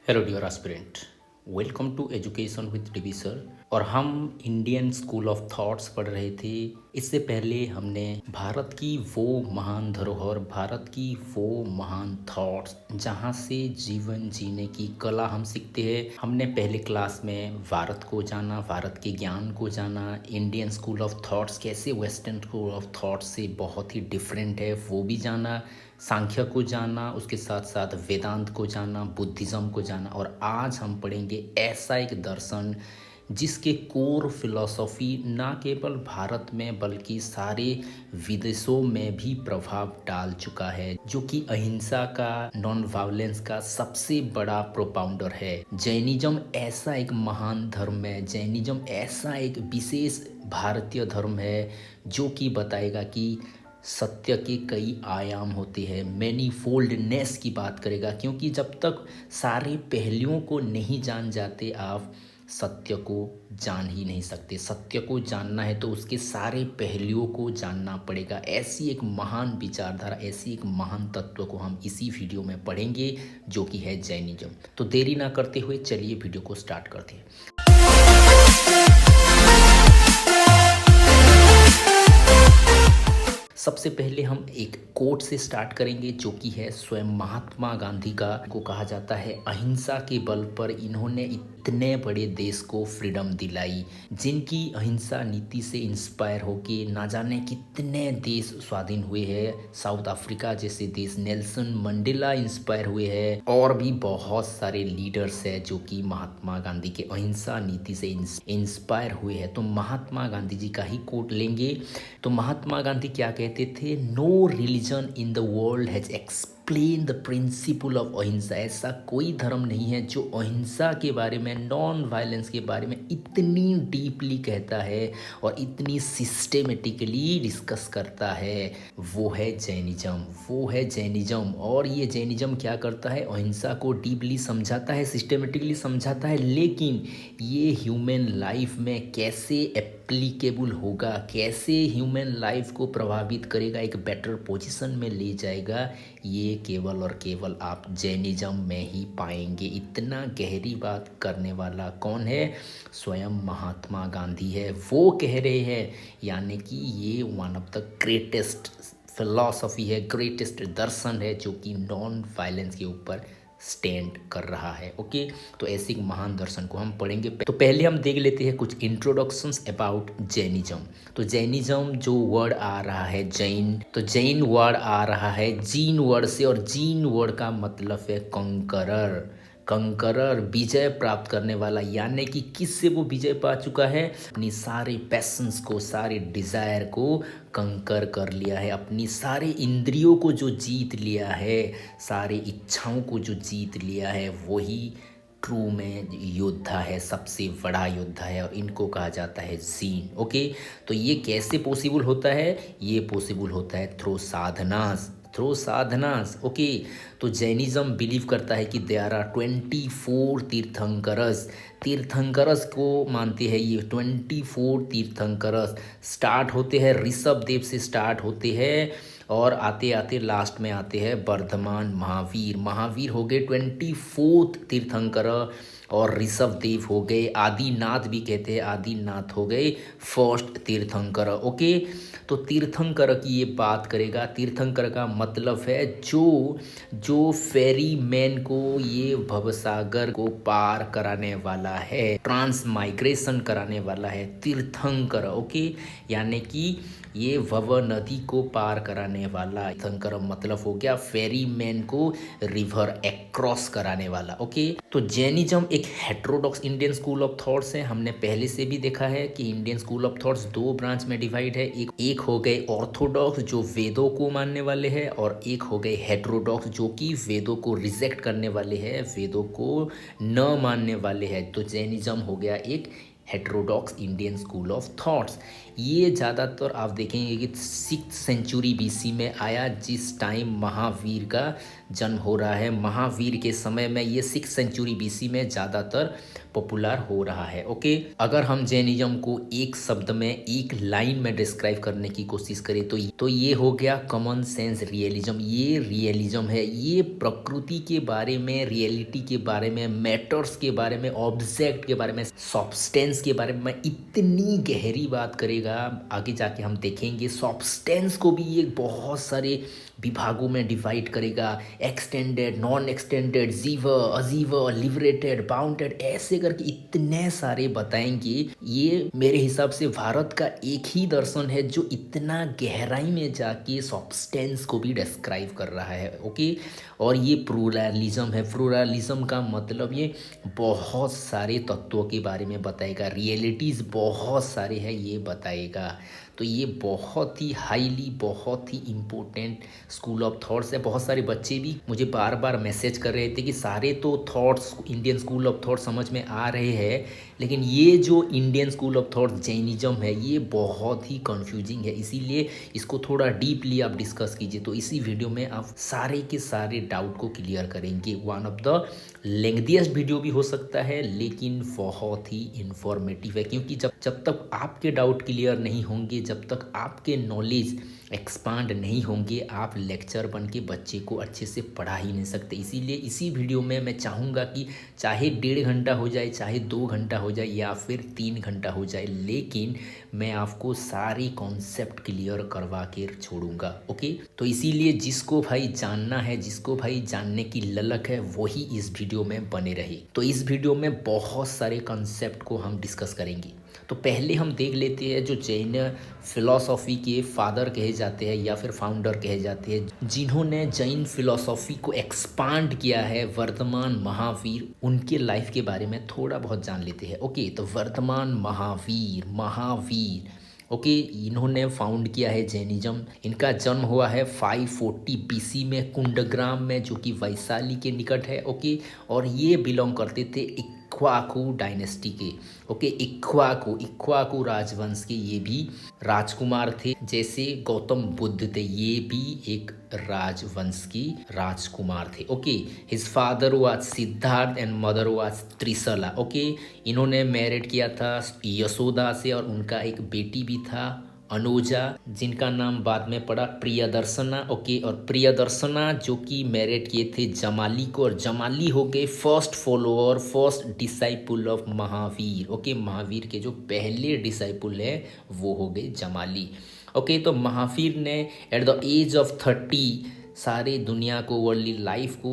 Hello dear aspirant, welcome to education with DB sir. और हम Indian school of thoughts पढ़ रहे थे। इससे पहले हमने भारत की वो महान धरोहर, भारत की वो महान थॉट्स जहाँ से जीवन जीने की कला हम सीखते हैं, हमने पहले क्लास में भारत को जाना, भारत के ज्ञान को जाना, इंडियन स्कूल ऑफ थॉट्स कैसे वेस्टर्न स्कूल ऑफ थॉट्स से बहुत ही डिफरेंट है वो भी जाना, सांख्य को जाना, उसके साथ साथ वेदांत को जाना, बुद्धिज़्म को जाना। और आज हम पढ़ेंगे ऐसा एक दर्शन जिसके कोर फिलॉसफी ना केवल भारत में बल्कि सारे विदेशों में भी प्रभाव डाल चुका है, जो कि अहिंसा का, नॉन वायलेंस का सबसे बड़ा प्रोपाउंडर है। जैनिज्म ऐसा एक महान धर्म है, जैनिज्म ऐसा एक विशेष भारतीय धर्म है जो कि बताएगा कि सत्य के कई आयाम होते हैं, मैनी फोल्डनेस की बात करेगा। क्योंकि जब तक सारे पहलुओं को नहीं जान जाते आप सत्य को जान ही नहीं सकते। सत्य को जानना है तो उसके सारे पहलुओं को जानना पड़ेगा। ऐसी एक महान विचारधारा, ऐसी एक महान तत्व को हम इसी वीडियो में पढ़ेंगे जो कि है जैनिज्म। तो देरी ना करते हुए चलिए वीडियो को स्टार्ट करते हैं। सबसे पहले हम एक कोट से स्टार्ट करेंगे जो कि है स्वयं महात्मा गांधी का। को कहा जाता है अहिंसा के बल पर इन्होंने इतने बड़े देश को फ्रीडम दिलाई, जिनकी अहिंसा नीति से इंस्पायर होके ना जाने कितने देश स्वाधीन हुए हैं। साउथ अफ्रीका जैसे देश, नेल्सन मंडेला इंस्पायर हुए हैं, और भी बहुत सारे लीडर्स हैं जो कि महात्मा गांधी के अहिंसा नीति से इंस्पायर हुए हैं। तो महात्मा गांधी जी का ही कोट लेंगे। तो महात्मा गांधी क्या कहते थे? No religion in the world has explain the principle of ahimsa. ऐसा कोई धर्म नहीं है जो अहिंसा के बारे में, नॉन वायलेंस के बारे में इतनी डीपली कहता है और इतनी सिस्टेमेटिकली डिस्कस करता है। वो है जैनिज्म, वो है जैनिज्म। और ये जैनिज्म क्या करता है? अहिंसा को डीपली समझाता है, सिस्टेमेटिकली समझाता है, लेकिन ये ह्यूमन लाइफ में कैसे एप्लीकेबल होगा, कैसे ह्यूमन लाइफ को प्रभावित करेगा, एक बेटर पोजीशन में ले जाएगा, ये केवल और केवल आप जैनिज्म में ही पाएंगे। इतना गहरी बात करने वाला कौन है? स्वयं महात्मा गांधी है। वो कह रहे हैं, यानी कि ये one of the greatest philosophy है, ग्रेटेस्ट दर्शन है जो कि नॉन वायलेंस के ऊपर स्टैंड कर रहा है। ओके, तो ऐसे एक महान दर्शन को हम पढ़ेंगे। तो पहले हम देख लेते हैं कुछ इंट्रोडक्शंस अबाउट जैनिज्म। तो जैनिज्म जो वर्ड आ रहा है जैन, तो जैन वर्ड आ रहा है जीन वर्ड से, और जीन वर्ड का मतलब है कंकरर। कंकरर, विजय प्राप्त करने वाला, यानी कि किससे वो विजय पा चुका है? अपनी सारे पैशंस को, सारे डिज़ायर को कंकर कर लिया है, अपनी सारे इंद्रियों को जो जीत लिया है, सारे इच्छाओं को जो जीत लिया है, वही ट्रू में योद्धा है, सबसे बड़ा योद्धा है। और इनको कहा जाता है जीन। ओके, तो ये कैसे पॉसिबल होता है? ये पॉसिबल होता है थ्रू साधनास, थ्रू साधनास। ओके, तो जैनिज्म बिलीव करता है कि देयर आर 24 तीर्थंकरस। तीर्थंकरस को मानते हैं ये 24 तीर्थंकरस। स्टार्ट होते हैं ऋषभ देव से, स्टार्ट होते हैं और आते आते लास्ट में आते हैं वर्धमान महावीर। महावीर हो गए 24 तीर्थंकर, और ऋषभ देव हो गए, आदिनाथ भी कहते हैं, आदिनाथ हो गए फर्स्ट तीर्थंकर। ओके, तो तीर्थंकर की ये बात करेगा। तीर्थंकर का मतलब है जो फेरी मैन को, ये भवसागर को पार कराने वाला है, ट्रांस माइग्रेशन कराने वाला है, तीर्थंकर। ओके, यानी कि ये भव नदी को पार कराने वाला। तीर्थंकर मतलब हो गया फेरी मैन को रिवर एक्रॉस कराने वाला। ओके, तो जैनिज्म एक heterodox Indian school of thoughts है। हमने पहले से भी देखा है कि इंडियन स्कूल ऑफ थॉट्स दो ब्रांच में डिवाइड है। एक हो गए ऑर्थोडॉक्स जो वेदों को मानने वाले हैं, और एक हो गए हेट्रोडॉक्स जो कि वेदों को रिजेक्ट करने वाले हैं, वेदों को न मानने वाले हैं। तो जैनिज्म हो गया एक heterodox Indian school of thoughts. ये ज़्यादातर आप देखेंगे कि 6th सेंचुरी BC में आया, जिस टाइम महावीर का जन्म हो रहा है। महावीर के समय में ये 6th सेंचुरी BC में ज़्यादातर पॉपुलर हो रहा है। ओके, अगर हम जैनिज्म को एक शब्द में, एक लाइन में डिस्क्राइब करने की कोशिश करें तो ये हो गया कॉमन सेंस रियलिज्म। ये रियलिज्म है, ये प्रकृति के बारे में, रियलिटी के बारे में, मैटर्स के बारे में, ऑब्जेक्ट के बारे में, सब्सटेंस के बारे में इतनी गहरी बात करेगा। आगे जाके हम देखेंगे सब्सटेंस को भी ये बहुत सारे विभागों में डिवाइड करेगा, एक्सटेंडेड, नॉन एक्सटेंडेड, जीवर, अजीवर, लिबरेटेड, बाउंडेड, ऐसे करके इतने सारे बताएंगे। ये मेरे हिसाब से भारत का एक ही दर्शन है जो इतना गहराई में जाके सब्सटेंस को भी डिस्क्राइब कर रहा है। ओके, और ये प्लुरलिज्म है। प्लुरलिज्म का मतलब ये बहुत सारे तत्वों के बारे में बताएगा, रियलिटीज़ बहुत सारे हैं ये बताएगा। तो ये बहुत ही हाईली, बहुत ही इम्पोर्टेंट स्कूल ऑफ थॉट्स है। बहुत सारे बच्चे भी मुझे बार बार मैसेज कर रहे थे कि सारे तो thoughts Indian school of thought समझ में आ रहे हैं, लेकिन ये जो Indian school of thought Jainism है ये बहुत ही कंफ्यूजिंग है, इसीलिए इसको थोड़ा डीपली आप डिस्कस कीजिए। तो इसी वीडियो में आप सारे के सारे डाउट को क्लियर करेंगे। One of the lengthiest video भी हो सकता है, लेकिन बहुत ही इंफॉर्मेटिव है, क्योंकि जब तक आपके डाउट क्लियर नहीं होंगे, जब तक आपके नॉलेज एक्सपांड नहीं होंगे, आप लेक्चर बन के बच्चे को अच्छे से पढ़ा ही नहीं सकते। इसीलिए इसी वीडियो में मैं चाहूँगा कि चाहे 1.5 घंटा हो जाए, चाहे 2 घंटा हो जाए, या फिर 3 घंटा हो जाए, लेकिन मैं आपको सारी कॉन्सेप्ट क्लियर करवा के छोड़ूंगा। ओके, तो इसीलिए जिसको भाई जानना है, जिसको भाई जानने की ललक है, वही इस वीडियो में बने रहे। तो इस वीडियो में बहुत सारे कॉन्सेप्ट को हम डिस्कस करेंगे। तो पहले हम देख लेते हैं जो जैन फिलॉसफी के फादर कहे जाते हैं या फिर फाउंडर कहे जाते हैं, जिन्होंने जैन फिलॉसफी को एक्सपांड किया है, वर्धमान महावीर, उनके लाइफ के बारे में थोड़ा बहुत जान लेते हैं। ओके, तो वर्धमान महावीर ओके, इन्होंने फाउंड किया है जैनिज्म। इनका जन्म हुआ है 540 BC में कुंडग्राम में, जो कि वैशाली के निकट है। ओके, और ये बिलोंग करते थे इक्ष्वाकु डायनेस्टी के। ओके, इक्ष्वाकु राजवंश के ये भी राजकुमार थे, जैसे गौतम बुद्ध थे, ये भी एक राजवंश की राजकुमार थे। Okay, his father was Siddharth and mother was Trishala. Okay, इन्होंने मैरिड किया था यशोदा से, और उनका एक बेटी भी था अनुजा, जिनका नाम बाद में पड़ा प्रियदर्शना। ओके, और प्रियदर्शना जो कि मैरिड किए थे जमाली को, और जमाली हो गए first follower, first disciple of Mahavir. Okay, Mahavir के जो पहले डिसाइपुल है वो हो गए जमाली। ओके, तो महावीर ने एट द एज ऑफ 30 सारे दुनिया को, वर्ल्डली लाइफ को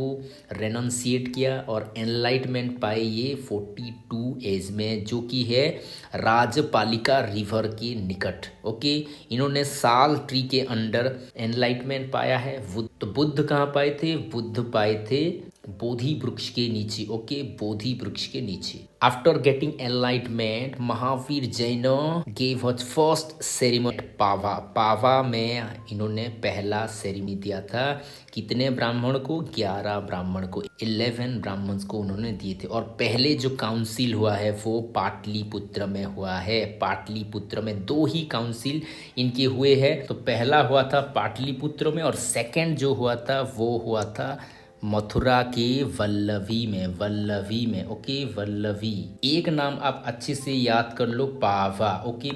रेनंसिएट किया और एनलाइटमेंट पाए ये 42 एज में, जो कि है राजपालिका रिवर के निकट। ओके, इन्होंने साल ट्री के अंडर एनलाइटमेंट पाया है। तो बुद्ध कहाँ पाए थे? बुद्ध पाए थे बोधि वृक्ष के नीचे। ओके, बोधि वृक्ष के नीचे। After getting enlightenment, Mahavir Jain gave हज फर्स्ट सेरेमनी पावा में इन्होंने पहला सेरेमनी दिया था। कितने ब्राह्मण को? 11 ब्राह्मण को, 11 ब्राह्मण को उन्होंने दिए थे। और पहले जो काउंसिल हुआ है वो पाटलिपुत्र में हुआ है। पाटलिपुत्र में 2 ही काउंसिल इनके हुए हैं। तो पहला हुआ था पाटलिपुत्र में, और सेकंड जो हुआ था वो हुआ था मथुरा के वल्लभी में। ओके, वल्लभी। एक नाम आप अच्छे से याद कर लो, पावा। ओके,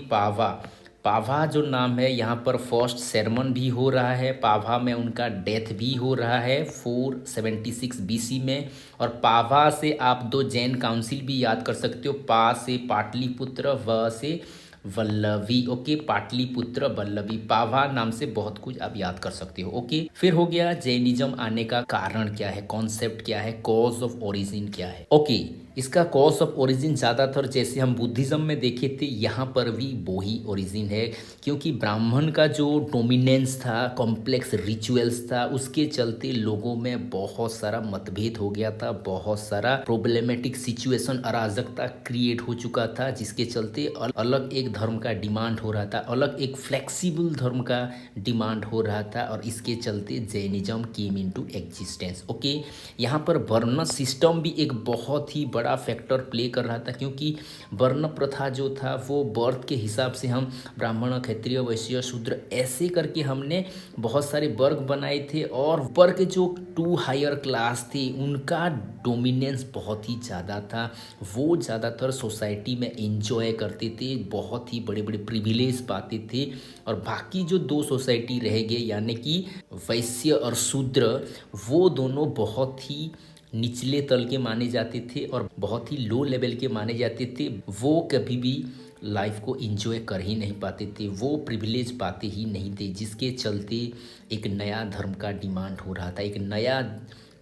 पावा जो नाम है, यहाँ पर फर्स्ट सेरमन भी हो रहा है। पावा में उनका डेथ भी हो रहा है 476 BC में। और पावा से आप 2 जैन काउंसिल भी याद कर सकते हो, पा से पाटलिपुत्र, व से वल्लभी। ओके, पाटलिपुत्र, वल्लभी, पावा नाम से बहुत कुछ आप याद कर सकते हो। ओके, फिर हो गया जैनिज्म आने का कारण क्या है, कॉन्सेप्ट क्या है, कॉज ऑफ ओरिजिन क्या है। ओके, इसका कॉज ऑफ ओरिजिन ज़्यादातर जैसे हम बुद्धिज़्म में देखे थे, यहाँ पर भी वो ही ओरिजिन है, क्योंकि ब्राह्मण का जो डोमिनेंस था, कॉम्प्लेक्स रिचुअल्स था, उसके चलते लोगों में बहुत सारा मतभेद हो गया था, बहुत सारा प्रॉब्लमेटिक सिचुएशन, अराजकता क्रिएट हो चुका था, जिसके चलते अलग एक एक धर्म का डिमांड हो रहा था, अलग एक फ्लेक्सिबल धर्म का डिमांड हो रहा था, और इसके चलते Jainism came into existence. Okay, यहाँ पर वर्ण सिस्टम भी एक बहुत ही बड़ा फैक्टर प्ले कर रहा था, क्योंकि वर्ण प्रथा जो था वो बर्थ के हिसाब से हम ब्राह्मण, क्षत्रिय, वैश्य, शूद्र ऐसे करके हमने बहुत सारे वर्ग बनाए थे, और ऊपर के जो टू हायर क्लास थे उनका डोमिनेंस बहुत ही ज़्यादा था। वो ज़्यादातर सोसाइटी में एंजॉय करते थे, बहुत ही बड़े बड़े प्रिविलेज पाते थे, और बाकी जो दो सोसाइटी रह गए यानी कि वैश्य और शूद्र, वो दोनों बहुत ही निचले तल के माने जाते थे और बहुत ही लो लेवल के माने जाते थे। वो कभी भी लाइफ को एंजॉय कर ही नहीं पाते थे, वो प्रिविलेज पाते ही नहीं थे, जिसके चलते एक नया धर्म का डिमांड हो रहा था। एक नया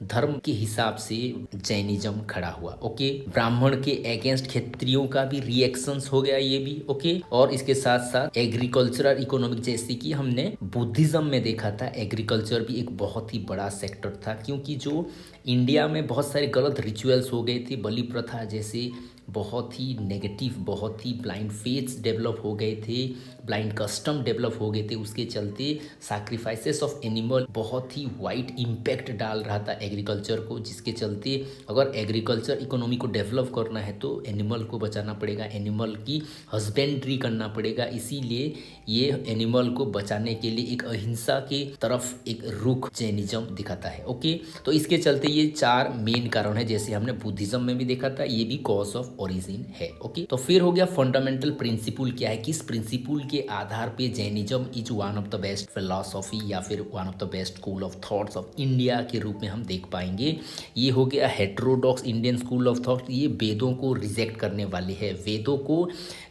धर्म के हिसाब से जैनिज्म खड़ा हुआ। ओके, ब्राह्मण के अगेंस्ट क्षत्रियों का भी रिएक्शंस हो गया ये भी। ओके, और इसके साथ साथ एग्रीकल्चरल इकोनॉमिक, जैसे कि हमने बुद्धिज्म में देखा था, एग्रीकल्चर भी एक बहुत ही बड़ा सेक्टर था, क्योंकि जो इंडिया में बहुत सारे गलत रिचुअल्स हो गए थे, बलि प्रथा जैसे बहुत ही नेगेटिव, बहुत ही ब्लाइंड फेथ्स डेवलप हो गए थे, ब्लाइंड कस्टम डेवलप हो गए थे, उसके चलते सैक्रिफाइसेस ऑफ एनिमल बहुत ही वाइड इम्पैक्ट डाल रहा था एग्रीकल्चर को, जिसके चलते अगर एग्रीकल्चर इकोनॉमी को डेवलप करना है तो एनिमल को बचाना पड़ेगा, एनिमल की हस्बेंड्री करना पड़ेगा। इसीलिए ये एनिमल को बचाने के लिए एक अहिंसा के तरफ एक रुख जैनिज्म दिखाता है। ओके, तो इसके चलते ये चार मेन कारण है, जैसे हमने बुद्धिज्म में भी देखा था, ये भी कॉज ऑफ ओरिजिन है। ओके, तो फिर हो गया फंडामेंटल प्रिंसिपल क्या है, किस प्रिंसिपल के आधार पे Jainism is one of the best philosophy या फिर one of the best school of thoughts of India के रूप में हम देख पाएंगे। ये हो गया heterodox Indian school of thought. ये वेदों को रिजेक्ट करने वाले हैं, वेदों को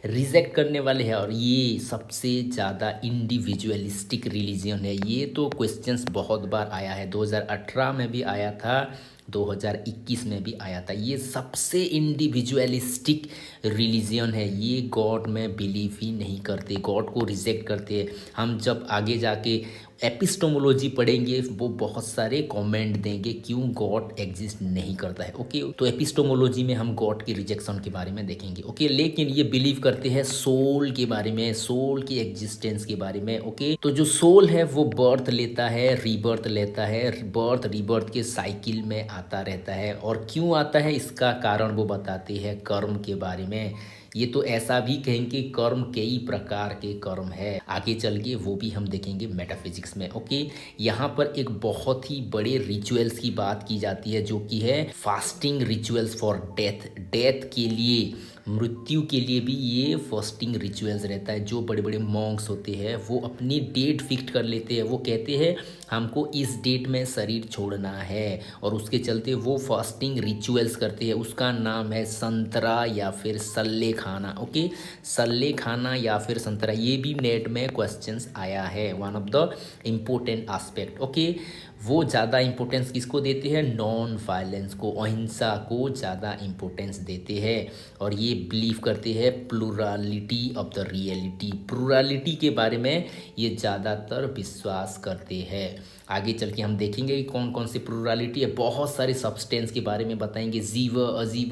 रिजेक्ट करने वाले हैं, और ये सबसे ज़्यादा इंडिविजुअलिस्टिक रिलीजन है। ये तो क्वेश्चंस बहुत बार आया है, 2018 में भी आया था, 2021 में भी आया था। ये सबसे इंडिविजुअलिस्टिक रिलीजन है, ये गॉड में बिलीव ही नहीं करते, गॉड को रिजेक्ट करते हैं। हम जब आगे जाके एपिस्टोमोलॉजी पढ़ेंगे वो बहुत सारे कमेंट देंगे क्यों गॉड एग्जिस्ट नहीं करता है। ओके, तो एपिस्टोमोलॉजी में हम गॉड के रिजेक्शन के बारे में देखेंगे। ओके, लेकिन ये बिलीव करते हैं सोल के बारे में, सोल की एग्जिस्टेंस के बारे में। ओके, तो जो सोल है वो बर्थ लेता है, रीबर्थ लेता है, बर्थ रीबर्थ के साइकिल में आता रहता है, और क्यों आता है इसका कारण वो बताते हैं कर्म के बारे में। ये तो ऐसा भी कहेंगे कर्म कई प्रकार के कर्म है, आगे चल के वो भी हम देखेंगे मेटाफिजिक्स में। ओके, यहाँ पर एक बहुत ही बड़े रिचुअल्स की बात की जाती है, जो कि है fasting rituals for death. Death के लिए, मृत्यु के लिए भी ये फास्टिंग रिचुअल्स रहता है। जो बड़े बड़े मॉन्क्स होते हैं वो अपनी डेट फिक्स कर लेते हैं, वो कहते हैं हमको इस डेट में शरीर छोड़ना है, और उसके चलते वो फास्टिंग रिचुअल्स करते हैं। उसका नाम है संतरा या फिर सल्ले खाना। ओके, सल्ले खाना या फिर संतरा, ये भी नेट में क्वेश्चंस आया है, one of the important aspect. Okay, वो ज़्यादा इम्पोर्टेंस किसको देते हैं, नॉन वायलेंस को, अहिंसा को ज़्यादा इम्पोर्टेंस देते हैं, और ये बिलीव करते हैं प्लूरालिटी ऑफ द रियलिटी। प्लूरालिटी के बारे में ये ज़्यादातर विश्वास करते हैं। आगे चल के हम देखेंगे कि कौन कौन सी प्लूरालिटी है, बहुत सारे सब्सटेंस के बारे में बताएंगे, जीव अजीव,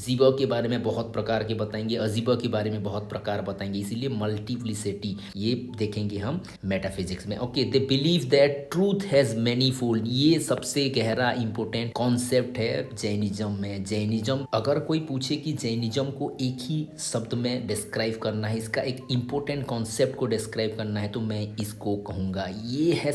जीव के बारे में बहुत प्रकार के बताएंगे, अजीब के बारे में बहुत प्रकार बताएंगे, इसीलिए मल्टीप्लिसिटी ये देखेंगे हम मेटाफिजिक्स में। Okay, they believe that truth has many fold, ये सबसे गहरा इंपॉर्टेंट कॉन्सेप्ट है जैनिज्म में। जैनिज्म, अगर कोई पूछे कि जैनिज्म को एक ही शब्द में डिस्क्राइब करना है, इसका एक इम्पोर्टेंट कॉन्सेप्ट को डिस्क्राइब करना है, तो मैं इसको कहूँगा ये है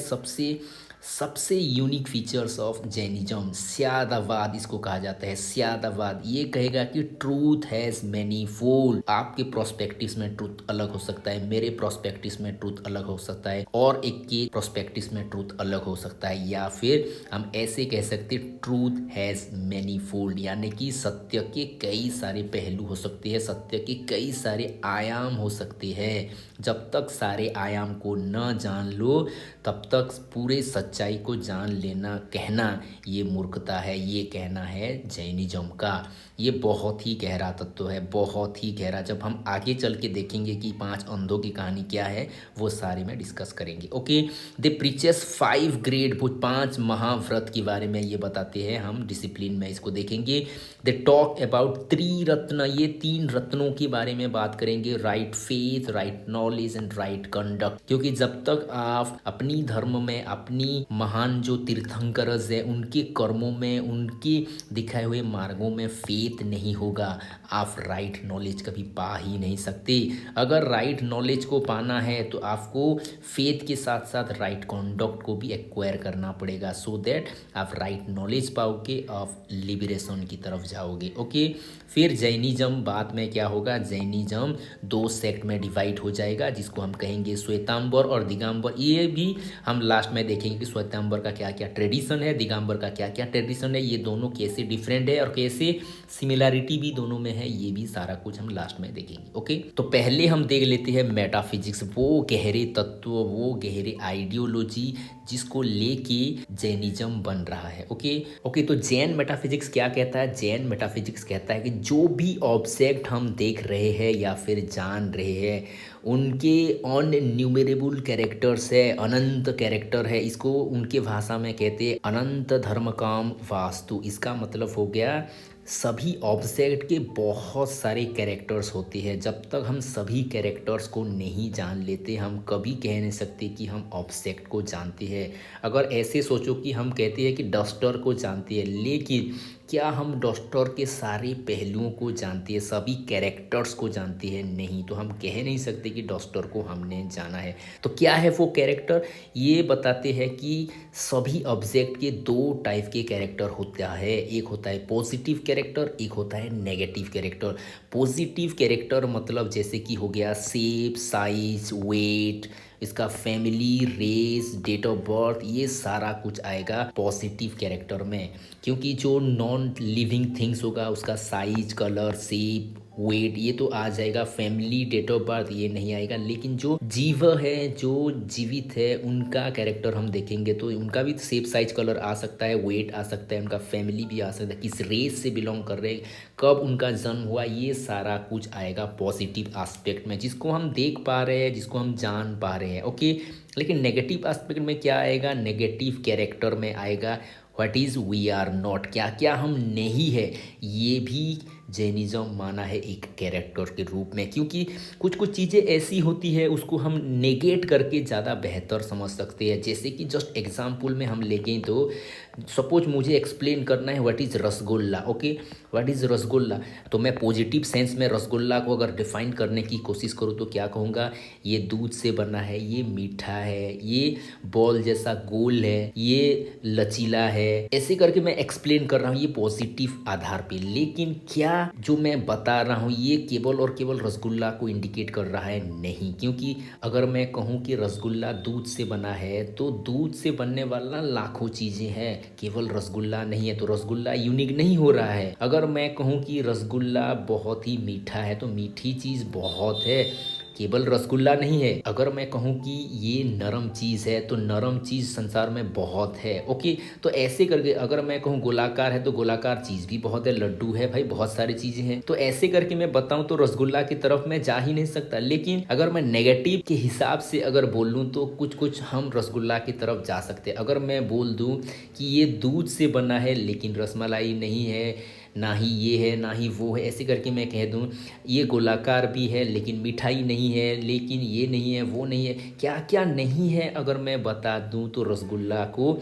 सबसे यूनिक फीचर्स ऑफ जैनिज्म। स्यादवाद इसको कहा जाता है, स्यादवाद ये कहेगा कि ट्रूथ हैज़ मैनी फोल्ड। आपके प्रोस्पेक्टिव्स में ट्रूथ अलग हो सकता है, मेरे प्रोस्पेक्टिव्स में ट्रूथ अलग हो सकता है, और एक के प्रोस्पेक्टिव्स में ट्रूथ अलग हो सकता है, या फिर हम ऐसे कह सकते ट्रूथ हैज़ मैनी फोल्ड, यानी कि सत्य के कई सारे पहलू हो सकते हैं, सत्य के कई सारे आयाम हो सकते हैं। जब तक सारे आयाम को न जान लो तब तक पूरे सच्चाई को जान लेना कहना ये मूर्खता है, ये कहना है जैनिज्म का। ये बहुत ही गहरा तत्व है, बहुत ही गहरा। जब हम आगे चल के देखेंगे कि 5 अंधों की कहानी क्या है, वो सारे में डिस्कस करेंगे। ओके, द प्रीचेस 5 ग्रेट, वो 5 महाव्रत के बारे में ये बताते हैं, हम डिसिप्लिन में इसको देखेंगे। दे टॉक अबाउट 3 रत्न, ये 3 रत्नों के बारे में बात करेंगे, right faith, right knowledge and right conduct. क्योंकि जब तक आप अपनी धर्म में, अपनी महान जो तीर्थंकरस है उनके कर्मों में, उनके दिखाए हुए मार्गों में फेथ नहीं होगा, आप राइट नॉलेज कभी पा ही नहीं सकते। अगर राइट नॉलेज को पाना है तो आपको फेथ के साथ साथ राइट कॉन्डक्ट को भी एक्वायर करना पड़ेगा, सो दैट आप राइट नॉलेज पाओगे, आप लिबरेशन की तरफ जाओगे। ओके, फिर जैनिज्म बाद में क्या होगा, जैनिज्म 2 सेक्ट में डिवाइड हो जाएगा, जिसको हम कहेंगे श्वेतांबर और दिगंबर। ये भी हम लास्ट में देखेंगे कि श्वेतांबर का क्या क्या ट्रेडिशन है, दिगंबर का क्या क्या ट्रेडिशन है, ये दोनों कैसे डिफरेंट है और कैसे सिमिलैरिटी भी दोनों में है, ये भी सारा कुछ हम लास्ट में देखेंगे। ओके, तो पहले हम देख लेते हैं मेटाफिजिक्स, वो गहरे तत्व, वो गहरे आइडियोलॉजी जिसको लेके जैनिज्म बन रहा है। ओके, तो जैन मेटाफिजिक्स क्या कहता है? जैन मेटाफिजिक्स कहता है कि जो भी ऑब्जेक्ट हम देख रहे हैं या फिर जान रहे हैं, उनके अनन्यूमरेबल कैरेक्टर्स है, अनंत कैरेक्टर है। इसको उनके भाषा में कहते हैं अनंत धर्म काम वास्तु। इसका मतलब हो गया सभी ऑब्जेक्ट के बहुत सारे कैरेक्टर्स होते हैं। जब तक हम सभी कैरेक्टर्स को नहीं जान लेते, हम कभी कह नहीं सकते कि हम ऑब्जेक्ट को जानते हैं। अगर ऐसे सोचो कि हम कहते हैं कि डस्टर को जानते हैं, लेकिन क्या हम डस्टर के सारे पहलुओं को जानते हैं, सभी कैरेक्टर्स को जानते हैं? नहीं, तो हम कह नहीं सकते कि डस्टर को हमने जाना है। तो क्या है वो कैरेक्टर? ये बताते हैं कि सभी ऑब्जेक्ट के 2 टाइप के कैरेक्टर होता है, एक होता है पॉजिटिव कैरेक्टर, एक होता है नेगेटिव कैरेक्टर। पॉजिटिव कैरेक्टर मतलब जैसे कि हो गया शेप, साइज, वेट, इसका family, race, date of birth, ये सारा कुछ आएगा पॉजिटिव कैरेक्टर में। क्योंकि जो नॉन लिविंग थिंग्स होगा उसका साइज, कलर, शेप, वेट, ये तो आ जाएगा। फैमिली, डेट ऑफ बर्थ ये नहीं आएगा। लेकिन जो जीव है, जो जीवित है, उनका कैरेक्टर हम देखेंगे तो उनका भी शेप, साइज, कलर आ सकता है, वेट आ सकता है, उनका फैमिली भी आ सकता है, किस रेस से बिलोंग कर रहे हैं, कब उनका जन्म हुआ, ये सारा कुछ आएगा पॉजिटिव एस्पेक्ट में, जिसको हम देख पा रहे हैं, जिसको हम जान पा रहे हैं। ओके, लेकिन नेगेटिव एस्पेक्ट में क्या आएगा? नेगेटिव कैरेक्टर में आएगा what is we are not, क्या क्या हम नहीं है। ये भी जैनिज्म माना है एक कैरेक्टर के रूप में, क्योंकि कुछ कुछ चीज़ें ऐसी होती है उसको हम नेगेट करके ज़्यादा बेहतर समझ सकते हैं। जैसे कि जस्ट एग्जांपल में हम लेंगे तो सपोज मुझे एक्सप्लेन करना है what is rasgulla. Okay, what is rasgulla, तो मैं पॉजिटिव सेंस में रसगुल्ला को अगर डिफाइन करने की कोशिश करूँ तो क्या कहूँगा? ये दूध से बना है, ये मीठा है, ये बॉल जैसा गोल है, ये लचीला है, ऐसे करके मैं एक्सप्लेन कर रहा हूँ ये पॉजिटिव आधार पे। लेकिन क्या जो मैं बता रहा हूँ ये केवल और केवल रसगुल्ला को इंडिकेट कर रहा है? नहीं, क्योंकि अगर मैं कहूँ कि रसगुल्ला दूध से बना है तो दूध से बनने वाला लाखों चीज़ें हैं, केवल रसगुल्ला नहीं है, तो रसगुल्ला यूनिक नहीं हो रहा है। अगर मैं कहूँ कि रसगुल्ला बहुत ही मीठा है तो मीठी चीज़ बहुत है, केवल रसगुल्ला नहीं है। अगर मैं कहूँ कि ये नरम चीज़ है तो नरम चीज़ संसार में बहुत है। ओके, तो ऐसे करके अगर मैं कहूँ गोलाकार है तो गोलाकार चीज़ भी बहुत है, लड्डू है, भाई बहुत सारी चीज़ें हैं। तो ऐसे करके मैं बताऊँ तो रसगुल्ला की तरफ मैं जा ही नहीं सकता। लेकिन अगर मैं नेगेटिव के हिसाब से अगर बोल लूँ तो कुछ कुछ हम रसगुल्ला की तरफ जा सकते हैं। अगर मैं बोल दूँ कि ये दूध से बना है लेकिन रसमलाई नहीं है, ना ही ये है ना ही वो है, ऐसे करके मैं कह दूँ ये गोलाकार भी है लेकिन मिठाई नहीं है, लेकिन ये नहीं है, वो नहीं है, क्या क्या नहीं है अगर मैं बता दूँ तो रसगुल्ला को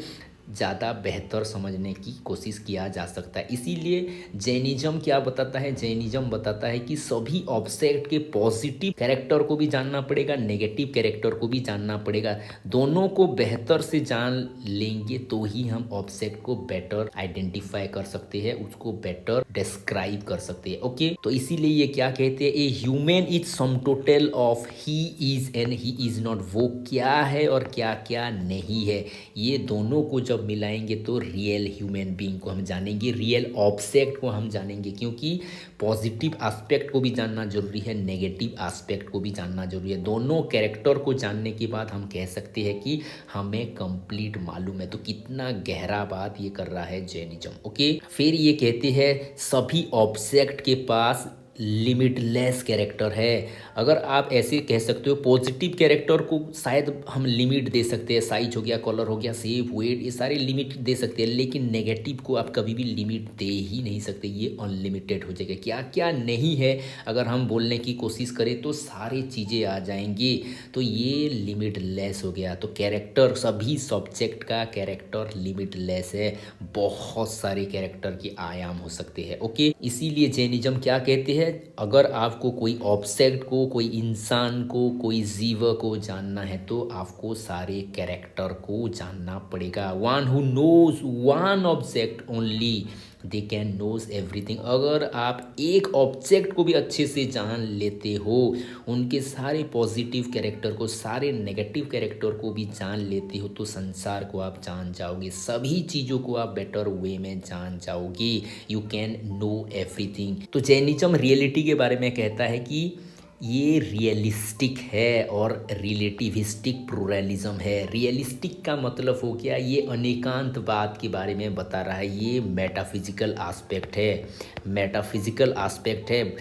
ज़्यादा बेहतर समझने की कोशिश किया जा सकता है। इसीलिए जैनिज्म क्या बताता है? जैनिज्म बताता है कि सभी ऑब्जेक्ट के पॉजिटिव कैरेक्टर को भी जानना पड़ेगा, नेगेटिव कैरेक्टर को भी जानना पड़ेगा। दोनों को बेहतर से जान लेंगे तो ही हम ऑब्जेक्ट को बेटर आइडेंटिफाई कर सकते हैं, उसको बेटर डिस्क्राइब कर सकते हैं। ओके, तो इसीलिए ये क्या कहते हैं? A human is sum total of he is and he is not. वो क्या है और क्या क्या नहीं है, ये दोनों को जब जब मिलाएंगे तो रियल ह्यूमन बीइंग को हम जानेंगे, रियल ऑब्जेक्ट को हम जानेंगे, क्योंकि पॉजिटिव एस्पेक्ट को भी जानना जरूरी है, नेगेटिव एस्पेक्ट को भी जानना जरूरी है। दोनों कैरेक्टर को जानने के बाद हम कह सकते हैं कि हमें कंप्लीट मालूम है। तो कितना गहरा बात ये कर रहा है जैनिज्म। ओके, फिर ये कहते हैं सभी ऑब्जेक्ट के पास लिमिटलेस कैरेक्टर है। अगर आप ऐसे कह सकते हो, पॉजिटिव कैरेक्टर को शायद हम लिमिट दे सकते हैं, साइज हो गया, कलर हो गया, शेप, वेट, ये सारे लिमिट दे सकते हैं, लेकिन नेगेटिव को आप कभी भी लिमिट दे ही नहीं सकते, ये अनलिमिटेड हो जाएगा। क्या क्या नहीं है अगर हम बोलने की कोशिश करें तो सारी चीज़ें आ जाएंगी, तो ये लिमिटलेस हो गया। तो कैरेक्टर, सभी सब्जेक्ट का कैरेक्टर लिमिटलेस है, बहुत सारे कैरेक्टर के आयाम हो सकते हैं। ओके, इसीलिए जैनिज्म क्या कहते हैं, अगर आपको कोई ऑब्जेक्ट को, कोई इंसान को, कोई जीव को जानना है तो आपको सारे कैरेक्टर को जानना पड़ेगा। One who knows one object only they can knows everything. अगर आप एक ऑब्जेक्ट को भी अच्छे से जान लेते हो, उनके सारे पॉजिटिव कैरेक्टर को, सारे नेगेटिव कैरेक्टर को भी जान लेते हो, तो संसार को आप जान जाओगे, सभी चीज़ों को आप बेटर वे में जान जाओगे। You can know everything. तो जैनिज्म रियलिटी के बारे में कहता है कि ये रियलिस्टिक है और रिलेटिविस्टिक प्लुरलिज्म है। रियलिस्टिक का मतलब हो गया ये अनेकांतवाद के बारे में बता रहा है, ये मेटाफिजिकल एस्पेक्ट है, मेटाफिजिकल एस्पेक्ट है,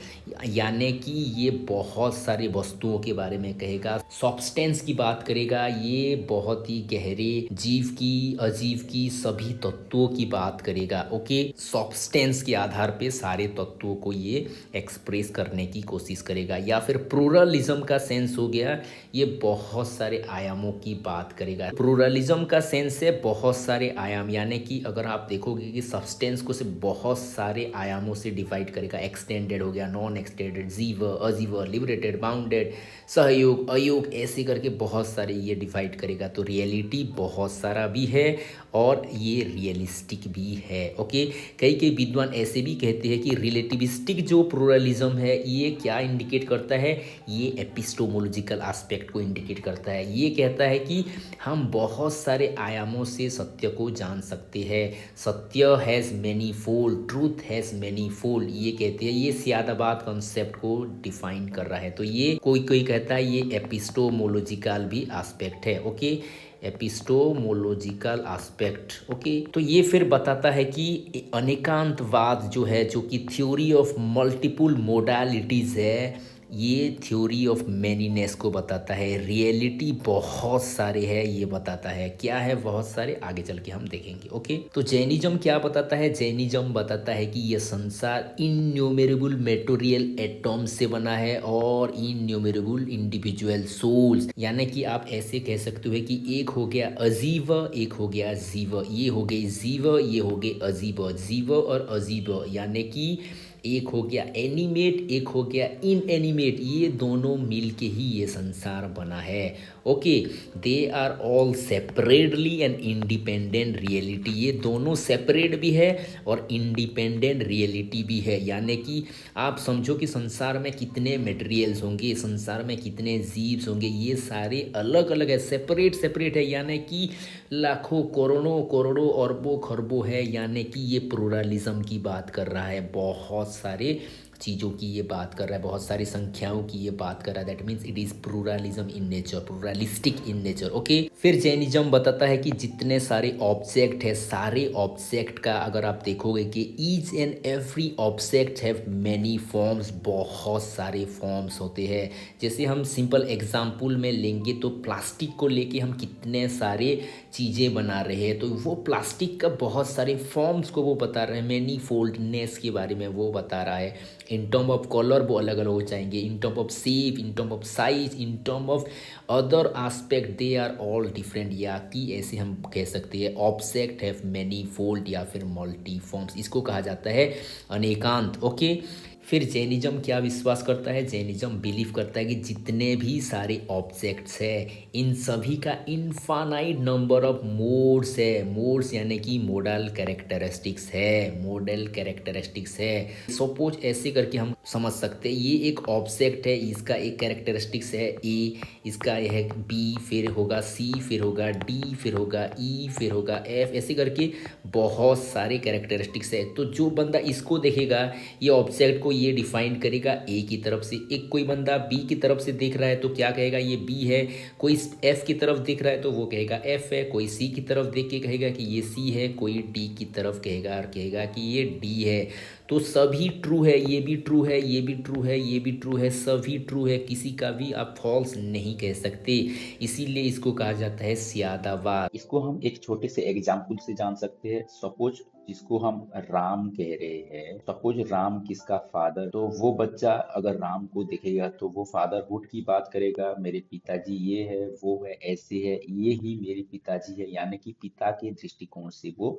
यानी कि ये बहुत सारे वस्तुओं के बारे में कहेगा, सब्सटेंस की बात करेगा, ये बहुत ही गहरे जीव की, अजीव की, सभी तत्वों की बात करेगा। ओके, सब्सटेंस के आधार पे सारे तत्वों को ये एक्सप्रेस करने की कोशिश करेगा। या फिर प्लुरलिज्म का सेंस हो गया, ये बहुत सारे आयामों की बात करेगा। प्लुरलिज्म का सेंस है बहुत सारे आयाम, यानी कि अगर आप देखोगे कि सब्सटेंस को सिर्फ बहुत सारे आयामों से डिवाइड करेगा। एक्सटेंडेड हो गया, नॉन एक्सटेंडेड, जीव, अजीव, लिबरेटेड, बाउंडेड, सहयोग, अयोग, ऐसे करके बहुत सारे ये डिवाइड करेगा। तो रियलिटी बहुत सारा भी है और ये रियलिस्टिक भी है। ओके, कई कई विद्वान ऐसे भी कहते हैं कि रिलेटिविस्टिक जो प्लुरलिज्म है ये क्या इंडिकेट करता है, ये एपिस्टोमोलॉजिकल एस्पेक्ट को इंडिकेट करता है। ये कहता है कि हम बहुत सारे आयामों से सत्य को जान सकते हैं। सत्य has many fold, truth has many fold, ये कहते हैं, ये सियादाबाद कॉन्सेप्ट को डिफाइन कर रहा है। तो ये कोई कोई कहता है ये एपिस्टोमोलॉजिकल भी एस्पेक्ट है। Okay, एपिस्टोमोलॉजिकल aspect. ओके, तो ये फिर बताता है कि अनेकांतवाद जो है, जो कि थ्योरी ऑफ मल्टीपल मोडालिटीज़ है, ये थ्योरी ऑफ मैनीनेस को बताता है। रियलिटी बहुत सारे है ये बताता है। क्या है बहुत सारे, आगे चल के हम देखेंगे। ओके, तो जैनिज्म क्या बताता है, जैनिज्म बताता है कि ये संसार इनन्यूमरेबल मेटेरियल एटॉम से बना है और इनन्यूमरेबल इंडिविजुअल सोल्स, यानी कि आप ऐसे कह सकते हो कि एक हो गया अजीव, एक हो गया जीव, ये हो गए जीव, ये हो गए अजीव, जीव और अजीव, यानी कि एक हो गया एनिमेट, एक हो गया इनएनिमेट, ये दोनों मिल के ही ये संसार बना है। Okay, they are all separately and independent reality, ये दोनों सेपरेट भी है और इंडिपेंडेंट रियलिटी भी है। यानी कि आप समझो कि संसार में कितने मटेरियल्स होंगे, संसार में कितने जीव्स होंगे, ये सारे अलग अलग है, सेपरेट सेपरेट है, यानी कि लाखों, करोड़ों करोड़ों, अरबों खरबों है। यानी कि ये प्लुरलिज्म की बात कर रहा है, बहुत सारे चीज़ों की ये बात कर रहा है, बहुत सारी संख्याओं की ये बात कर रहा है। That means it is pluralism in nature, pluralistic in nature. Okay, फिर जैनिज्म बताता है कि जितने सारे ऑब्जेक्ट है, सारे ऑब्जेक्ट का अगर आप देखोगे कि each and every object have many forms, बहुत सारे फॉर्म्स होते हैं। जैसे हम सिंपल एग्जाम्पल में लेंगे तो प्लास्टिक को लेके हम कितने सारे चीज़ें बना रहे हैं, तो वो प्लास्टिक का बहुत सारे फॉर्म्स को वो बता रहे हैं, मैनी फोल्डनेस के बारे में वो बता रहा है। इन टर्म ऑफ कलर वो अलग अलग हो जाएंगे, in term of shape, in term of size, in term of other aspect, they are all different. या कि ऐसे हम कह सकते हैं ऑब्जेक्ट हैव मैनी फोल्ड या फिर मल्टी फॉर्म्स, इसको कहा जाता है अनेकांत। ओके, फिर जैनिज्म क्या विश्वास करता है, जैनिज्म बिलीव करता है कि जितने भी सारे ऑब्जेक्ट्स है इन सभी का इनफानाइट नंबर ऑफ मोड्स है, मोड्स यानी कि मोडल कैरेक्टरिस्टिक्स है, मॉडल कैरेक्टरिस्टिक्स है। सपोज ऐसे करके हम समझ सकते हैं ये एक ऑब्जेक्ट है, इसका एक कैरेक्टरिस्टिक्स है ए, इसका है बी, फिर होगा सी, फिर होगा डी, फिर होगा ई, फिर होगा एफ, ऐसे करके बहुत सारे कैरेक्टरिस्टिक्स है। तो जो बंदा इसको देखेगा ये ऑब्जेक्ट को ये डिफाइन करेगा ए की तरफ से। एक कोई बंदा बी की तरफ से देख रहा है तो क्या कहेगा ये बी है, कोई एफ की तरफ देख रहा है तो वो कहेगा एफ है, कोई सी की तरफ देख के कहेगा कि ये सी है, कोई डी की तरफ कहेगा और कहेगा कि ये डी है। तो सभी ट्रू है, ये भी ट्रू है, ये भी ट्रू है, ये भी ट्रू है, सभी ट्रू है, किसी का भी आप फॉल्स नहीं कह सकते। इसीलिए इसको कहा जाता है स्यादावाद। इसको हम एक छोटे से एग्जाम्पल से जान सकते हैं। सपोज जिसको हम राम कह रहे हैं, सपोज राम किसका फादर, तो वो बच्चा अगर राम को देखेगा तो वो फादरहुड की बात करेगा, मेरे पिताजी ये है, वो है, ऐसे है, ये ही मेरे पिताजी है। यानी कि पिता के दृष्टिकोण से वो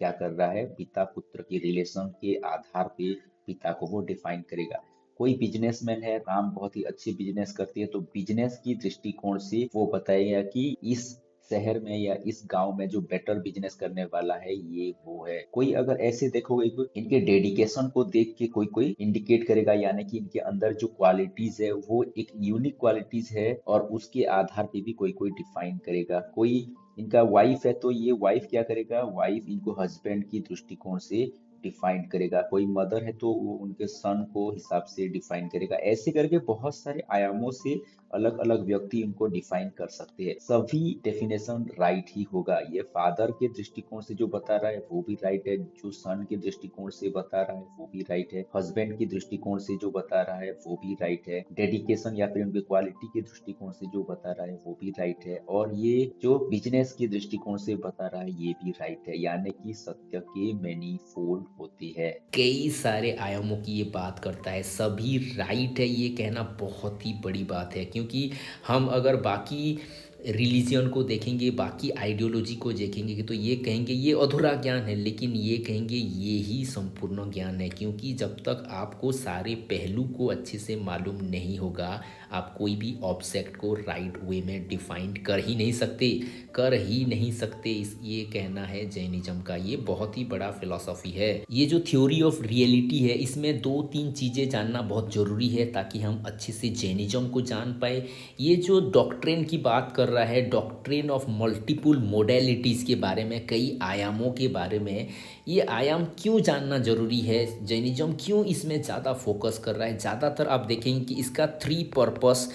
क्या कर रहा है, पिता पुत्र के रिलेशन के आधार पे पिता को वो डिफाइन करेगा। कोई बिजनेसमैन है, राम बहुत ही अच्छे बिजनेस करती है, तो बिजनेस की दृष्टिकोण से वो बताएगा कि इस शहर में या इस गांव में जो बेटर बिजनेस करने वाला है ये वो है। कोई अगर ऐसे देखोगे इनके डेडिकेशन को देख के कोई कोई इंडिकेट करेगा, यानी कि इनके अंदर जो क्वालिटीज है वो एक यूनिक क्वालिटीज है और उसके आधार पे भी कोई कोई डिफाइन करेगा। कोई इनका वाइफ है तो ये वाइफ क्या करेगा, वाइफ इनको हस्बैंड की दृष्टिकोण से डिफाइन करेगा। कोई मदर है तो वो उनके सन को हिसाब से डिफाइन करेगा। ऐसे करके बहुत सारे आयामों से अलग अलग व्यक्ति इनको डिफाइन कर सकते हैं। सभी डेफिनेशन राइट ही होगा। ये फादर के दृष्टिकोण से जो बता रहा है वो भी राइट है, जो सन के दृष्टिकोण से बता रहा है वो भी राइट है, हस्बैंड की दृष्टिकोण से जो बता रहा है वो भी राइट है, डेडिकेशन या फिर उनके क्वालिटी के दृष्टिकोण से जो बता रहा है वो भी राइट है, और ये जो बिजनेस के दृष्टिकोण से बता रहा है ये भी राइट है। यानी कि सत्य के मैनीफोल्ड होती है। कई सारे आयामों की ये बात करता है, सभी राइट है, ये कहना बहुत ही बड़ी बात है। क्योंकि हम अगर बाकी रिलीजन को देखेंगे, बाकी आइडियोलॉजी को देखेंगे कि तो ये कहेंगे ये अधूरा ज्ञान है, लेकिन ये कहेंगे ये ही संपूर्ण ज्ञान है। क्योंकि जब तक आपको सारे पहलू को अच्छे से मालूम नहीं होगा आप कोई भी ऑब्जेक्ट को राइट वे में डिफाइन कर ही नहीं सकते, कर ही नहीं सकते। इस ये कहना है जैनिज्म का, ये बहुत ही बड़ा फिलॉसफी है। ये जो थ्योरी ऑफ रियलिटी है इसमें दो तीन चीज़ें जानना बहुत ज़रूरी है ताकि हम अच्छे से जैनिज्म को जान पाए। ये जो डॉक्ट्रिन की बात कर रहा है, डॉक्ट्रिन ऑफ मल्टीपल मोडेलिटीज़ के बारे में, कई आयामों के बारे में, ये आयाम क्यों जानना ज़रूरी है, जैनिज्म क्यों इसमें ज़्यादा फोकस कर रहा है। ज़्यादातर आप देखेंगे कि इसका थ्री पर्पस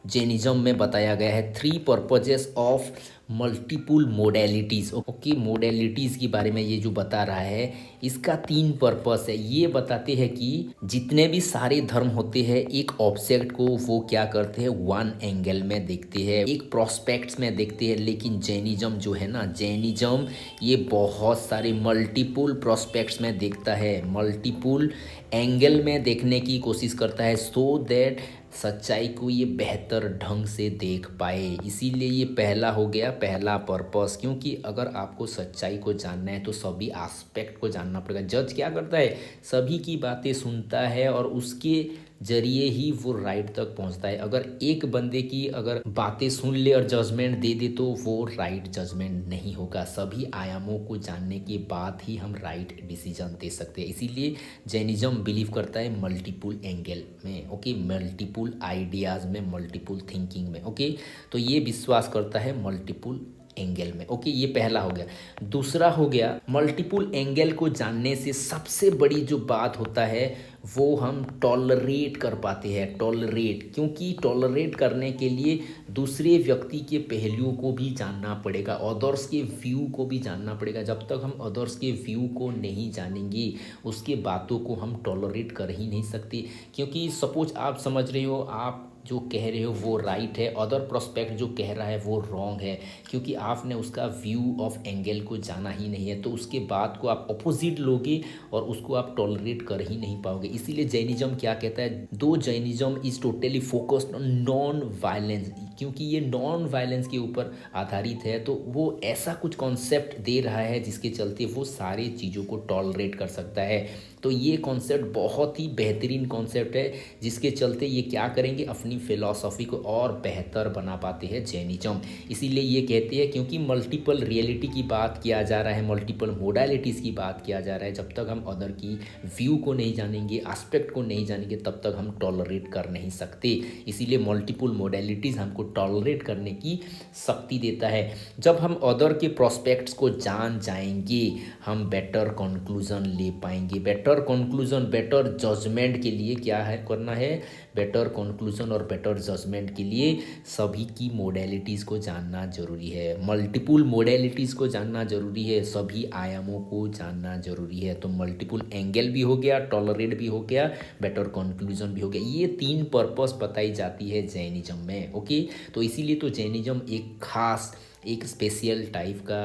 जैनिज्म में बताया गया है, three purposes of multiple modalities. Okay, modalities के बारे में ये जो बता रहा है इसका तीन पर्पस है। ये बताते हैं कि जितने भी सारे धर्म होते हैं एक ऑब्जेक्ट को वो क्या करते हैं, वन एंगल में देखते हैं, एक प्रोस्पेक्ट्स में देखते हैं। लेकिन जैनिज्म जो है ना, जैनिज्म ये बहुत सारे मल्टीपल प्रोस्पेक्ट्स में देखता है, मल्टीपल एंगल में देखने की कोशिश करता है, सो दैट सच्चाई को ये बेहतर ढंग से देख पाए। इसीलिए ये पहला हो गया, पहला पर्पस। क्योंकि अगर आपको सच्चाई को जानना है तो सभी एस्पेक्ट को जानना पड़ेगा। जज क्या करता है, सभी की बातें सुनता है और उसके जरिए ही वो राइट तक पहुंचता है। अगर एक बंदे की अगर बातें सुन ले और जजमेंट दे दे तो वो राइट जजमेंट नहीं होगा। सभी आयामों को जानने के बाद ही हम राइट डिसीजन दे सकते हैं। इसीलिए जैनिज्म बिलीव करता है मल्टीपल एंगल में, ओके, मल्टीपल आइडियाज़ में, मल्टीपल थिंकिंग में। ओके, तो ये विश्वास करता है मल्टीपल एंगल में। ओके, ये पहला हो गया। दूसरा हो गया, मल्टीपल एंगल को जानने से सबसे बड़ी जो बात होता है वो हम टॉलरेट कर पाते हैं। टॉलरेट, क्योंकि टॉलरेट करने के लिए दूसरे व्यक्ति के पहलुओं को भी जानना पड़ेगा, अदर्स के व्यू को भी जानना पड़ेगा। जब तक हम अदर्स के व्यू को नहीं जानेंगे उसके बातों को हम टॉलरेट कर ही नहीं सकते। क्योंकि सपोज आप समझ रहे हो, आप जो कह रहे हो वो राइट है, अदर प्रोस्पेक्ट जो कह रहा है वो रॉन्ग है, क्योंकि आपने उसका व्यू ऑफ एंगल को जाना ही नहीं है। तो उसके बाद को आप अपोजिट लोगे और उसको आप टॉलरेट कर ही नहीं पाओगे। इसीलिए जैनिज्म क्या कहता है, दो Jainism is totally focused on non violence. क्योंकि ये नॉन वायलेंस के ऊपर आधारित है तो वो ऐसा कुछ कॉन्सेप्ट दे रहा है जिसके चलते वो सारी चीज़ों को टॉलरेट कर सकता है। तो ये कॉन्सेप्ट बहुत ही बेहतरीन कॉन्सेप्ट है, जिसके चलते ये क्या करेंगे, अपनी फिलॉसफी को और बेहतर बना पाते हैं जैनिज्म। इसीलिए ये कहते हैं, क्योंकि मल्टीपल रियलिटी की बात किया जा रहा है, मल्टीपल मोडालिटीज़ की बात किया जा रहा है, जब तक हम अदर की व्यू को नहीं जानेंगे, एस्पेक्ट को नहीं जानेंगे, तब तक हम टॉलरेट कर नहीं सकते। इसीलिए मल्टीपल मोडालिटीज़ हमको टॉलरेट करने की शक्ति देता है। जब हम अदर के प्रोस्पेक्ट्स को जान जाएंगे, हम बेटर कंक्लूजन ले पाएंगे। बेटर कंक्लूजन, बेटर जजमेंट के लिए क्या है करना है, बेटर कंक्लूजन और बेटर जजमेंट के लिए सभी की मोडेलिटीज़ को जानना जरूरी है, मल्टीपल मोडेलिटीज़ को जानना जरूरी है, सभी आयामों को जानना जरूरी है। तो मल्टीपल एंगल भी हो गया, टॉलरेट भी हो गया, बेटर कंक्लूजन भी हो गया। ये 3 पर्पस बताई जाती है जैनिज्म में। ओके, तो इसीलिए तो जैनिज्म एक खास, एक स्पेशल टाइप का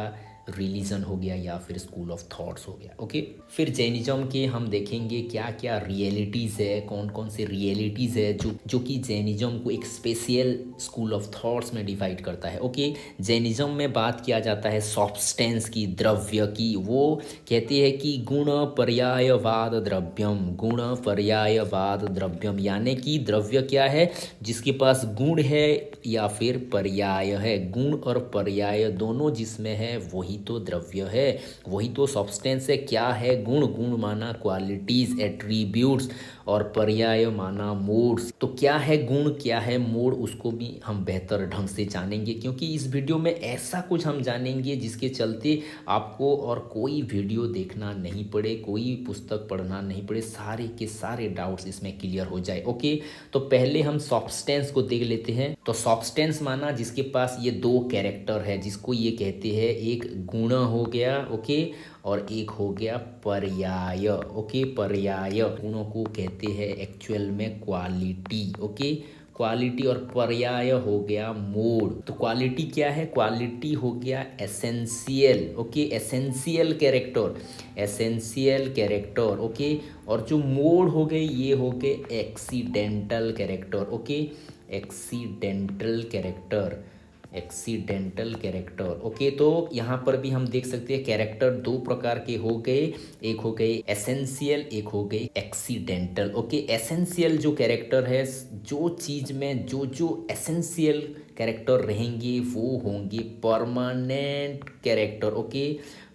रिलीजन हो गया या फिर स्कूल ऑफ थॉट्स हो गया। ओके, फिर जैनिज्म के हम देखेंगे क्या क्या रियलिटीज़ है, कौन कौन से रियलिटीज़ है जो कि जैनिज्म को एक स्पेशल स्कूल ऑफ थॉट्स में डिवाइड करता है। ओके, जैनिज्म में बात किया जाता है सब्सटेंस की, द्रव्य की। वो कहते हैं कि गुण पर्यायवाद द्रव्यम, गुण पर्यायवाद द्रव्यम, यानी कि द्रव्य क्या है, जिसके पास गुण है या फिर पर्याय है। गुण और पर्याय दोनों जिसमें है वही तो द्रव्य है, वही तो सब्सटेंस है। क्या है गुण? गुण माना क्वालिटीज, एट्रीब्यूट्स, और पर्याय माना मोड्स। तो क्या है गुण, क्या है मोड, उसको भी हम बेहतर ढंग से जानेंगे, क्योंकि इस वीडियो में ऐसा कुछ हम जानेंगे जिसके चलते आपको और कोई वीडियो देखना नहीं पड़े, कोई पुस्तक पढ़ना नहीं पड़े, सारे के सारे डाउट्स इसमें क्लियर हो जाए। ओके, तो पहले हम सब्सटेंस को देख लेते हैं। तो सब्सटेंस माना जिसके पास ये 2 कैरेक्टर है, जिसको ये कहते हैं, एक गुण हो गया, ओके, और एक हो गया पर्याय। ओके, पर्याय, गुणों को कहते हैं एक्चुअल में क्वालिटी। ओके, क्वालिटी, और पर्याय हो गया मोड। तो क्वालिटी क्या है? क्वालिटी हो गया essential. Okay, essential character, essential character. Okay, और जो मोड हो गए ये हो गए accidental character. Okay, accidental character, accidental character. Okay, तो यहाँ पर भी हम देख सकते हैं कैरेक्टर 2 प्रकार के हो गए, एक हो गए एसेंशियल, एक हो गए एक्सीडेंटल। ओके, एसेंशियल जो कैरेक्टर है, जो चीज़ में जो जो एसेंशियल कैरेक्टर रहेंगे वो होंगे permanent character. Okay,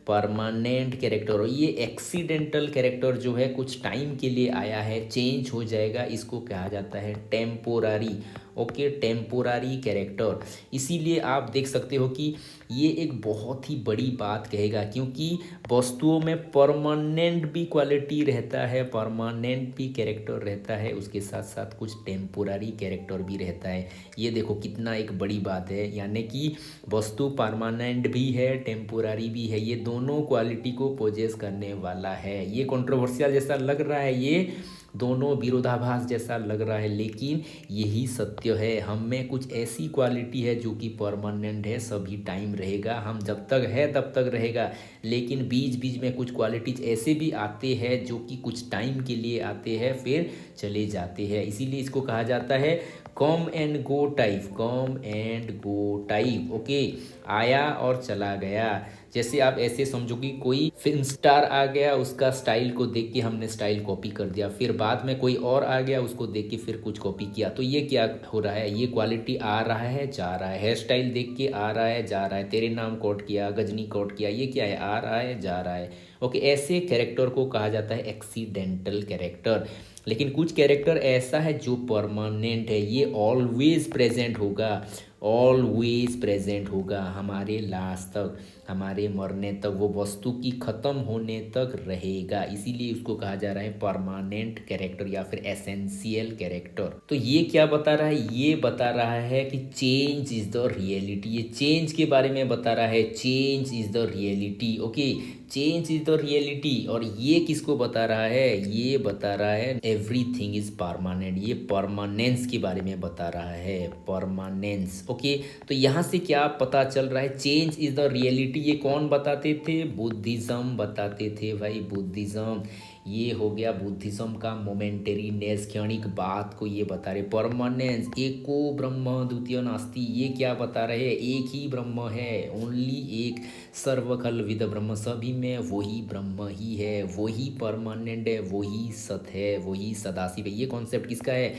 permanent character. और ये एक्सीडेंटल कैरेक्टर जो है कुछ टाइम के लिए आया है, चेंज हो जाएगा, इसको कहा जाता है टेम्पोरारी। Okay, temporary character. इसीलिए आप देख सकते हो कि ये एक बहुत ही बड़ी बात कहेगा, क्योंकि वस्तुओं में परमानेंट भी क्वालिटी रहता है, परमानेंट भी कैरेक्टर रहता है, उसके साथ साथ कुछ टेम्पोरारी कैरेक्टर भी रहता है। ये देखो कितना एक बड़ी बात है, यानी कि वस्तु परमानेंट भी है, टेम्पोरारी भी है, ये दोनों क्वालिटी को पोजेस करने वाला है। ये कंट्रोवर्शियल जैसा लग रहा है, ये दोनों विरोधाभास जैसा लग रहा है, लेकिन यही सत्य है। हम में कुछ ऐसी क्वालिटी है जो कि परमानेंट है, सभी टाइम रहेगा, हम जब तक है तब तक रहेगा। लेकिन बीच बीच में कुछ क्वालिटीज ऐसे भी आते हैं जो कि कुछ टाइम के लिए आते हैं, फिर चले जाते हैं। इसीलिए इसको कहा जाता है come and go type, come and go type. Okay, आया और चला गया। जैसे आप ऐसे समझो कि कोई फिल्म स्टार आ गया, उसका स्टाइल को देख के हमने स्टाइल कॉपी कर दिया, फिर बाद में कोई और आ गया, उसको देख के फिर कुछ कॉपी किया। तो ये क्या हो रहा है, ये क्वालिटी आ रहा है, जा रहा है। हेयर स्टाइल देख के आ रहा है, जा रहा है। तेरे नाम कोट किया, गजनी कोट किया, ये क्या है, आ रहा है, जा रहा है। ओके, ऐसे कैरेक्टर को कहा जाता है एक्सीडेंटल कैरेक्टर। लेकिन कुछ कैरेक्टर ऐसा है जो परमानेंट है, ये ऑलवेज प्रेजेंट होगा, ऑलवेज प्रेजेंट होगा हमारे लास्ट तक, हमारे मरने तक, वो वस्तु की ख़त्म होने तक रहेगा। इसीलिए उसको कहा जा रहा है परमानेंट कैरेक्टर या फिर एसेंशियल कैरेक्टर। तो ये क्या बता रहा है, ये बता रहा है कि चेंज इज़ द रियलिटी। ये चेंज के बारे में बता रहा है, change is the reality. Okay, change is the reality. और ये किसको बता रहा है, ये बता रहा है एवरीथिंग इज़ परमानेंट। ये परमानेंस के बारे में बता रहा है, परमानेंस। ओके, तो यहाँ से क्या पता चल रहा है, चेंज इज़ द रियलिटी। ये कौन बताते थे, बुद्धिज़्म बताते थे भाई, बुद्धिज़्म। ये हो गया बुद्धिज्म का मोमेंटरीनेस, क्षणिक बात को ये बता रहे। परमानेंस, एको ब्रह्म द्वितीय नास्ति, ये क्या बता रहे हैं, एक ही ब्रह्म है, ओनली एक, सर्वखल विद ब्रह्म, सभी में वही ब्रह्म ही है, वही परमानेंट है, वही सत है, वही सदाशिव है। ये कॉन्सेप्ट किसका है,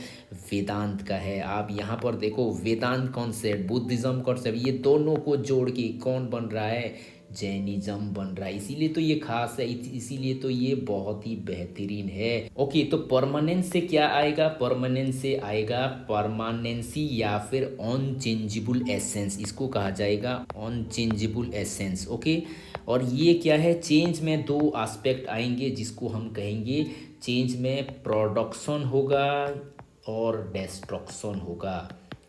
वेदांत का है। आप यहाँ पर देखो वेदांत कॉन्सेप्ट, बुद्धिज्म कॉन्सेप्ट, ये दोनों को जोड़ के कौन बन रहा है, जैनिज्म बन रहा है। इसीलिए तो ये खास है, इसीलिए तो ये बहुत ही बेहतरीन है। ओके, तो परमानेंस से क्या आएगा, परमानेंस से आएगा परमानेंसी या फिर अनचेंजेबल एसेंस, इसको कहा जाएगा अनचेंजेबल एसेंस। ओके, और ये क्या है, चेंज में दो एस्पेक्ट आएंगे जिसको हम कहेंगे, चेंज में प्रोडक्शन होगा और डिस्ट्रक्शन होगा।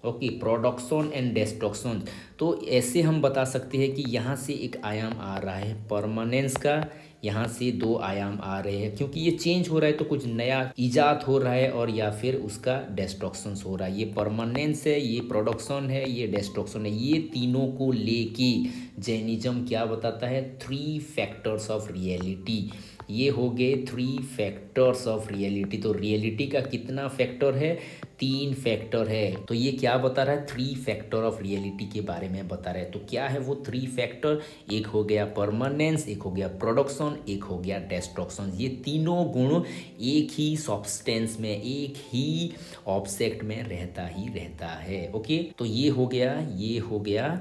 ओके, प्रोडक्शन एंड डिस्ट्रक्शन, तो ऐसे हम बता सकते हैं कि यहाँ से एक आयाम आ रहा है परमानेंस का, यहाँ से दो आयाम आ रहे हैं, क्योंकि ये चेंज हो रहा है तो कुछ नया इजाद हो रहा है, और या फिर उसका डिस्ट्रक्शन हो रहा है। ये परमानेंस है, ये प्रोडक्शन है, ये डिस्ट्रक्शन है। ये तीनों को लेके जैनिज्म क्या बताता है, 3 फैक्टर्स ऑफ रियलिटी। ये हो गए 3 फैक्टर्स ऑफ रियलिटी। तो रियलिटी का कितना फैक्टर है, 3 फैक्टर है। तो ये क्या बता रहा है, 3 फैक्टर ऑफ रियलिटी के बारे में बता रहा है। तो क्या है वो 3 फैक्टर, एक हो गया परमानेंस, एक हो गया प्रोडक्शन, एक हो गया डिस्ट्रक्शन। ये तीनों गुण एक ही सब्सटेंस में, एक ही ऑब्जेक्ट में रहता ही रहता है। ओके, तो ये हो गया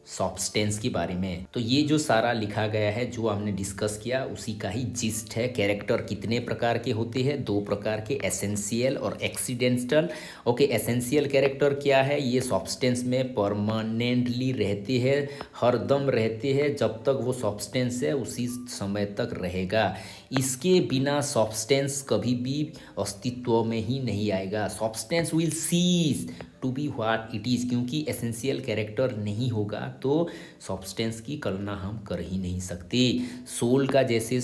सब्सटेंस के बारे में। तो ये जो सारा लिखा गया है, जो हमने डिस्कस किया, उसी का ही जिस्ट है। कैरेक्टर कितने प्रकार के होते हैं, 2 प्रकार के, एसेंशियल और एक्सीडेंटल। ओके, एसेंशियल कैरेक्टर क्या है, ये सब्सटेंस में परमानेंटली रहते हैं, हरदम रहते हैं, जब तक वो सब्सटेंस है उसी समय तक रहेगा। इसके बिना सब्सटेंस कभी भी अस्तित्व में ही नहीं आएगा। Substance will cease to be what it is, क्योंकि एसेंशियल कैरेक्टर नहीं होगा तो सब्सटेंस की कल्पना हम कर ही नहीं सकते। सोल का जैसे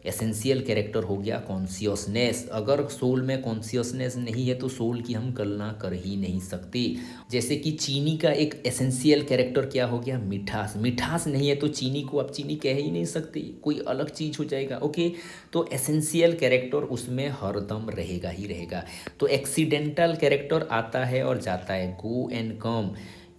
एसेंशियल कैरेक्टर हो गया कॉन्शियसनेस, अगर सोल में कॉन्शियसनेस नहीं है तो सोल की हम कल्पना कर ही नहीं सकते। जैसे कि चीनी का एक एसेंशियल कैरेक्टर क्या हो गया, मिठास, मिठास नहीं है तो चीनी को आप चीनी कह ही नहीं सकते, कोई अलग चीज़ हो जाएगा। ओके, तो एसेंशियल कैरेक्टर उसमें हरदम रहेगा ही रहेगा। तो एक्सीडेंटल कैरेक्टर आता है और जाता है, गो एंड कम,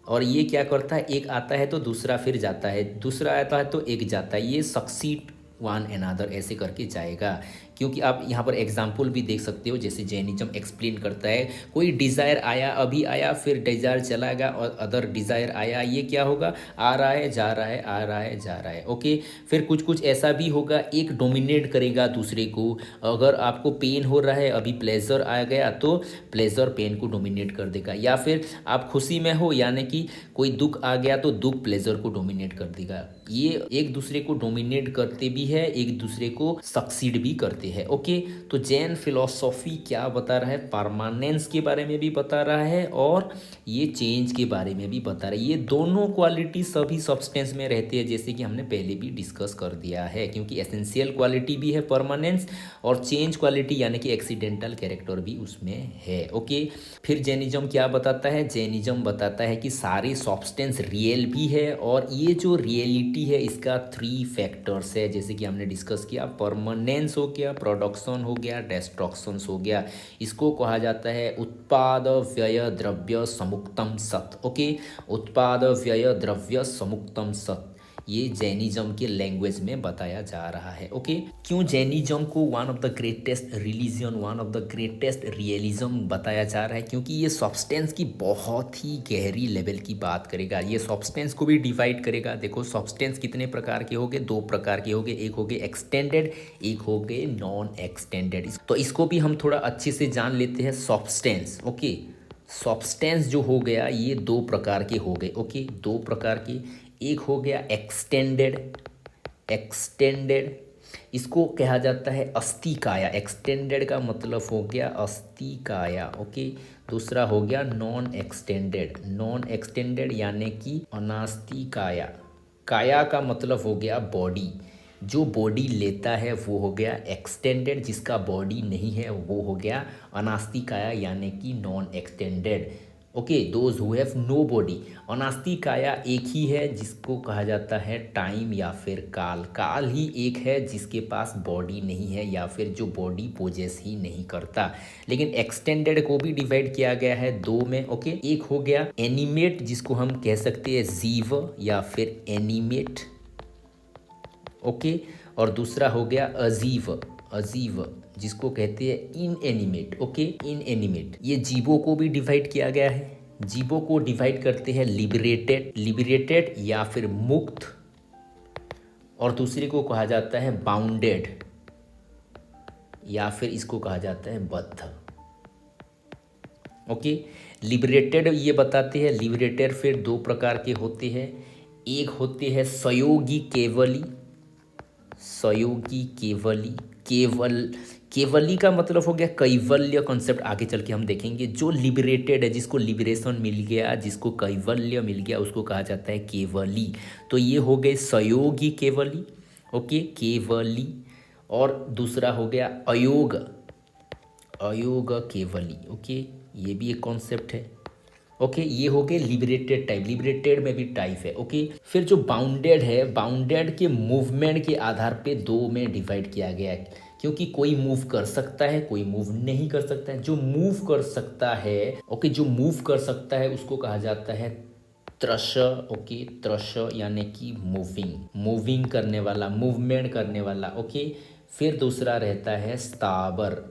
और ये क्या करता है, एक आता है तो दूसरा फिर जाता है, दूसरा आता है तो एक जाता है, ये सक्सीड वन अनदर ऐसे करके जाएगा। क्योंकि आप यहाँ पर एग्जाम्पल भी देख सकते हो, जैसे जैनिज्म एक्सप्लेन करता है, कोई डिज़ायर आया, अभी आया, फिर डिज़ायर चला गया और अदर डिज़ायर आया, ये क्या होगा, आ रहा है जा रहा है, आ रहा है जा रहा है। ओके, फिर कुछ कुछ ऐसा भी होगा, एक डोमिनेट करेगा दूसरे को। अगर आपको पेन हो रहा है, अभी प्लेजर आ गया तो प्लेजर पेन को डोमिनेट कर देगा, या फिर आप खुशी में हो यानी कि कोई दुख आ गया तो दुख प्लेजर को डोमिनेट कर देगा। ये एक दूसरे को डोमिनेट करते भी है, एक दूसरे को सक्सीड भी करते हैं। ओके, तो जैन फिलॉसफी क्या बता रहा है, परमानेंस के बारे में भी बता रहा है और ये चेंज के बारे में भी बता रहा है। ये दोनों क्वालिटी सभी सब्सटेंस में रहती है, जैसे कि हमने पहले भी डिस्कस कर दिया है, क्योंकि एसेंशियल क्वालिटी भी है परमानेंस, और चेंज क्वालिटी यानी कि एक्सीडेंटल कैरेक्टर भी उसमें है। ओके, फिर जैनिज्म क्या बताता है, जैनिज्म बताता है कि सारे सब्सटेंस रियल भी है, और ये जो रियलिटी है इसका 3 फैक्टर्स है, जैसे कि हमने डिस्कस किया, परमानेंस हो गया, प्रोडक्शन हो गया, डिस्ट्रक्शन हो गया। इसको कहा जाता है उत्पाद व्यय द्रव्य समुक्तम सत। ओके, उत्पाद व्यय द्रव्य समुक्तम सत, ये जैनिज्म के लैंग्वेज में बताया जा रहा है। ओके, क्यों जैनिज्म को one of the greatest religion, one of the greatest realism बताया जा रहा है, क्योंकि ये सब्सटेंस की बहुत ही गहरी लेवल की बात करेगा, ये सब्सटेंस को भी डिवाइड करेगा। देखो सब्सटेंस कितने प्रकार के हो गए, 2 प्रकार के हो गए, एक हो गए एक्सटेंडेड, एक हो गए नॉन एक्सटेंडेड। तो इसको भी हम थोड़ा अच्छे से जान लेते हैं। सब्सटेंस, ओके, सब्सटेंस जो हो गया ये 2 प्रकार के हो गए। ओके, 2 प्रकार के, एक हो गया एक्सटेंडेड, एक्सटेंडेड इसको कहा जाता है अस्थि काया, एक्सटेंडेड का मतलब हो गया अस्थि काया। ओके, दूसरा हो गया नॉन एक्सटेंडेड, नॉन एक्सटेंडेड यानी कि अनास्थि काया, काया का मतलब हो गया बॉडी, जो बॉडी लेता है वो हो गया एक्सटेंडेड, जिसका बॉडी नहीं है वो हो गया अनास्थि काया यानी कि non extended. Okay, those who have no body. अनास्ति काया एक ही है जिसको कहा जाता है टाइम या फिर काल। काल ही एक है जिसके पास बॉडी नहीं है या फिर जो बॉडी पोजेस ही नहीं करता। लेकिन एक्सटेंडेड को भी डिवाइड किया गया है दो में। ओके, एक हो गया एनिमेट जिसको हम कह सकते हैं जीव या फिर एनिमेट। ओके, और दूसरा हो गया अजीव, अजीव जिसको कहते हैं इनएनिमेट। Okay, inanimate. ये जीवों को भी डिवाइड किया गया है। जीवों को डिवाइड करते हैं लिबरेटेड, लिबरेटेड या फिर मुक्त, और दूसरे को कहा जाता है बाउंडेड या फिर इसको कहा जाता है बद्ध। ओके, लिबरेटेड ये बताते हैं, लिबरेटेड फिर दो प्रकार के होते हैं। एक होते हैं सहयोगी केवली, सहयोगी केवली, केवल, केवली का मतलब हो गया कैवल्य कॉन्सेप्ट, आगे चल के हम देखेंगे। जो लिबरेटेड है, जिसको लिबरेशन मिल गया, जिसको कैवल्य मिल गया, उसको कहा जाता है केवली। तो ये हो गए सहयोगी केवली। ओके, केवली। और दूसरा हो गया अयोग, अयोग केवली। ओके, ये भी एक कॉन्सेप्ट है। ओके, ये हो गए लिबरेटेड टाइप। लिबरेटेड में भी टाइप है। ओके, फिर जो बाउंडेड है, बाउंडेड के मूवमेंट के आधार पे दो में डिवाइड किया गया है, क्योंकि कोई मूव कर सकता है, कोई मूव नहीं कर सकता है। जो मूव कर सकता है, ओके, जो मूव कर सकता है उसको कहा जाता है त्रश। ओके, त्रश यानी कि मूविंग, मूविंग करने वाला, मूवमेंट करने वाला। ओके, फिर दूसरा रहता है स्थावर,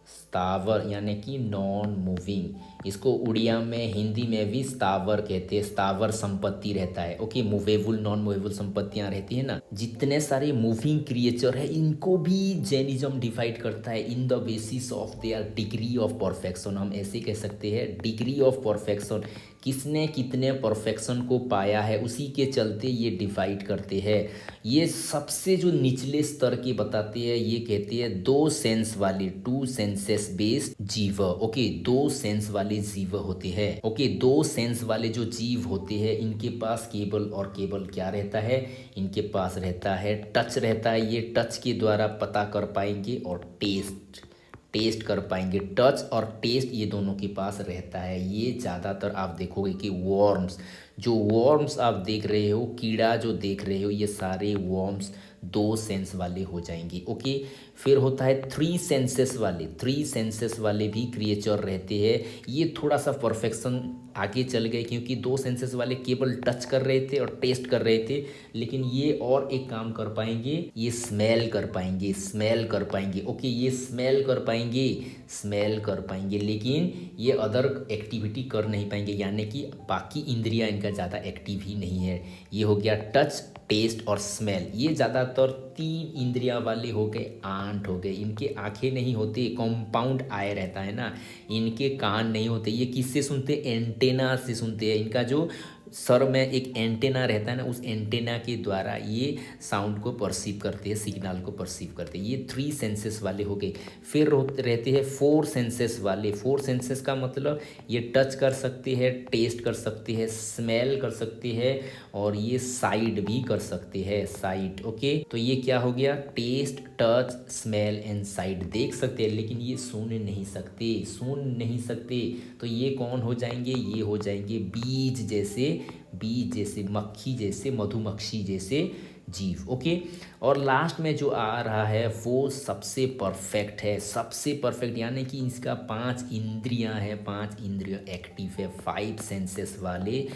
स्थावर यानी कि नॉन मूविंग। इसको उड़िया में, हिंदी में भी स्थावर कहते हैं। स्थावर संपत्ति रहता है। ओके, मूवेबल, नॉन मूवेबल संपत्तियां रहती है ना। जितने सारे मूविंग क्रिएचर है इनको भी जैनिज्म डिवाइड करता है in the basis of their degree of perfection. हम ऐसे कह सकते हैं डिग्री ऑफ परफेक्शन, किसने कितने परफेक्शन को पाया है, उसी के चलते ये डिवाइड करते हैं। ये सबसे जो निचले स्तर के बताते हैं, ये कहते हैं दो सेंस वाले, टू सेंसेस बेस्ड जीव। ओके, दो सेंस वाले जीव होते हैं। ओके, दो सेंस वाले जो जीव होते हैं इनके पास केवल और केवल क्या रहता है, इनके पास रहता है टच रहता है। ये टच के द्वारा पता कर पाएंगे और टेस्ट, टेस्ट कर पाएंगे। टच और टेस्ट ये दोनों के पास रहता है। ये ज़्यादातर आप देखोगे कि वॉर्म्स, जो वॉर्म्स आप देख रहे हो, कीड़ा जो देख रहे हो, ये सारे वॉर्म्स दो सेंस वाले हो जाएंगे। ओके, फिर होता है थ्री सेंसेस वाले, थ्री सेंसेस वाले भी क्रिएचर रहते हैं। ये थोड़ा सा परफेक्शन आगे चल गए, क्योंकि दो सेंसेस वाले केवल टच कर रहे थे और टेस्ट कर रहे थे, लेकिन ये और एक काम कर पाएंगे, ये स्मेल कर पाएंगे, स्मेल कर पाएंगे। ओके, ये स्मेल कर पाएंगे, स्मेल कर पाएंगे, लेकिन ये अदर एक्टिविटी कर नहीं पाएंगे, यानी कि बाकी इंद्रियां इनका ज़्यादा एक्टिव ही नहीं है। ये हो गया टच, टेस्ट और स्मेल। ये ज़्यादातर तीन इंद्रियां वाले हो गए, आंट हो गए। इनके आंखें नहीं होती, कंपाउंड आई रहता है ना। इनके कान नहीं होते। ये किससे सुनते, एंटेना से सुनते हैं। इनका जो सर में एक एंटेना रहता है ना, उस एंटेना के द्वारा ये साउंड को परसीव करते हैं, सिग्नल को परसीव करते हैं। ये थ्री सेंसेस वाले हो गए। फिर रहते हैं फोर सेंसेस वाले। फोर सेंसेस का मतलब ये टच कर सकते हैं, टेस्ट कर सकते हैं, स्मेल कर सकते हैं और ये साइड भी कर सकते हैं, साइड। ओके, तो ये क्या हो गया, taste, touch, smell and side देख सकते हैं, लेकिन ये सुन नहीं सकते, सुन नहीं सकते। तो ये कौन हो जाएंगे, ये हो जाएंगे बीज जैसे, बीज जैसे, मक्खी जैसे, मधुमक्खी जैसे जीव। ओके, और लास्ट में जो आ रहा है वो सबसे परफेक्ट है, सबसे परफेक्ट, यानी कि इसका 5 इंद्रियां हैं, 5 इंद्रियां एक्टिव है, 5 सेंसेस वाले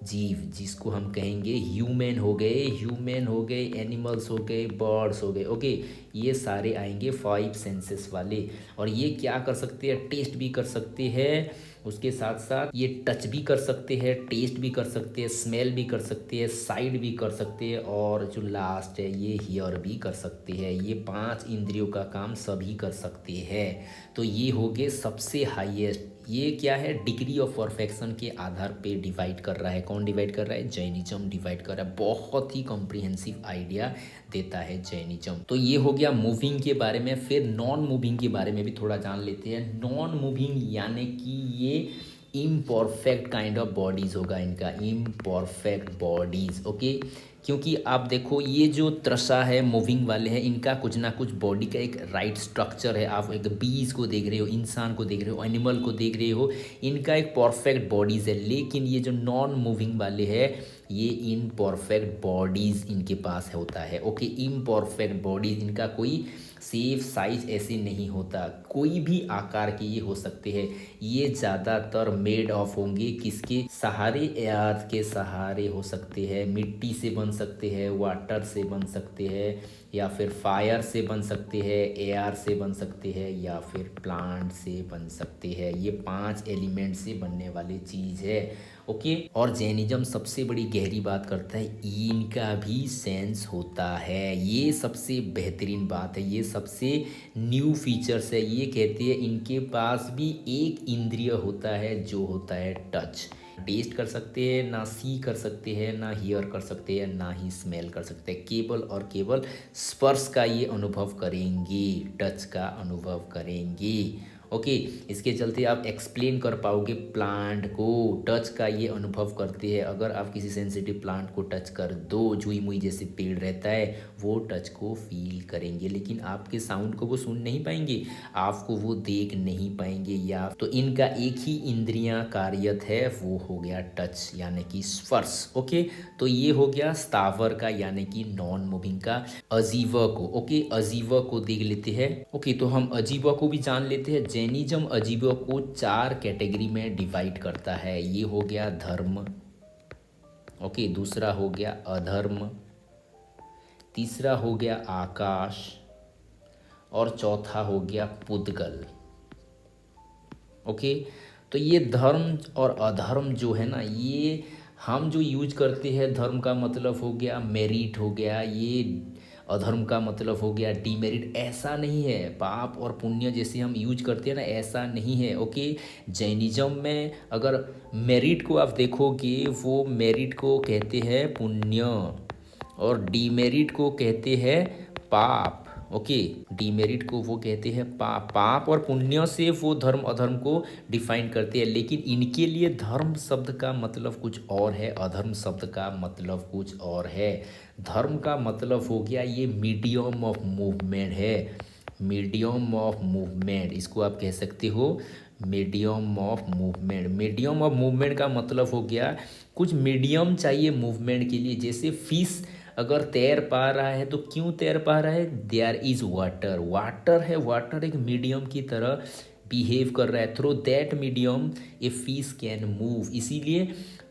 जीव, जिसको हम कहेंगे ह्यूमन हो गए, ह्यूमन हो गए, एनिमल्स हो गए, बर्ड्स हो गए। ओके, ये सारे आएंगे 5 सेंसेस वाले। और ये क्या कर सकते हैं, टेस्ट भी कर सकते हैं, उसके साथ साथ ये टच भी कर सकते हैं, टेस्ट भी कर सकते हैं, स्मेल भी कर सकते हैं, साइड भी कर सकते हैं, और जो लास्ट है ये हियर भी कर सकते हैं। ये 5 इंद्रियों का काम सभी कर सकते हैं। तो ये हो गए सबसे हाईएस्ट। ये क्या है, डिग्री ऑफ परफेक्शन के आधार पे डिवाइड कर रहा है। कौन डिवाइड कर रहा है, जैनिज्म डिवाइड कर रहा है। बहुत ही कॉम्प्रिहेंसिव आइडिया देता है जैनिज्म। तो ये हो गया मूविंग के बारे में। फिर नॉन मूविंग के बारे में भी थोड़ा जान लेते हैं। नॉन मूविंग यानी कि ये इम्परफेक्ट काइंड ऑफ बॉडीज़ होगा इनका, इम्परफेक्ट बॉडीज़। ओके, क्योंकि आप देखो ये जो त्रसा है मूविंग वाले हैं, इनका कुछ ना कुछ बॉडी का एक राइट स्ट्रक्चर है। आप एक बीज को देख रहे हो, इंसान को देख रहे हो, एनिमल को देख रहे हो, इनका एक परफेक्ट बॉडीज़ है। लेकिन ये जो नॉन मूविंग वाले हैं, ये इम्परफेक्ट बॉडीज़ इनके पास होता है। ओके, इम्परफेक्ट बॉडीज़, इनका कोई सेफ साइज ऐसे नहीं होता, कोई भी आकार के ये हो सकते हैं। ये ज़्यादातर मेड ऑफ होंगे किसके सहारे, अर्थ के सहारे हो सकते हैं। मिट्टी से बन सकते हैं, वाटर से बन सकते हैं, या फिर फायर से बन सकते हैं, एयर से बन सकते हैं, या फिर प्लांट से बन सकते हैं। ये 5 एलिमेंट से बनने वाली चीज़ है। ओके, और जैनिज्म सबसे बड़ी गहरी बात करता है, इनका भी सेंस होता है। ये सबसे बेहतरीन बात है, ये सबसे न्यू फीचर्स है। ये कहते हैं इनके पास भी एक इंद्रिय होता है, जो होता है टच। टेस्ट कर सकते हैं ना, सी कर सकते हैं ना, हियर कर सकते हैं ना ही स्मेल कर सकते हैं। केवल और केवल स्पर्श का ये अनुभव करेंगे, टच का अनुभव करेंगे। ओके, इसके चलते आप एक्सप्लेन कर पाओगे प्लांट को। टच का ये अनुभव करते हैं। अगर आप किसी सेंसिटिव प्लांट को टच कर दो, जुई मुई जैसे पेड़ रहता है, वो टच को फील करेंगे, लेकिन आपके साउंड को वो सुन नहीं पाएंगे, आपको वो देख नहीं पाएंगे। या तो इनका एक ही इंद्रियां कार्यत है, वो हो गया टच यानी कि स्पर्श। ओके, तो ये हो गया स्थावर का यानी कि नॉन मूविंग का। अजीवा को, ओके, अजीवा को देख लेते हैं। ओके, तो हम अजीवा को भी जान लेते हैं। जैनिज्म अजीबों को 4 कैटेगरी में डिवाइड करता है। ये हो गया धर्म, ओके, दूसरा हो गया अधर्म, तीसरा हो गया आकाश, और चौथा हो गया पुद्गल। ओके, तो ये धर्म और अधर्म जो है ना, ये हम जो यूज करते हैं, धर्म का मतलब हो गया मेरिट हो गया, ये अधर्म का मतलब हो गया डीमेरिट। ऐसा नहीं है, पाप और पुण्य जैसे हम यूज करते हैं ना, ऐसा नहीं है। ओके, जैनिज्म में अगर मेरिट को आप देखोगे, वो मेरिट को कहते हैं पुण्य, और डीमेरिट को कहते हैं पाप। ओके, डीमेरिट को वो कहते हैं पाप। पाप और पुण्य से वो धर्म अधर्म को डिफाइन करते हैं। लेकिन इनके लिए धर्म शब्द का मतलब कुछ और है, अधर्म शब्द का मतलब कुछ और है। धर्म का मतलब हो गया ये मीडियम ऑफ मूवमेंट है, मीडियम ऑफ मूवमेंट, इसको आप कह सकते हो medium of movement. Medium of movement का मतलब हो गया कुछ मीडियम चाहिए मूवमेंट के लिए। जैसे फिश अगर तैर पा रहा है तो क्यों तैर पा रहा है, देयर इज वाटर, वाटर है, वाटर एक मीडियम की तरह बिहेव कर रहा है। Through that medium a fish can move, इसीलिए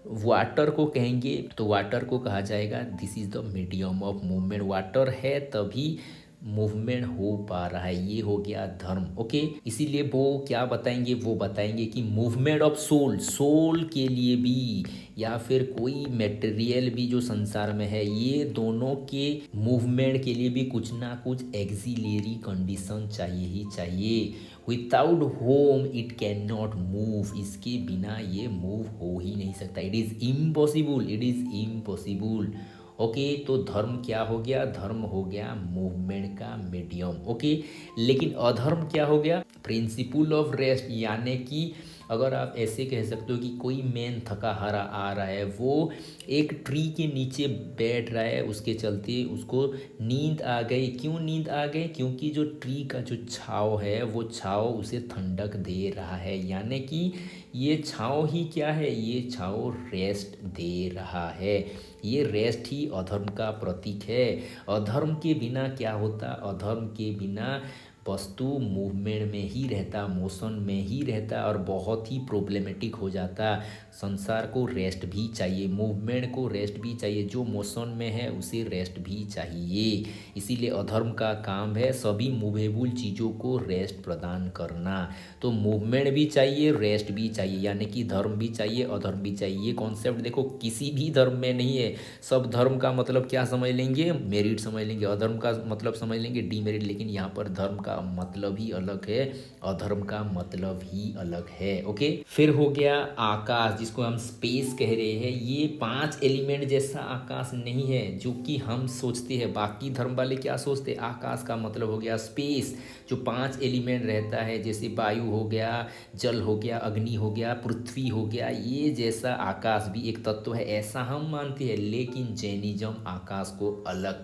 वाटर को कहेंगे, तो वाटर को कहा जाएगा this is the medium of movement. Water है तभी मूवमेंट हो पा रहा है। ये हो गया धर्म। ओके, इसीलिए वो क्या बताएंगे, वो बताएंगे कि मूवमेंट ऑफ सोल, सोल के लिए भी या फिर कोई मटेरियल भी जो संसार में है, ये दोनों के मूवमेंट के लिए भी कुछ ना कुछ एक्सिलरी कंडीशन चाहिए ही चाहिए। Without home it can not move, इसके बिना ये मूव हो ही नहीं सकता। It is impossible, it is impossible. Okay, तो धर्म क्या हो गया, धर्म हो गया मूवमेंट का मीडियम। ओके, लेकिन अधर्म क्या हो गया, प्रिंसिपल ऑफ रेस्ट, यानी कि अगर आप ऐसे कह सकते हो कि कोई मैन थका हारा आ रहा है, वो एक ट्री के नीचे बैठ रहा है, उसके चलते उसको नींद आ गई। क्यों नींद आ गई, क्योंकि जो ट्री का जो छाँव है, वो छाँव उसे ठंडक दे रहा है, यानी कि ये छाँव ही क्या है, ये छाँव रेस्ट दे रहा है। ये रेस्ट ही अधर्म का प्रतीक है। अधर्म के बिना क्या होता, अधर्म के बिना वस्तु मूवमेंट में ही रहता, मोशन में ही रहता, और बहुत ही प्रॉब्लमेटिक हो जाता। संसार को रेस्ट भी चाहिए, मूवमेंट को रेस्ट भी चाहिए, जो मोशन में है उसे रेस्ट भी चाहिए। इसीलिए अधर्म का काम है सभी मूवेबल चीज़ों को रेस्ट प्रदान करना। तो मूवमेंट भी चाहिए, रेस्ट भी चाहिए, यानी कि धर्म भी चाहिए, अधर्म भी चाहिए। ये कॉन्सेप्ट देखो किसी भी धर्म में नहीं है। सब धर्म का मतलब क्या समझ लेंगे, मेरिट समझ लेंगे, अधर्म का मतलब समझ लेंगे डीमेरिट, लेकिन यहाँ पर धर्म का का मतलब ही अलग है, अधर्म का मतलब ही अलग है। ओके, फिर हो गया आकाश, जिसको हम स्पेस कह रहे हैं। ये 5 एलिमेंट जैसा आकाश नहीं है जो कि हम सोचते हैं। बाकी धर्म वाले क्या सोचते हैं, आकाश का मतलब हो गया स्पेस, जो 5 एलिमेंट रहता है, जैसे वायु हो गया, जल हो गया, अग्नि हो गया, पृथ्वी हो गया, ये जैसा आकाश भी एक तत्व है, ऐसा हम मानते हैं। लेकिन जैनिज्म आकाश को अलग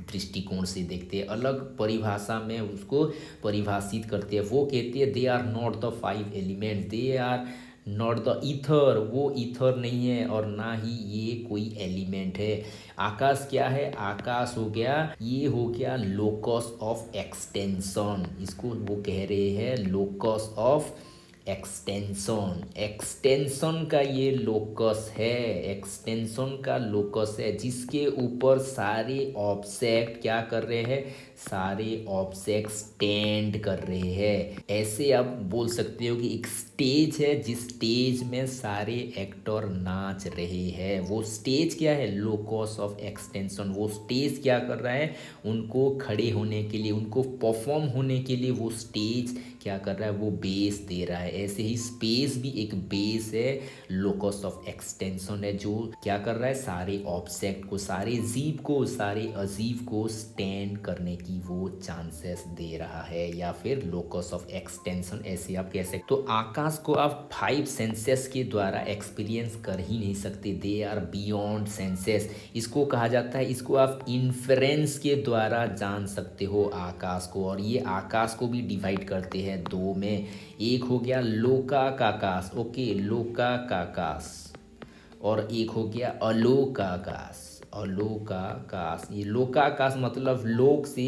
दृष्टिकोण से देखते हैं, अलग परिभाषा में उसको परिभाषित करते हैं। वो कहते हैं they are not the 5 elements, they are not the ether, वो ईथर नहीं है और ना ही ये कोई एलिमेंट है। आकाश क्या है, आकाश हो गया, ये हो गया लोकस ऑफ एक्सटेंशन, इसको वो कह रहे हैं लोकस ऑफ एक्सटेंशन। एक्सटेंशन का ये लोकस है, एक्सटेंशन का लोकस है, जिसके ऊपर सारे ऑब्जेक्ट क्या कर रहे हैं, सारे ऑब्जेक्ट स्टैंड कर रहे हैं। ऐसे आप बोल सकते हो कि एक स्टेज है, जिस स्टेज में सारे एक्टर नाच रहे हैं। वो स्टेज क्या है, लोकस ऑफ एक्सटेंशन। वो स्टेज क्या कर रहा है, उनको खड़े होने के लिए, उनको परफॉर्म होने के लिए वो स्टेज क्या कर रहा है, वो बेस दे रहा है। ऐसे ही स्पेस भी एक बेस है, लोकस ऑफ एक्सटेंशन है, जो क्या कर रहा है, सारे ऑब्जेक्ट को, सारे जीव को, सारे अजीब को स्टैंड करने की वो चांसेस दे रहा है, या फिर लोकस ऑफ एक्सटेंशन ऐसे आप कह सकते। तो आकाश को आप 5 सेंसेस के द्वारा एक्सपीरियंस कर ही नहीं सकते, दे आर बियॉन्ड सेंसेस। इसको कहा जाता है, इसको आप इन्फ्रेंस के द्वारा जान सकते हो आकाश को। और ये आकाश को भी डिवाइड करते हैं 2 में, एक हो गया लोकाकाश, ओके, लोकाकाश, और एक हो गया अलोकाकाश, अलोकाकाश। ये लोकाकाश मतलब लोक से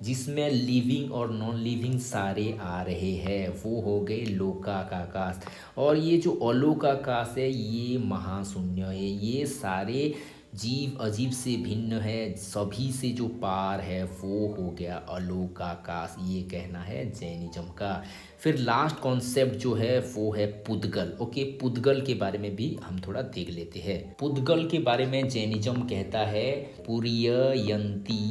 जिसमें लिविंग और नॉन लिविंग सारे आ रहे हैं, वो हो गए लोकाकाश। और ये जो अलोकाकाश है, ये महाशून्य है, ये सारे जीव अजीब से भिन्न है, सभी से जो पार है, वो हो गया अलोकाकाश, ये कहना है जैनिज्म का। फिर लास्ट कॉन्सेप्ट जो है वो है पुद्गल। ओके, पुद्गल के बारे में भी हम थोड़ा देख लेते हैं। पुद्गल के बारे में जैनिज्म कहता है पुर्ययन्ति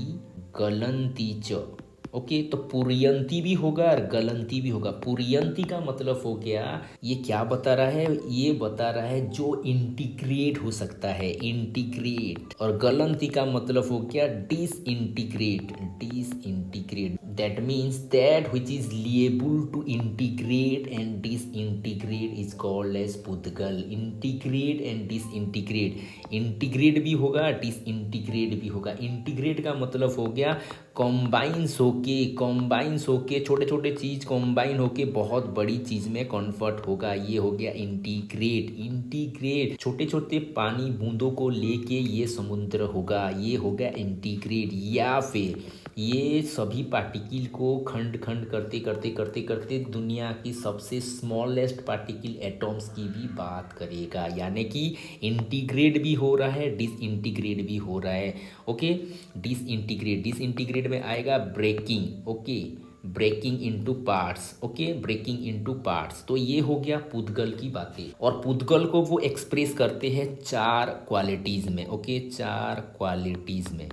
गलन्ति च। ओके, तो पुर्यंती भी होगा और गलंती भी होगा। पुर्यंती का मतलब हो गया, ये क्या बता रहा है, ये बता रहा है जो इंटीग्रेट हो सकता है, इंटीग्रेट। और गलंती का मतलब हो गया disintegrate, disintegrate. That means that which is liable to integrate and disintegrate is called as पुद्गल। इंटीग्रेट एंड डिसइंटीग्रेट, इंटीग्रेट भी होगा, डिसइंटीग्रेट भी होगा। इंटीग्रेट का मतलब हो गया कॉम्बाइंस होके छोटे छोटे चीज कॉम्बाइन होके बहुत बड़ी चीज में कन्वर्ट होगा, ये हो गया इंटीग्रेट। इंटीग्रेट छोटे छोटे पानी बूंदों को लेके ये समुद्र होगा, ये हो गया इंटीग्रेट। या फिर ये सभी पार्टिकल को खंड खंड करते करते करते करते दुनिया की सबसे स्मॉलेस्ट पार्टिकल एटॉम्स की भी बात करेगा, यानी कि इंटीग्रेट भी हो रहा है, डिसइंटीग्रेट भी हो रहा है। ओके, डिसइंटीग्रेट, डिसइंटीग्रेट में आएगा breaking. Okay, breaking into parts, okay, breaking into parts. तो ये हो गया पुद्गल की बातें। और पुद्गल को वो एक्सप्रेस करते हैं 4 क्वालिटीज में। ओके, 4 क्वालिटीज में,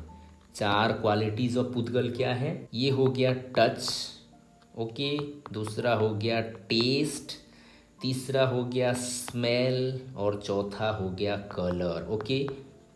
4 क्वालिटीज ऑफ पुद्गल क्या है, ये हो गया टच, ओके, दूसरा हो गया टेस्ट, तीसरा हो गया स्मेल, और चौथा हो गया colour. Okay,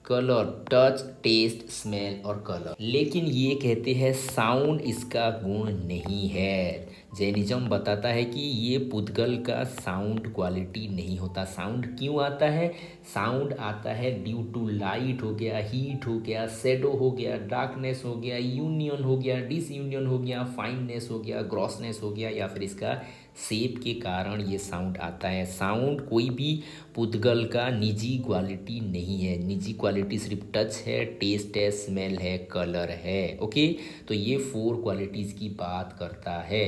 colour, touch, taste, smell और कलर। लेकिन ये कहते हैं साउंड इसका गुण नहीं है। जैनिज्म बताता है कि ये पुद्गल का साउंड क्वालिटी नहीं होता। साउंड क्यों आता है, साउंड आता है ड्यू टू लाइट हो गया, हीट हो गया, शेडो हो गया, डार्कनेस हो गया, यूनियन हो गया, डिसयूनियन हो गया, फाइननेस हो गया, ग्रॉसनेस हो गया, या फिर इसका शेप के कारण ये साउंड आता है। साउंड कोई भी पुद्गल का निजी क्वालिटी नहीं है। निजी क्वालिटी सिर्फ टच है, टेस्ट है, स्मेल है, कलर है। ओके, तो ये 4 क्वालिटीज़ की बात करता है।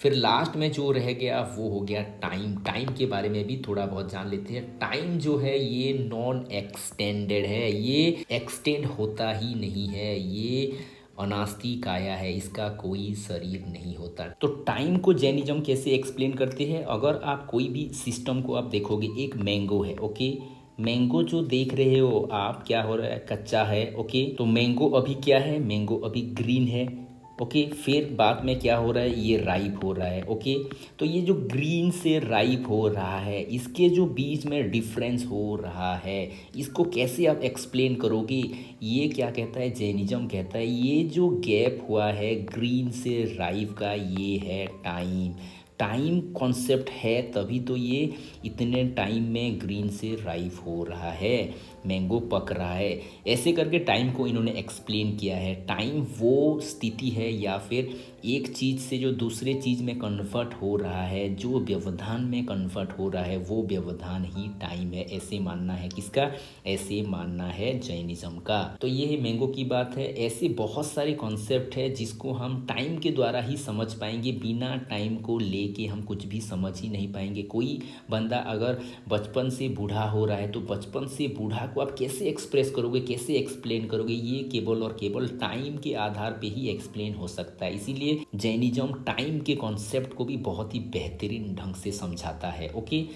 फिर लास्ट में जो रह गया वो हो गया टाइम। टाइम के बारे में भी थोड़ा बहुत जान लेते हैं। टाइम जो है ये नॉन एक्सटेंडेड है, ये एक्सटेंड होता ही नहीं है, ये अनास्ति काया है, इसका कोई शरीर नहीं होता। तो टाइम को जैनिज्म कैसे एक्सप्लेन करते हैं, अगर आप कोई भी सिस्टम को आप देखोगे, एक मैंगो है, ओके, मैंगो जो देख रहे हो आप, क्या हो रहा है, कच्चा है। ओके, तो मैंगो अभी क्या है, मैंगो अभी ग्रीन है, ओके, फिर बाद में क्या हो रहा है, ये राइप हो रहा है। ओके, तो ये जो ग्रीन से राइप हो रहा है, इसके जो बीच में डिफरेंस हो रहा है, इसको कैसे आप एक्सप्लेन करोगे? ये क्या कहता है, जैनिज्म कहता है ये जो गैप हुआ है ग्रीन से राइप का, ये है टाइम। टाइम कॉन्सेप्ट है, तभी तो ये इतने टाइम में ग्रीन से राइप हो रहा है, मैंगो पक रहा है। ऐसे करके टाइम को इन्होंने एक्सप्लेन किया है। टाइम वो स्थिति है या फिर एक चीज़ से जो दूसरे चीज़ में कन्वर्ट हो रहा है, जो व्यवधान में कन्वर्ट हो रहा है, वो व्यवधान ही टाइम है। ऐसे मानना है किसका? ऐसे मानना है जैनिज्म का। तो ये है मैंगो की बात है। ऐसे बहुत सारे कॉन्सेप्ट है जिसको हम टाइम के द्वारा ही समझ पाएंगे, बिना टाइम को लेके हम कुछ भी समझ ही नहीं पाएंगे। कोई बंदा अगर बचपन से बूढ़ा हो रहा है तो बचपन से बूढ़ा को आप कैसे एक्सप्रेस करोगे, कैसे एक्सप्लेन करोगे? ये केवल और केवल टाइम के आधार पे ही एक्सप्लेन हो सकता है। इसीलिए जैनिज्म टाइम के कॉन्सेप्ट को भी बहुत ही बेहतरीन ढंग से समझाता है। ओके,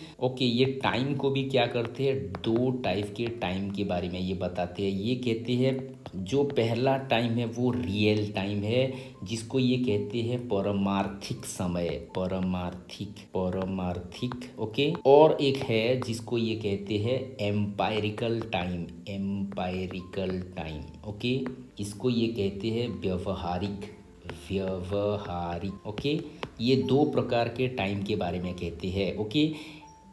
ये टाइम को भी क्या करते हैं, दो टाइप के टाइम के बारे में ये बताते हैं। ये कहते हैं जो पहला टाइम है वो रियल टाइम है, जिसको ये कहते हैं परमार्थिक समय, परमार्थिक। ओके, और एक है जिसको ये कहते हैं एम्पायरिकल टाइम, ओके, इसको ये कहते हैं व्यवहारिक। ओके, ये दो प्रकार के टाइम के बारे में कहते हैं। ओके,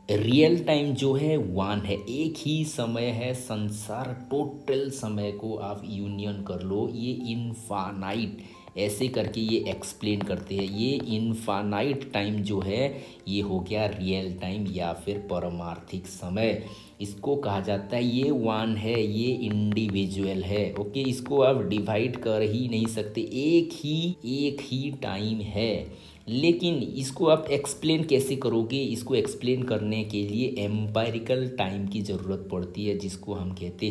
रियल टाइम जो है वन है, एक ही समय है, संसार टोटल समय को आप यूनियन कर लो, ये इनफानाइट, ऐसे करके ये एक्सप्लेन करते हैं। ये इनफानाइट टाइम जो है ये हो गया रियल टाइम या फिर परमार्थिक समय। इसको कहा जाता है, ये वन है, ये इंडिविजुअल है। ओके, इसको आप डिवाइड कर ही नहीं सकते, एक ही टाइम है। लेकिन इसको आप एक्सप्लेन कैसे करोगे? इसको एक्सप्लेन करने के लिए एम्पायरिकल टाइम की ज़रूरत पड़ती है, जिसको हम कहते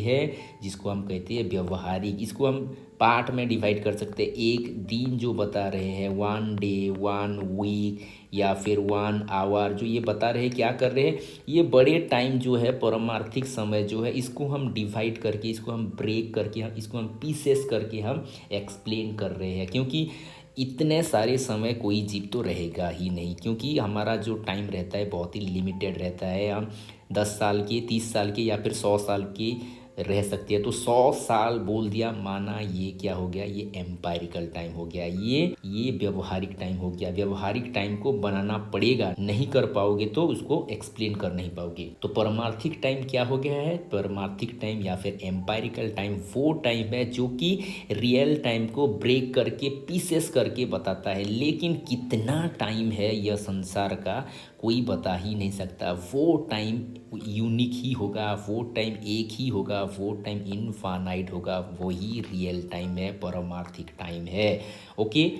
हैं व्यवहारिक। इसको हम पार्ट में डिवाइड कर सकते हैं। एक दिन जो बता रहे हैं, 1 डे, 1 वीक या फिर 1 आवर, जो ये बता रहे हैं क्या कर रहे हैं, ये बड़े टाइम जो है परमार्थिक समय जो है, इसको हम डिवाइड करके, इसको हम ब्रेक करके, इसको हम पीसेस करके हम एक्सप्लेन कर रहे हैं। क्योंकि इतने सारे समय कोई जीव तो रहेगा ही नहीं, क्योंकि हमारा जो टाइम रहता है बहुत ही लिमिटेड रहता है। हम 10 साल के, 30 साल के या फिर 100 साल के रह सकती है। तो 100 साल बोल दिया, माना ये क्या हो गया, ये एम्पायरिकल टाइम हो गया, ये व्यवहारिक टाइम हो गया। व्यवहारिक टाइम को बनाना पड़ेगा, नहीं कर पाओगे तो उसको एक्सप्लेन कर नहीं पाओगे। तो परमार्थिक टाइम क्या हो गया है, परमार्थिक टाइम या फिर एम्पायरिकल टाइम वो टाइम है जो कि रियल टाइम को ब्रेक करके, पीसेस करके बताता है। लेकिन कितना टाइम है यह संसार का कोई बता ही नहीं सकता। वो टाइम यूनिक ही होगा, वो टाइम एक ही होगा, वो टाइम इनफानाइट होगा, वही रियल टाइम है, परमार्थिक टाइम है। ओके,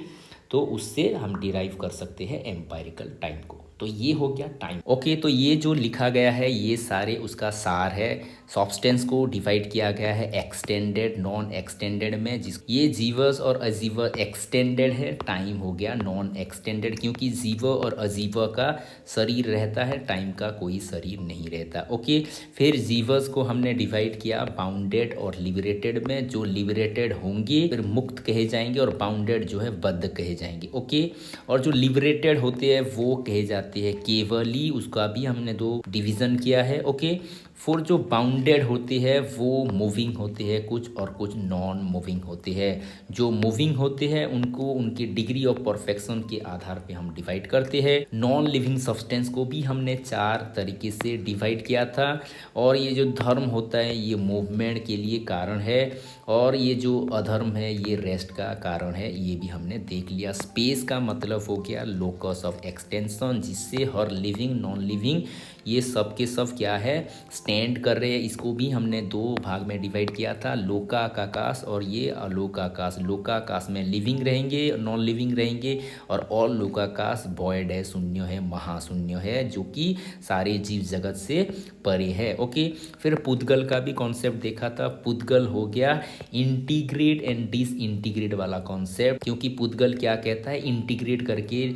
तो उससे हम डिराइव कर सकते हैं एम्पायरिकल टाइम को। तो ये हो गया टाइम। ओके, तो ये जो लिखा गया है ये सारे उसका सार है। सब्सटेंस को डिवाइड किया गया है एक्सटेंडेड, नॉन एक्सटेंडेड में। ये जीवर्स और अजीवर एक्सटेंडेड है, टाइम हो गया नॉन एक्सटेंडेड, क्योंकि जीवर और अजीवर का शरीर रहता है, टाइम का कोई शरीर नहीं रहता। ओके, फिर जीवर्स को हमने डिवाइड किया बाउंडेड और लिबरेटेड में। जो लिबरेटेड होंगे फिर मुक्त कहे जाएंगे, और बाउंडेड जो है बद्ध कहे जाएंगे। ओके, और जो लिबरेटेड होते हैं वो कहे जाते हैं केवली, उसका भी हमने 2 डिवीज़न किया है। ओके, फिर जो बाउंडेड होते हैं वो मूविंग होते हैं कुछ, और कुछ नॉन मूविंग होते हैं। जो मूविंग होते हैं उनको उनकी डिग्री ऑफ परफेक्शन के आधार पे हम डिवाइड करते हैं। नॉन लिविंग सब्सटेंस को भी हमने 4 तरीके से डिवाइड किया था। और ये जो धर्म होता है ये मूवमेंट के लिए कारण है, और ये जो अधर्म है ये रेस्ट का कारण है, ये भी हमने देख लिया। स्पेस का मतलब हो गया लोकस ऑफ एक्सटेंशन, जिससे हर लिविंग, नॉन लिविंग, ये सब के सब क्या है, स्टैंड कर रहे हैं। इसको भी हमने 2 भाग में डिवाइड किया था, लोकाकाश और ये अलोकाकाश। लोकाकाश में लिविंग रहेंगे, नॉन लिविंग रहेंगे, और ऑल लोकाकाश वॉइड है, शून्य है, महाशून्य है, जो कि सारे जीव जगत से परे है। ओके, फिर पुद्गल का भी कॉन्सेप्ट देखा था। पुद्गल हो गया इंटीग्रेट एंड डिसइंटीग्रेट वाला कॉन्सेप्ट, क्योंकि पुद्गल क्या कहता है, इंटीग्रेट करके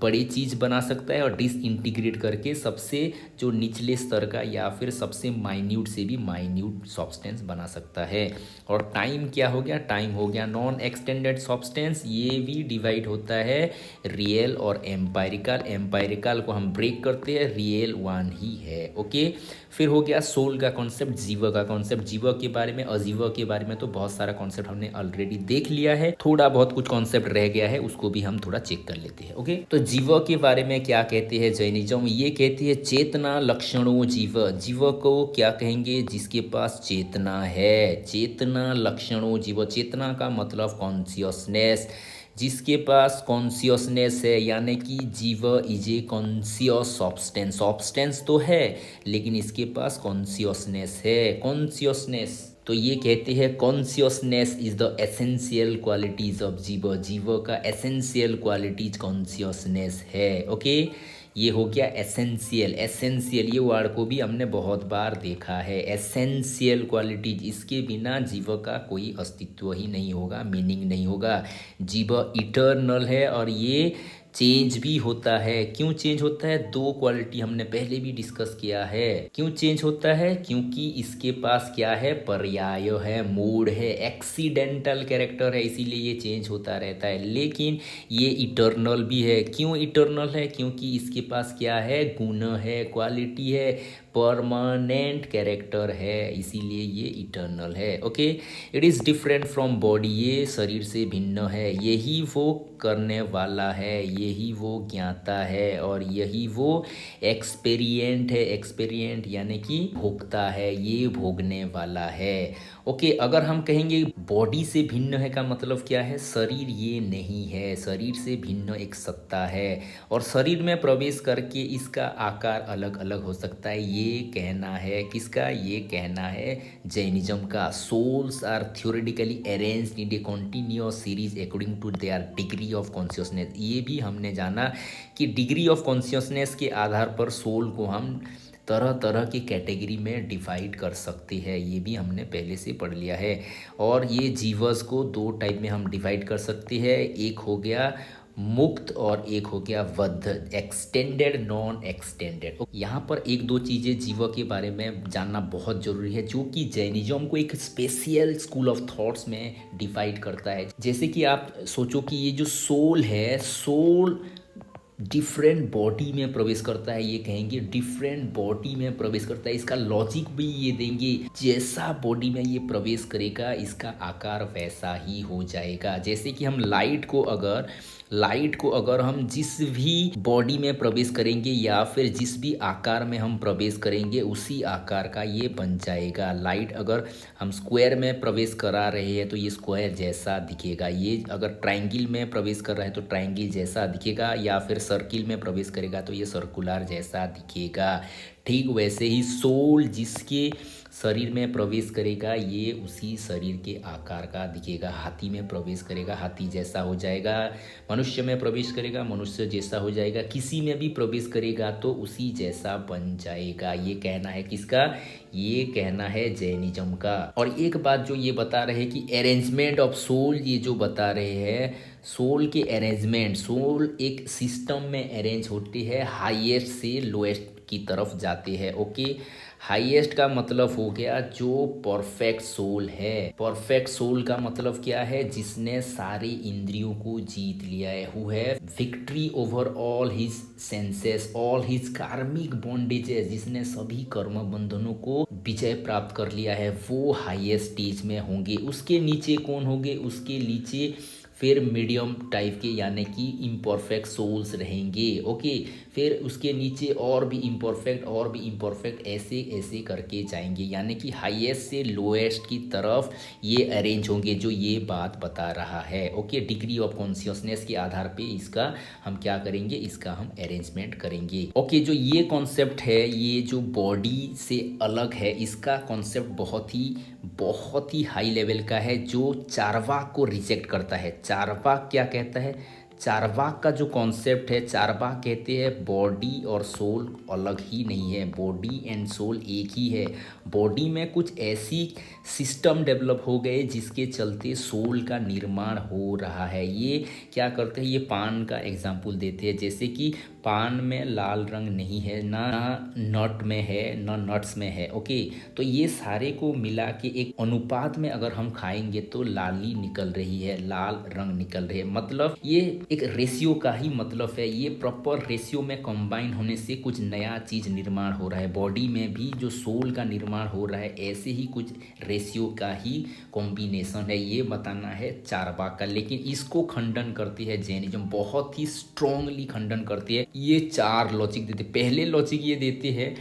बड़ी चीज़ बना सकता है, और डिसइंटीग्रेट करके सबसे जो निचले स्तर का या फिर सबसे सबसे माइन्यूट से भी माइन्यूट सब्सटेंस बना सकता है। और टाइम क्या हो गया, टाइम हो गया नॉन एक्सटेंडेड सब्सटेंस। ये भी डिवाइड होता है रियल और एम्पायरिकल। एम्पायरिकल को हम ब्रेक करते हैं, रियल वन ही है। ओके, फिर हो गया सोल का कॉन्सेप्ट, जीव का कॉन्सेप्ट। जीव के बारे में, अजीव के बारे में तो बहुत सारा कॉन्सेप्ट हमने ऑलरेडी देख लिया है, थोड़ा बहुत कुछ कॉन्सेप्ट रह गया है, उसको भी हम थोड़ा चेक कर लेते हैं। ओके, तो जीव के बारे में क्या कहते हैं जैनिज्म, ये कहती है चेतना लक्षणों जीव। जीव को क्या कहेंगे, जिसके पास चेतना है। चेतना लक्षणों जीव, चेतना का मतलब कॉन्शियसनेस, जिसके पास कॉन्शियसनेस है, यानी कि जीव is a conscious substance. Substance तो है लेकिन इसके पास कॉन्शियसनेस है। कॉन्शियसनेस, तो ये कहते हैं consciousness is the essential qualities of जीव। जीव का एसेंशियल क्वालिटीज कॉन्शियसनेस है। ओके, ये हो गया एसेंशियल। एसेंशियल ये वर्ड को भी हमने बहुत बार देखा है। एसेंशियल क्वालिटीज, इसके बिना जीव का कोई अस्तित्व ही नहीं होगा, मीनिंग नहीं होगा। जीव इटर्नल है और ये चेंज भी होता है। क्यों चेंज होता है, दो क्वालिटी हमने पहले भी डिस्कस किया है। क्यों चेंज होता है, क्योंकि इसके पास क्या है, पर्याय है, मूड है, एक्सीडेंटल कैरेक्टर है, इसीलिए ये चेंज होता रहता है। लेकिन ये इटर्नल भी है। क्यों इटर्नल है, क्योंकि इसके पास क्या है, गुण है, क्वालिटी है, परमानेंट कैरेक्टर है, इसीलिए ये इटर्नल है। Okay, it is different from body, ये शरीर से भिन्न है। यही वो करने वाला है, यही वो ज्ञाता है और यही वो एक्सपेरिएंट है। एक्सपेरिएंट यानी कि भोगता है, ये भोगने वाला है। ओके, अगर हम कहेंगे बॉडी से भिन्न है का मतलब क्या है, शरीर ये नहीं है, शरीर से भिन्न एक सत्ता है और शरीर में प्रवेश करके इसका आकार अलग अलग हो सकता है। ये कहना है किसका, ये कहना है जैनिज्म का। Souls are theoretically arranged in a continuous series according to their degree of consciousness. ये भी हमने जाना कि डिग्री ऑफ कॉन्शियसनेस के आधार पर सोल को हम तरह तरह की कैटेगरी में डिवाइड कर सकते हैं, ये भी हमने पहले से पढ़ लिया है। और ये जीवस को दो टाइप में हम डिवाइड कर सकते हैं, एक हो गया मुक्त और एक हो गया बद्ध, एक्सटेंडेड नॉन एक्सटेंडेड। यहाँ पर एक दो चीज़ें जीव के बारे में जानना बहुत ज़रूरी है, जो कि जैनिज्म को एक स्पेशल स्कूल ऑफ थॉट्स में डिवाइड करता है। जैसे कि आप सोचो कि ये जो सोल है, सोल डिफरेंट बॉडी में प्रवेश करता है, ये कहेंगे डिफरेंट बॉडी में प्रवेश करता है। इसका लॉजिक भी ये देंगे, जैसा बॉडी में ये प्रवेश करेगा इसका आकार वैसा ही हो जाएगा। जैसे कि हम लाइट को अगर हम जिस भी बॉडी में प्रवेश करेंगे या फिर जिस भी आकार में हम प्रवेश करेंगे उसी आकार का ये बन जाएगा। लाइट अगर हम स्क्वायर में प्रवेश करा रहे हैं तो ये स्क्वायर जैसा दिखेगा, ये अगर ट्रायंगल में प्रवेश कर रहा है तो ट्रायंगल जैसा दिखेगा, या फिर सर्किल में प्रवेश करेगा तो ये सर्कुलर जैसा दिखेगा। ठीक वैसे ही सोल जिसके शरीर में प्रवेश करेगा ये उसी शरीर के आकार का दिखेगा। हाथी में प्रवेश करेगा हाथी जैसा हो जाएगा, मनुष्य में प्रवेश करेगा मनुष्य जैसा हो जाएगा, किसी में भी प्रवेश करेगा तो उसी जैसा बन जाएगा। ये कहना है किसका, ये कहना है जैनिज्म का। और एक बात जो ये बता रहे हैं कि अरेंजमेंट ऑफ सोल, ये जो बता रहे हैं सोल के अरेंजमेंट, सोल एक सिस्टम में अरेंज होती है, हाईएस्ट से लोएस्ट की तरफ जाते हैं। ओके, हाईएस्ट का मतलब हो गया जो परफेक्ट सोल है। परफेक्ट सोल का मतलब क्या है, जिसने सारे इंद्रियों को जीत लिया है, हु है victory over all his senses, all his कार्मिक बॉन्डेजेस, जिसने सभी कर्म बंधनों को विजय प्राप्त कर लिया है, वो हाईएस्ट स्टेज में होंगे। उसके नीचे कौन होंगे, उसके नीचे फिर मीडियम टाइप के यानी कि इम्परफेक्ट सोल्स रहेंगे। ओके, फिर उसके नीचे और भी इम्परफेक्ट ऐसे ऐसे करके जाएंगे, यानी कि हाईएस्ट से लोएस्ट की तरफ ये अरेंज होंगे, जो ये बात बता रहा है। ओके, डिग्री ऑफ कॉन्शियसनेस के आधार पे इसका हम क्या करेंगे, इसका हम अरेंजमेंट करेंगे। ओके, जो ये कॉन्सेप्ट है, ये जो बॉडी से अलग है, इसका कॉन्सेप्ट बहुत ही हाई लेवल का है, जो चारवाक को रिजेक्ट करता है। चारवाक क्या कहता है, चारवाक का जो कॉन्सेप्ट है, चारवाक कहते हैं बॉडी और सोल अलग ही नहीं है, बॉडी एंड सोल एक ही है। बॉडी में कुछ ऐसी सिस्टम डेवलप हो गए जिसके चलते सोल का निर्माण हो रहा है। ये क्या करते हैं, ये पान का एग्जाम्पल देते हैं, जैसे कि पान में लाल रंग नहीं है, ना नट में है, ना नट्स में है। ओके, तो ये सारे को मिला के एक अनुपात में अगर हम खाएंगे तो लाली निकल रही है, लाल रंग निकल रही है। मतलब ये एक रेशियो का ही मतलब है, ये प्रॉपर रेशियो में कंबाइन होने से कुछ नया चीज निर्माण हो रहा है। बॉडी में भी जो सोल का निर्माण हो रहा है, ऐसे ही कुछ रेशियो का ही कॉम्बिनेशन है, ये बताना है चारवाक का। लेकिन इसको खंडन करती है जैनिज्म, बहुत ही स्ट्रोंगली खंडन करती है। ये चार लॉजिक देते, पहले लॉजिक ये देते हैं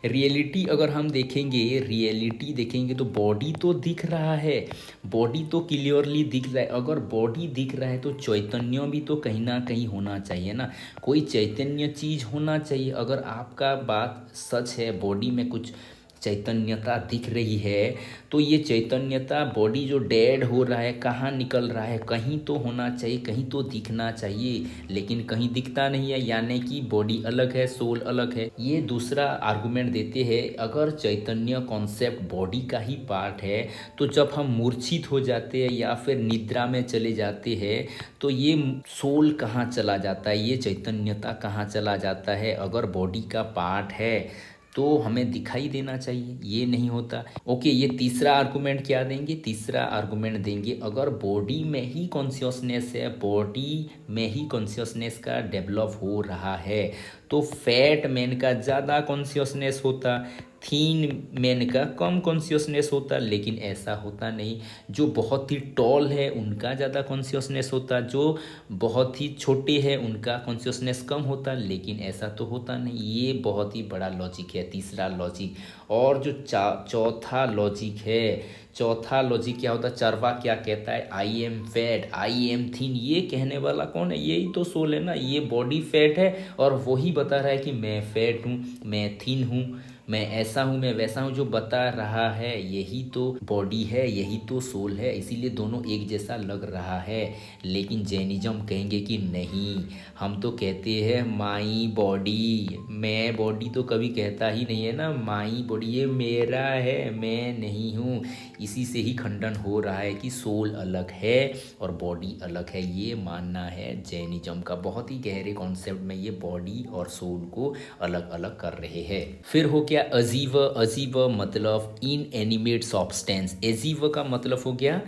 रियलिटी अगर हम देखेंगे, रियलिटी देखेंगे तो बॉडी तो दिख रहा है, बॉडी तो क्लियरली दिख रहा है। अगर बॉडी दिख रहा है तो चैतन्य भी तो कहीं ना कहीं होना चाहिए ना, कोई चैतन्य चीज होना चाहिए। अगर आपका बात सच है, बॉडी में कुछ चैतन्यता दिख रही है, तो ये चैतन्यता बॉडी जो डेड हो रहा है कहाँ निकल रहा है, कहीं तो होना चाहिए, कहीं तो दिखना चाहिए, लेकिन कहीं दिखता नहीं है, यानी कि बॉडी अलग है, सोल अलग है। ये दूसरा आर्गुमेंट देते हैं, अगर चैतन्य कॉन्सेप्ट बॉडी का ही पार्ट है तो जब हम मूर्छित हो जाते हैं या फिर निद्रा में चले जाते हैं तो ये सोल कहाँ चला जाता है, ये चैतन्यता कहाँ चला जाता है। अगर बॉडी का पार्ट है तो हमें दिखाई देना चाहिए, ये नहीं होता। ओके, ये तीसरा आर्गुमेंट क्या देंगे, तीसरा आर्गुमेंट देंगे अगर बॉडी में ही कॉन्शियसनेस है, बॉडी में ही कॉन्शियसनेस का डेवलप हो रहा है, तो फैट मैन का ज़्यादा कॉन्शियसनेस होता, थीन मैन का कम कॉन्शियसनेस होता। लेकिन ऐसा होता नहीं, जो बहुत ही टॉल है उनका ज़्यादा कॉन्शियसनेस होता, जो बहुत ही छोटे हैं उनका कॉन्शियसनेस कम होता। लेकिन ऐसा तो होता नहीं। ये बहुत ही बड़ा लॉजिक है, तीसरा लॉजिक। और जो चौथा लॉजिक है, चौथा लॉजिक क्या होता है, चारवाक क्या कहता है, I am fat, I am thin. ये कहने वाला कौन है, यही तो सोल है ना। ये बॉडी फैट है और वही बता रहा है कि मैं फैट हूँ, मैं थीन हूँ, मैं ऐसा हूँ, मैं वैसा हूँ। जो बता रहा है यही तो बॉडी है, यही तो सोल है, इसीलिए दोनों एक जैसा लग रहा है। लेकिन जैनिज्म कहेंगे कि नहीं, हम तो कहते हैं माई बॉडी, मैं बॉडी तो कभी कहता ही नहीं है ना, माई बॉडी ये मेरा है, मैं नहीं हूँ। इसी से ही खंडन हो रहा है कि सोल अलग है और बॉडी अलग है, ये मानना है जैनिज्म का। बहुत ही गहरे कॉन्सेप्ट में ये बॉडी और सोल को अलग अलग कर रहे हैं। फिर हो गया अजीव, अजीव मतलब इन एनिमेट सब्सटेंस, एजीव का मतलब हो गया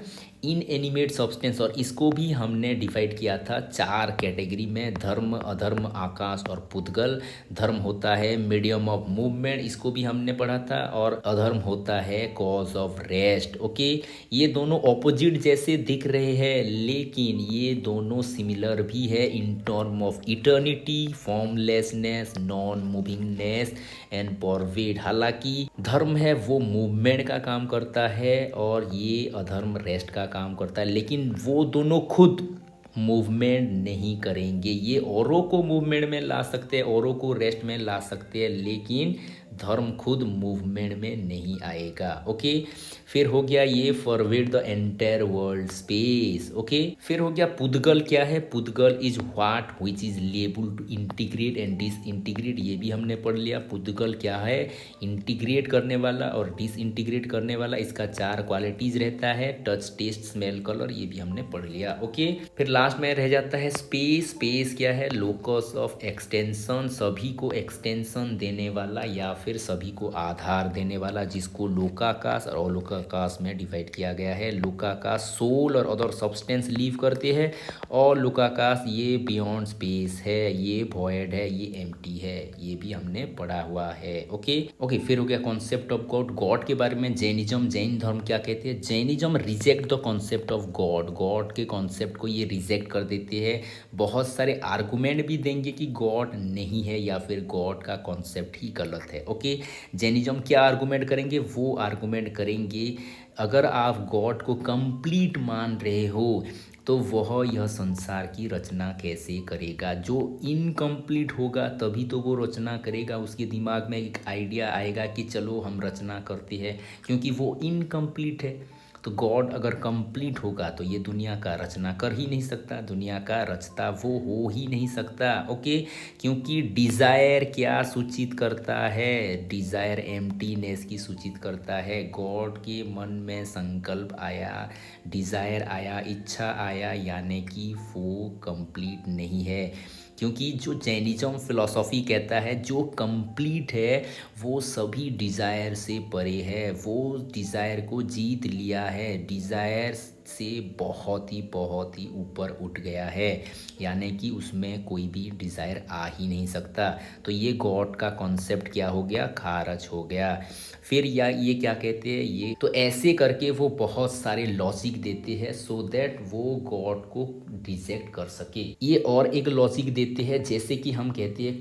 इन एनिमेट सब्सटेंस, और इसको भी हमने डिवाइड किया था चार कैटेगरी में, धर्म, अधर्म, आकाश और पुद्गल। धर्म होता है मीडियम ऑफ मूवमेंट, इसको भी हमने पढ़ा था, और अधर्म होता है कॉज ऑफ रेस्ट। ओके, ये दोनों ऑपोजिट जैसे दिख रहे हैं लेकिन ये दोनों सिमिलर भी है in term of eternity, formlessness, non movingness and pervade. हालांकि धर्म है वो मूवमेंट का काम करता है और ये अधर्म रेस्ट का काम करता है, लेकिन वो दोनों खुद मूवमेंट नहीं करेंगे। ये औरों को मूवमेंट में ला सकते हैं, औरों को रेस्ट में ला सकते हैं, लेकिन धर्म खुद मूवमेंट में नहीं आएगा। ओके, फिर हो गया ये forward the entire world space. Okay, फिर हो गया पुद्गल। क्या है पुद्गल, is what which is liable to integrate and disintegrate, ये भी हमने पढ़ लिया। पुद्गल क्या है, इंटीग्रेट करने वाला और डिसइंटीग्रेट करने वाला, इसका चार क्वालिटीज रहता है, टच, टेस्ट, स्मेल, कलर, ये भी हमने पढ़ लिया। ओके, फिर लास्ट में रह जाता है स्पेस। स्पेस क्या है, लोकस ऑफ एक्सटेंशन, सभी को एक्सटेंशन देने वाला या फिर सभी को आधार देने वाला, जिसको लोकाकाश और अलोकाकाश में डिवाइड किया गया है। लोकाकाश सोल और अदर सब्सटेंस लीव करते हैं, और लोकाकाश ये बियॉन्ड स्पेस है, ये वॉइड है, ये एम्प्टी है, ये भी हमने पढ़ा हुआ है। ओके ओके, फिर हो गया कॉन्सेप्ट ऑफ गॉड। गॉड के बारे में जैनिज्म, जैन धर्म क्या कहते हैं, Jainism reject the concept of God, God के कॉन्सेप्ट को ये रिजेक्ट कर देते हैं। बहुत सारे आर्गुमेंट भी देंगे कि गॉड नहीं है या फिर गॉड का कॉन्सेप्ट ही गलत है। ओके, जैनिज्म क्या आर्गुमेंट करेंगे, वो आर्गुमेंट करेंगे अगर आप गॉड को कंप्लीट मान रहे हो तो वह यह संसार की रचना कैसे करेगा। जो इनकम्प्लीट होगा तभी तो वो रचना करेगा, उसके दिमाग में एक आइडिया आएगा कि चलो हम रचना करते हैं, क्योंकि वो इनकम्प्लीट है। तो गॉड अगर कंप्लीट होगा तो ये दुनिया का रचना कर ही नहीं सकता, दुनिया का रचता वो हो ही नहीं सकता। ओके, क्योंकि डिज़ायर क्या सूचित करता है, डिज़ायर एम्प्टीनेस की सूचित करता है। गॉड के मन में संकल्प आया, डिज़ायर आया, इच्छा आया, यानी कि वो कंप्लीट नहीं है। क्योंकि जो जैनिज्म फिलॉसफी कहता है जो कंप्लीट है वो सभी डिज़ायर से परे है, वो डिज़ायर को जीत लिया है, डिज़ायर से बहुत ही ऊपर उठ गया है, यानी कि उसमें कोई भी डिज़ायर आ ही नहीं सकता। तो ये गॉड का कॉन्सेप्ट क्या हो गया, खारज हो गया। फिर या ये क्या कहते हैं, ये तो ऐसे करके वो बहुत सारे लॉजिक देते हैं सो दैट वो गॉड को रिजेक्ट कर सके। ये और एक लॉजिक देते हैं, जैसे कि हम कहते हैं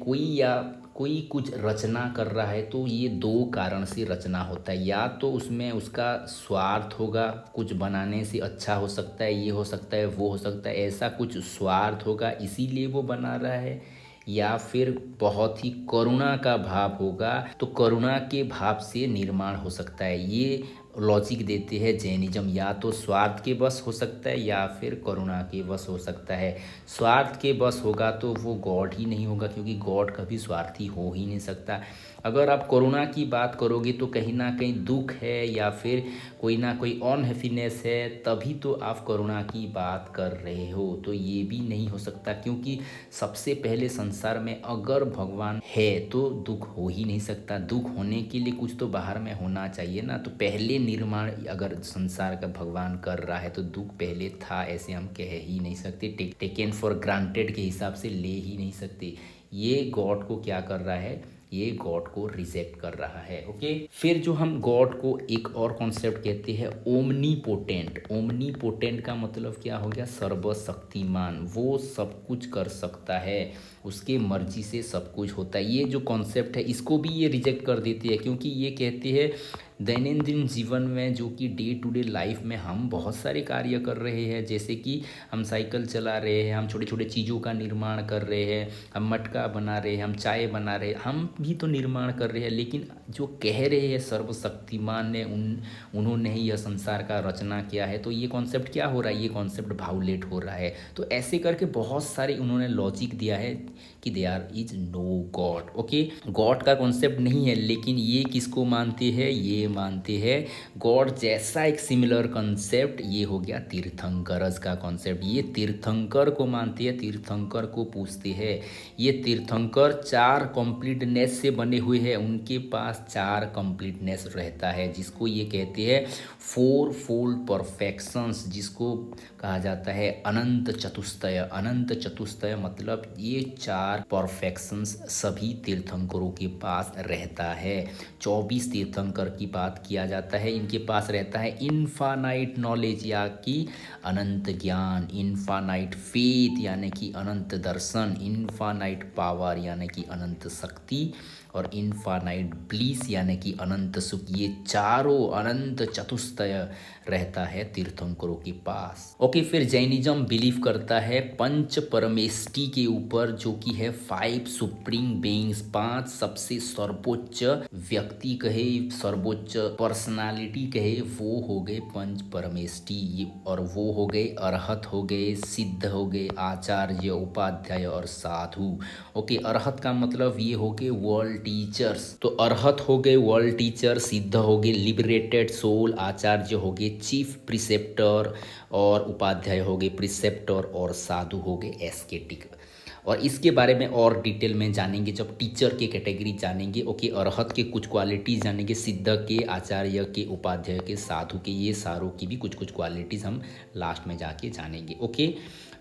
कोई कुछ रचना कर रहा है तो ये दो कारण से रचना होता है, या तो उसमें उसका स्वार्थ होगा, कुछ बनाने से अच्छा हो सकता है, ये हो सकता है, वो हो सकता है, ऐसा कुछ स्वार्थ होगा इसीलिए वो बना रहा है, या फिर बहुत ही करुणा का भाव होगा तो करुणा के भाव से निर्माण हो सकता है। ये लॉजिक देते हैं जैनिज्म, या तो स्वार्थ के बस हो सकता है या फिर करुणा के बस हो सकता है। स्वार्थ के बस होगा तो वो गॉड ही नहीं होगा, क्योंकि गॉड कभी स्वार्थी हो ही नहीं सकता। अगर आप करुणा की बात करोगे तो कहीं ना कहीं दुख है या फिर कोई ना कोई अनहैप्पीनेस है, तभी तो आप करुणा की बात कर रहे हो। तो ये भी नहीं हो सकता, क्योंकि सबसे पहले संसार में अगर भगवान है तो दुख हो ही नहीं सकता। दुख होने के लिए कुछ तो बाहर में होना चाहिए ना, तो पहले निर्माण अगर संसार का भगवान कर रहा है तो दुख पहले था, ऐसे हम कह ही नहीं सकते, टेकन फॉर ग्रांटेड के हिसाब से ले ही नहीं सकते। ये गॉड को क्या कर रहा है, ये गॉड को रिजेक्ट कर रहा है। ओके, फिर जो हम गॉड को एक और कॉन्सेप्ट कहते हैं ओमनीपोटेंट। ओमनीपोटेंट का मतलब क्या हो गया, सर्वशक्तिमान, वो सब कुछ कर सकता है, उसके मर्जी से सब कुछ होता है। ये जो कॉन्सेप्ट है इसको भी ये रिजेक्ट कर देती है, क्योंकि ये कहती है दैनंदिन जीवन में जो कि डे टू डे लाइफ में हम बहुत सारे कार्य कर रहे हैं, जैसे कि हम साइकिल चला रहे हैं, हम छोटे छोटे चीज़ों का निर्माण कर रहे हैं, हम मटका बना रहे हैं, हम चाय बना रहे हैं, हम भी तो निर्माण कर रहे हैं। लेकिन जो कह रहे हैं सर्वशक्तिमान ने उन्होंने ही यह संसार का रचना किया है, तो ये कॉन्सेप्ट क्या हो रहा है, ये कॉन्सेप्ट भाउलेट हो रहा है। तो ऐसे करके बहुत सारे उन्होंने लॉजिक दिया है कि there is no God. Okay, God का कॉन्सेप्ट नहीं है, लेकिन ये किसको मानते हैं, ये मानते हैं गॉड जैसा एक सिमिलर कॉन्सेप्ट, ये हो गया तीर्थंकरज का कॉन्सेप्ट। ये तीर्थंकर को मानते हैं, तीर्थंकर को पूछते हैं। ये तीर्थंकर चार कंप्लीटनेस से बने हुए हैं, उनके पास चार कंप्लीटनेस रहता है, जिसको ये कहते हैं फोर फोल्ड परफेक्शंस, जिसको कहा जाता है अनंत चतुष्टय। अनंत चतुष्टय मतलब ये चार परफेक्शंस सभी तीर्थंकरों के पास रहता है। 24 तीर्थंकर की बात किया जाता है, इनके पास रहता है इनफानाइट नॉलेज या कि अनंत ज्ञान, इनफानाइट फेथ यानी कि अनंत दर्शन, इनफानाइट पावर यानी कि अनंत शक्ति, और इनफानाइट ब्लिस यानी कि अनंत सुख। ये चारों अनंत चतुष्टय रहता है तीर्थंकरों के पास। ओके, फिर जैनिज्म बिलीव करता है पंच परमेष्टि के ऊपर, जो कि है 5 सुप्रीम बीइंग्स, 5 सबसे सर्वोच्च व्यक्ति कहे, सर्वोच्च पर्सनालिटी कहे, वो हो गए पंच परमेष्टि। और वो हो गए अरहत, हो गए सिद्ध, हो गए आचार्य, उपाध्याय और साधु। ओके, अरहत का मतलब ये हो गए वर्ल्ड टीचर्स। तो अरहत हो गए वर्ल्ड टीचर, सिद्ध हो गए लिबरेटेड सोल, आचार्य हो गए चीफ प्रिसेप्टर, और उपाध्याय हो गए प्रिसेप्टर, और साधु हो गए एस्केटिक। और इसके बारे में और डिटेल में जानेंगे जब टीचर के कैटेगरी जानेंगे। ओके, अरहत के कुछ क्वालिटीज़ जानेंगे, सिद्ध के, आचार्य के, उपाध्याय के, साधु के, ये सारों की भी कुछ कुछ क्वालिटीज़ हम लास्ट में जाके जानेंगे। ओके,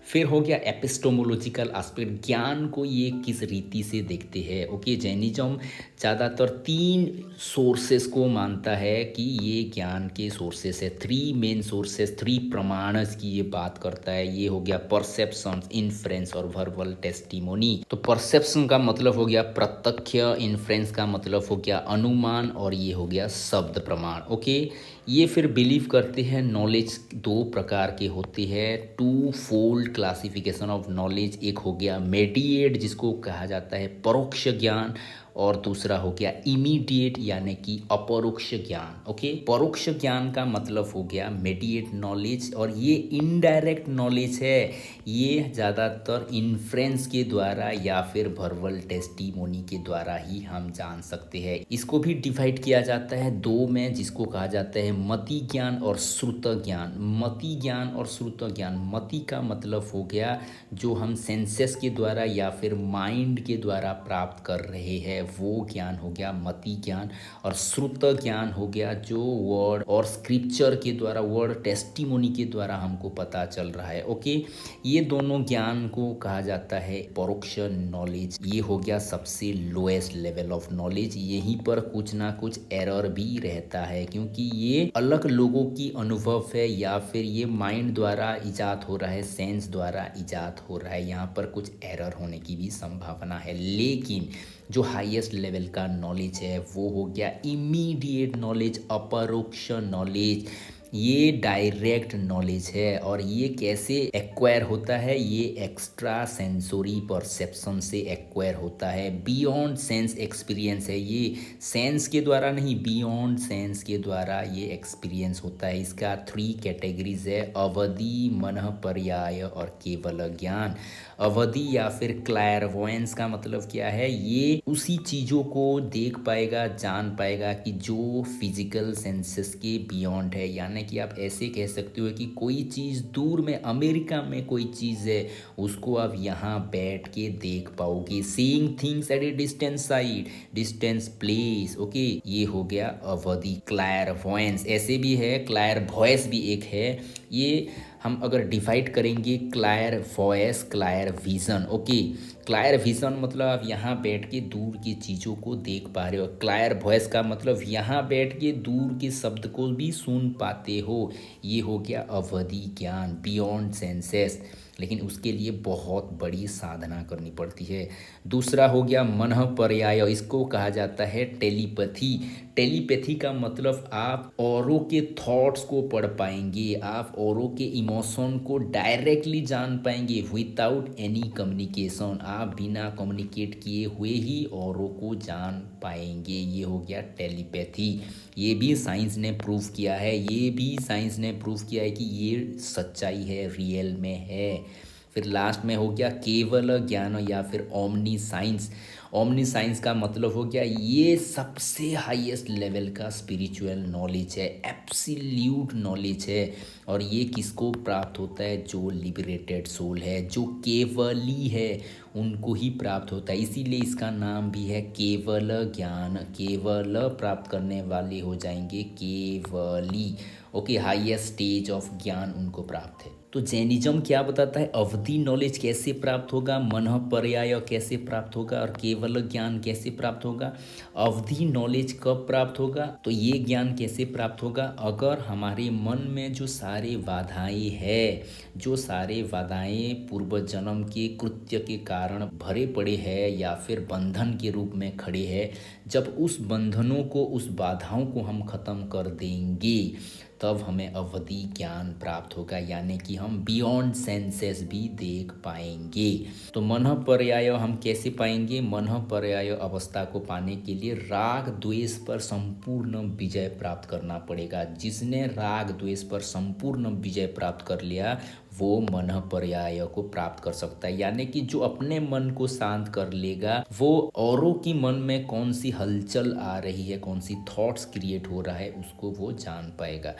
फिर हो गया एपिस्टोमोलॉजिकल एस्पेक्ट, ज्ञान को ये किस रीति से देखते हैं। ओके, जैनिज्म ज़्यादातर 3 सोर्सेस को मानता है कि ये ज्ञान के सोर्सेस है, 3 मेन सोर्सेस, 3 प्रमाणस की ये बात करता है। ये हो गया परसेप्शन, इन्फ्रेंस और वर्बल टेस्टिमोनी। तो परसेप्शन का मतलब हो गया प्रत्यक्ष, इन्फ्रेंस का मतलब हो गया अनुमान, और ये हो गया शब्द प्रमाण। ओके, ये फिर बिलीव करते हैं नॉलेज 2 प्रकार के होते हैं, 2 फोल्ड क्लासिफिकेशन ऑफ नॉलेज। एक हो गया मेडिएट, जिसको कहा जाता है परोक्ष ज्ञान, और दूसरा हो गया इमीडिएट यानी कि अपरोक्ष ज्ञान। ओके, परोक्ष ज्ञान का मतलब हो गया मेडिएट नॉलेज, और ये इनडायरेक्ट नॉलेज है। ये ज़्यादातर इन्फ्रेंस के द्वारा या फिर वर्बल टेस्टिमोनी के द्वारा ही हम जान सकते हैं। इसको भी डिवाइड किया जाता है दो में, जिसको कहा जाता है मति ज्ञान और श्रुत ज्ञान। मति ज्ञान और श्रुत ज्ञान, मति का मतलब हो गया जो हम सेंसेस के द्वारा या फिर माइंड के द्वारा प्राप्त कर रहे हैं, वो ज्ञान हो गया मति ज्ञान। और श्रुत ज्ञान हो गया जो वर्ड और स्क्रिप्चर के द्वारा, वर्ड टेस्टिमोनी के द्वारा हमको पता चल रहा है। ओके, ये दोनों ज्ञान को कहा जाता है परोक्ष नॉलेज। ये हो गया सबसे लोएस्ट लेवल ऑफ नॉलेज। यहीं पर कुछ ना कुछ एरर भी रहता है, क्योंकि ये अलग लोगों की अनुभव है या फिर ये माइंड द्वारा इजाद हो रहा है, सेंस द्वारा इजाद हो रहा है। यहाँ पर कुछ एरर होने की भी संभावना है। लेकिन जो हाईएस्ट लेवल का नॉलेज है वो हो गया इमीडिएट नॉलेज, अपरोक्ष नॉलेज। ये डायरेक्ट नॉलेज है। और ये कैसे एक्वायर होता है? ये एक्स्ट्रा सेंसोरी परसेप्शन से एक्वायर होता है, बियॉन्ड सेंस एक्सपीरियंस है। ये सेंस के द्वारा नहीं, बियॉन्ड सेंस के द्वारा ये एक्सपीरियंस होता है। इसका 3 कैटेगरीज है, अवधि, मनः पर्याय और केवल ज्ञान। अवधि या फिर क्लैरवॉयंस का मतलब क्या है? ये उसी चीज़ों को देख पाएगा, जान पाएगा कि जो फिजिकल सेंसेस के बियॉन्ड है। यानी कि आप ऐसे कह सकते हो कि कोई चीज़ दूर में, अमेरिका में कोई चीज़ है, उसको आप यहाँ बैठ के देख पाओगे। Seeing things at A distance side, distance place. Okay, ये हो गया अवधि। क्लैरवॉयंस ऐसे भी है, क्लैरवॉयस भी एक है। ये हम अगर डिवाइड करेंगे, क्लायर वॉयस, क्लायर विजन। ओके, क्लायर विजन मतलब आप यहाँ बैठ के दूर की चीज़ों को देख पा रहे हो। क्लायर वॉयस का मतलब यहाँ बैठ के दूर के शब्द को भी सुन पाते हो। ये हो गया अवधि ज्ञान, बियॉन्ड सेंसेस। लेकिन उसके लिए बहुत बड़ी साधना करनी पड़ती है। दूसरा हो गया मनः पर्याय, इसको कहा जाता है टेलीपैथी। टेलीपैथी का मतलब आप औरों के थॉट्स को पढ़ पाएंगे, आप औरों के इमोशन को डायरेक्टली जान पाएंगे विदाउट एनी कम्युनिकेशन। आप बिना कम्युनिकेट किए हुए ही औरों को जान पाएंगे। ये हो गया टेलीपैथी। ये भी साइंस ने प्रूव किया है, ये भी साइंस ने प्रूव किया है कि ये सच्चाई है, रियल में है। फिर लास्ट में हो गया केवल ज्ञान या फिर ओमनी साइंस। ओमनी साइंस का मतलब हो गया ये सबसे हाईएस्ट लेवल का स्पिरिचुअल नॉलेज है, एब्सोल्यूट नॉलेज है। और ये किसको प्राप्त होता है? जो लिबरेटेड सोल है, जो केवली है, उनको ही प्राप्त होता है। इसीलिए इसका नाम भी है केवल ज्ञान। केवल प्राप्त करने वाले हो जाएंगे केवली। ओके, हाईएस्ट स्टेज ऑफ ज्ञान उनको प्राप्त है। तो जैनिज्म क्या बताता है? अवधि नॉलेज कैसे प्राप्त होगा, मनः पर्याय कैसे प्राप्त होगा और केवल ज्ञान कैसे प्राप्त होगा। अवधि नॉलेज कब प्राप्त होगा? तो ये ज्ञान कैसे प्राप्त होगा? अगर हमारे मन में जो सारे बाधाएं हैं, जो सारे बाधाएं पूर्व जन्म के कृत्य के कारण भरे पड़े हैं या फिर बंधन के रूप में खड़े हैं, जब उस बंधनों को, उस बाधाओं को हम खत्म कर देंगे, तब हमें अवधि ज्ञान प्राप्त होगा। यानी कि हम बियॉन्ड सेंसेस भी देख पाएंगे। तो मनः पर्याय हम कैसे पाएंगे? मनः पर्याय अवस्था को पाने के लिए राग द्वेष पर संपूर्ण विजय प्राप्त करना पड़ेगा। जिसने राग द्वेष पर संपूर्ण विजय प्राप्त कर लिया, वो मनः पर्याय को प्राप्त कर सकता है। यानी कि जो अपने मन को शांत कर लेगा, वो औरों की मन में कौन सी हलचल आ रही है, कौन सी थॉट्स क्रिएट हो रहा है, उसको वो जान पाएगा।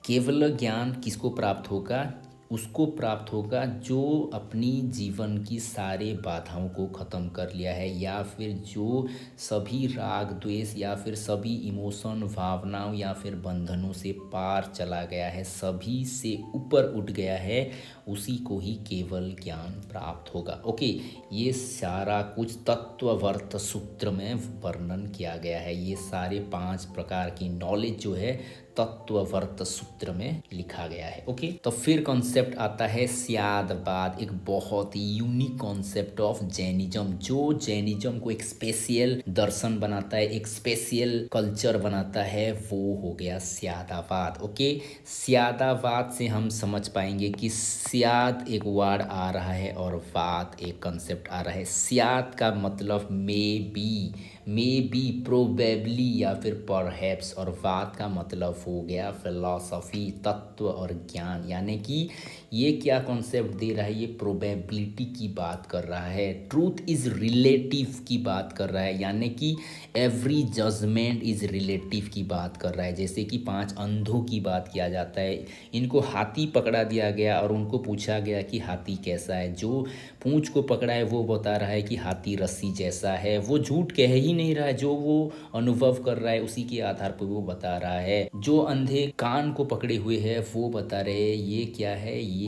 केवल ज्ञान किसको प्राप्त होगा? उसको प्राप्त होगा जो अपनी जीवन की सारे बाधाओं को ख़त्म कर लिया है, या फिर जो सभी राग द्वेष या फिर सभी इमोशन, भावनाओं या फिर बंधनों से पार चला गया है, सभी से ऊपर उठ गया है, उसी को ही केवल ज्ञान प्राप्त होगा। ओके, ये सारा कुछ तत्ववर्त सूत्र में वर्णन किया गया है। ये सारे 5 प्रकार की नॉलेज जो है तत्ववर्त सूत्र में लिखा गया है। ओके, तो फिर कॉन्सेप्ट आता है स्यादवाद, एक बहुत ही यूनिक कॉन्सेप्ट ऑफ जैनिज्म, जो जैनिज्म को एक स्पेशल दर्शन बनाता है, एक स्पेशल कल्चर बनाता है, वो हो गया स्यादावाद। ओके, स्यादावाद से हम समझ पाएंगे कि स्याद एक वर्ड आ रहा है और वाद एक कॉन्सेप्ट आ रहा है। स्याद का मतलब may be, may be, probably या फिर परहैप्स, और वाद का मतलब हो गया फिलॉसफी, तत्व और ज्ञान। यानी कि ये क्या कॉन्सेप्ट दे रहा है, ये प्रोबेबिलिटी की बात कर रहा है, ट्रूथ इज़ रिलेटिव की बात कर रहा है, यानी कि एवरी जजमेंट इज़ रिलेटिव की बात कर रहा है। जैसे कि 5 अंधों की बात किया जाता है, इनको हाथी पकड़ा दिया गया और उनको पूछा गया कि हाथी कैसा है। जो पूंछ को पकड़ा है वो बता रहा है कि हाथी रस्सी जैसा है, वो झूठ कह ही नहीं रहा है, जो वो अनुभव कर रहा है उसी के आधार पर वो बता रहा है। जो अंधे कान को पकड़े हुए हैं वो बता रहे हैं ये क्या है, ये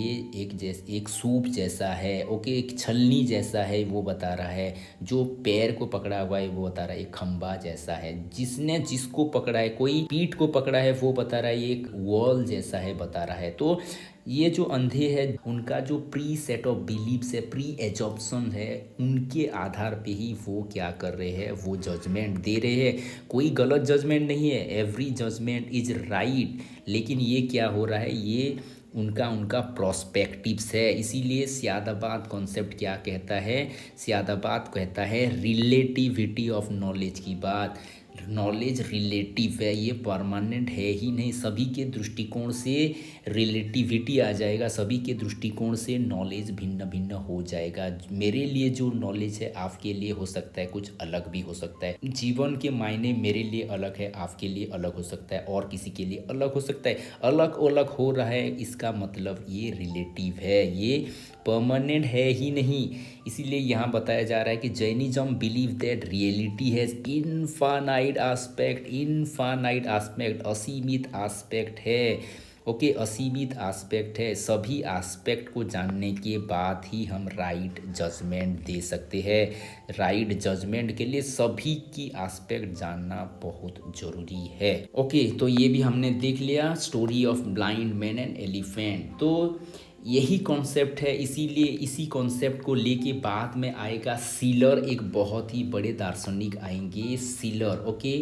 एक सूप जैसा है, ओके, एक छलनी जैसा है, वो बता रहा है। जो पैर को पकड़ा हुआ है वो बता रहा है एक खंबा जैसा है। जिसने जिसको पकड़ा है, कोई पीठ को पकड़ा है वो बता रहा है ये एक वॉल जैसा है, बता रहा है। तो ये जो अंधे हैं उनका जो प्री सेट ऑफ बिलीव्स है, प्री एजॉप्शन है, उनके आधार पे ही वो क्या कर रहे हैं, वो जजमेंट दे रहे हैं। कोई गलत जजमेंट नहीं है, एवरी जजमेंट इज राइट। लेकिन ये क्या हो रहा है, ये उनका उनका प्रोस्पेक्टिव्स है। इसीलिए सियादाबाद कॉन्सेप्ट क्या कहता है, सियादाबाद कहता है रिलेटिविटी ऑफ नॉलेज की बात। नॉलेज रिलेटिव है, ये परमानेंट है ही नहीं। सभी के दृष्टिकोण से रिलेटिविटी आ जाएगा, सभी के दृष्टिकोण से नॉलेज भिन्न भिन्न हो जाएगा। मेरे लिए जो नॉलेज है आपके लिए हो सकता है कुछ अलग भी हो सकता है। जीवन के मायने मेरे लिए अलग है, आपके लिए अलग हो सकता है, और किसी के लिए अलग हो सकता है। अलग अलग हो रहा है, इसका मतलब ये रिलेटिव है, ये परमानेंट है ही नहीं। इसीलिए यहाँ बताया जा रहा है कि Jainism believe that reality has infinite aspect, infinite aspect, असीमित एस्पेक्ट है, ओके, असीमित एस्पेक्ट है। सभी एस्पेक्ट को जानने के बाद ही हम राइट जजमेंट दे सकते हैं। राइट जजमेंट के लिए सभी की एस्पेक्ट जानना बहुत ज़रूरी है। ओके, तो ये भी हमने देख लिया, story of blind man and elephant. तो यही कॉन्सेप्ट है, इसीलिए इसी कॉन्सेप्ट को लेके बाद में आएगा सीलर, एक बहुत ही बड़े दार्शनिक आएंगे सीलर, ओके,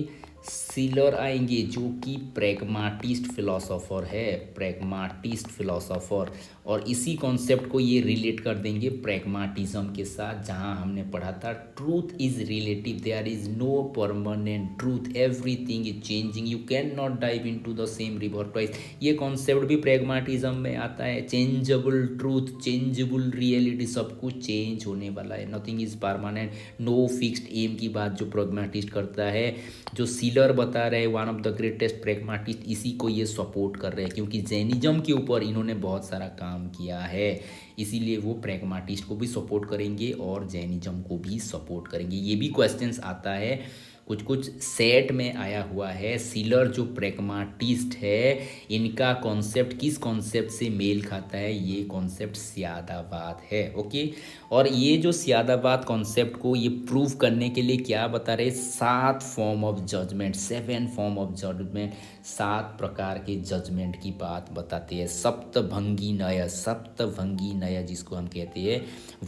सीलर आएंगे जो कि प्रैग्माटिस्ट फिलोसोफर है, प्रैग्माटिस्ट फिलोसोफर। और इसी कॉन्सेप्ट को ये रिलेट कर देंगे प्रैग्माटिज्म के साथ, जहाँ हमने पढ़ा था truth is relative, there is no permanent truth, everything is changing, you can not dive into the same river twice. ये कॉन्सेप्ट भी प्रैग्माटिज्म में आता है। चेंजेबल ट्रूथ, चेंजेबल रियलिटी, सब कुछ चेंज होने वाला है, nothing is permanent, no fixed aim की बात जो प्रैग्माटिस्ट करता है। जो सीलर बता रहे हैं वन ऑफ द ग्रेटेस्ट प्रैग्माटिस्ट, इसी को ये सपोर्ट कर रहे हैं, क्योंकि जैनिज्म के ऊपर इन्होंने बहुत सारा काम किया है। इसीलिए वो प्रैग्माटिस्ट को भी सपोर्ट करेंगे और जैनिज्म को भी सपोर्ट करेंगे। ये भी क्वेश्चंस आता है, कुछ कुछ सेट में आया हुआ है। सीलर जो प्रैग्माटिस्ट है, इनका कॉन्सेप्ट किस कॉन्सेप्ट से मेल खाता है, ये कॉन्सेप्ट सियादाबाद है, ओके। और ये जो सियादाबाद कॉन्सेप्ट को ये प्रूव करने के लिए क्या बता रहे, 7 form of judgement, 7 form of judgement, 7 प्रकार के जजमेंट की बात बताते हैं। सप्तभंगी नय, सप्तभंगी नय जिसको हम कहते हैं,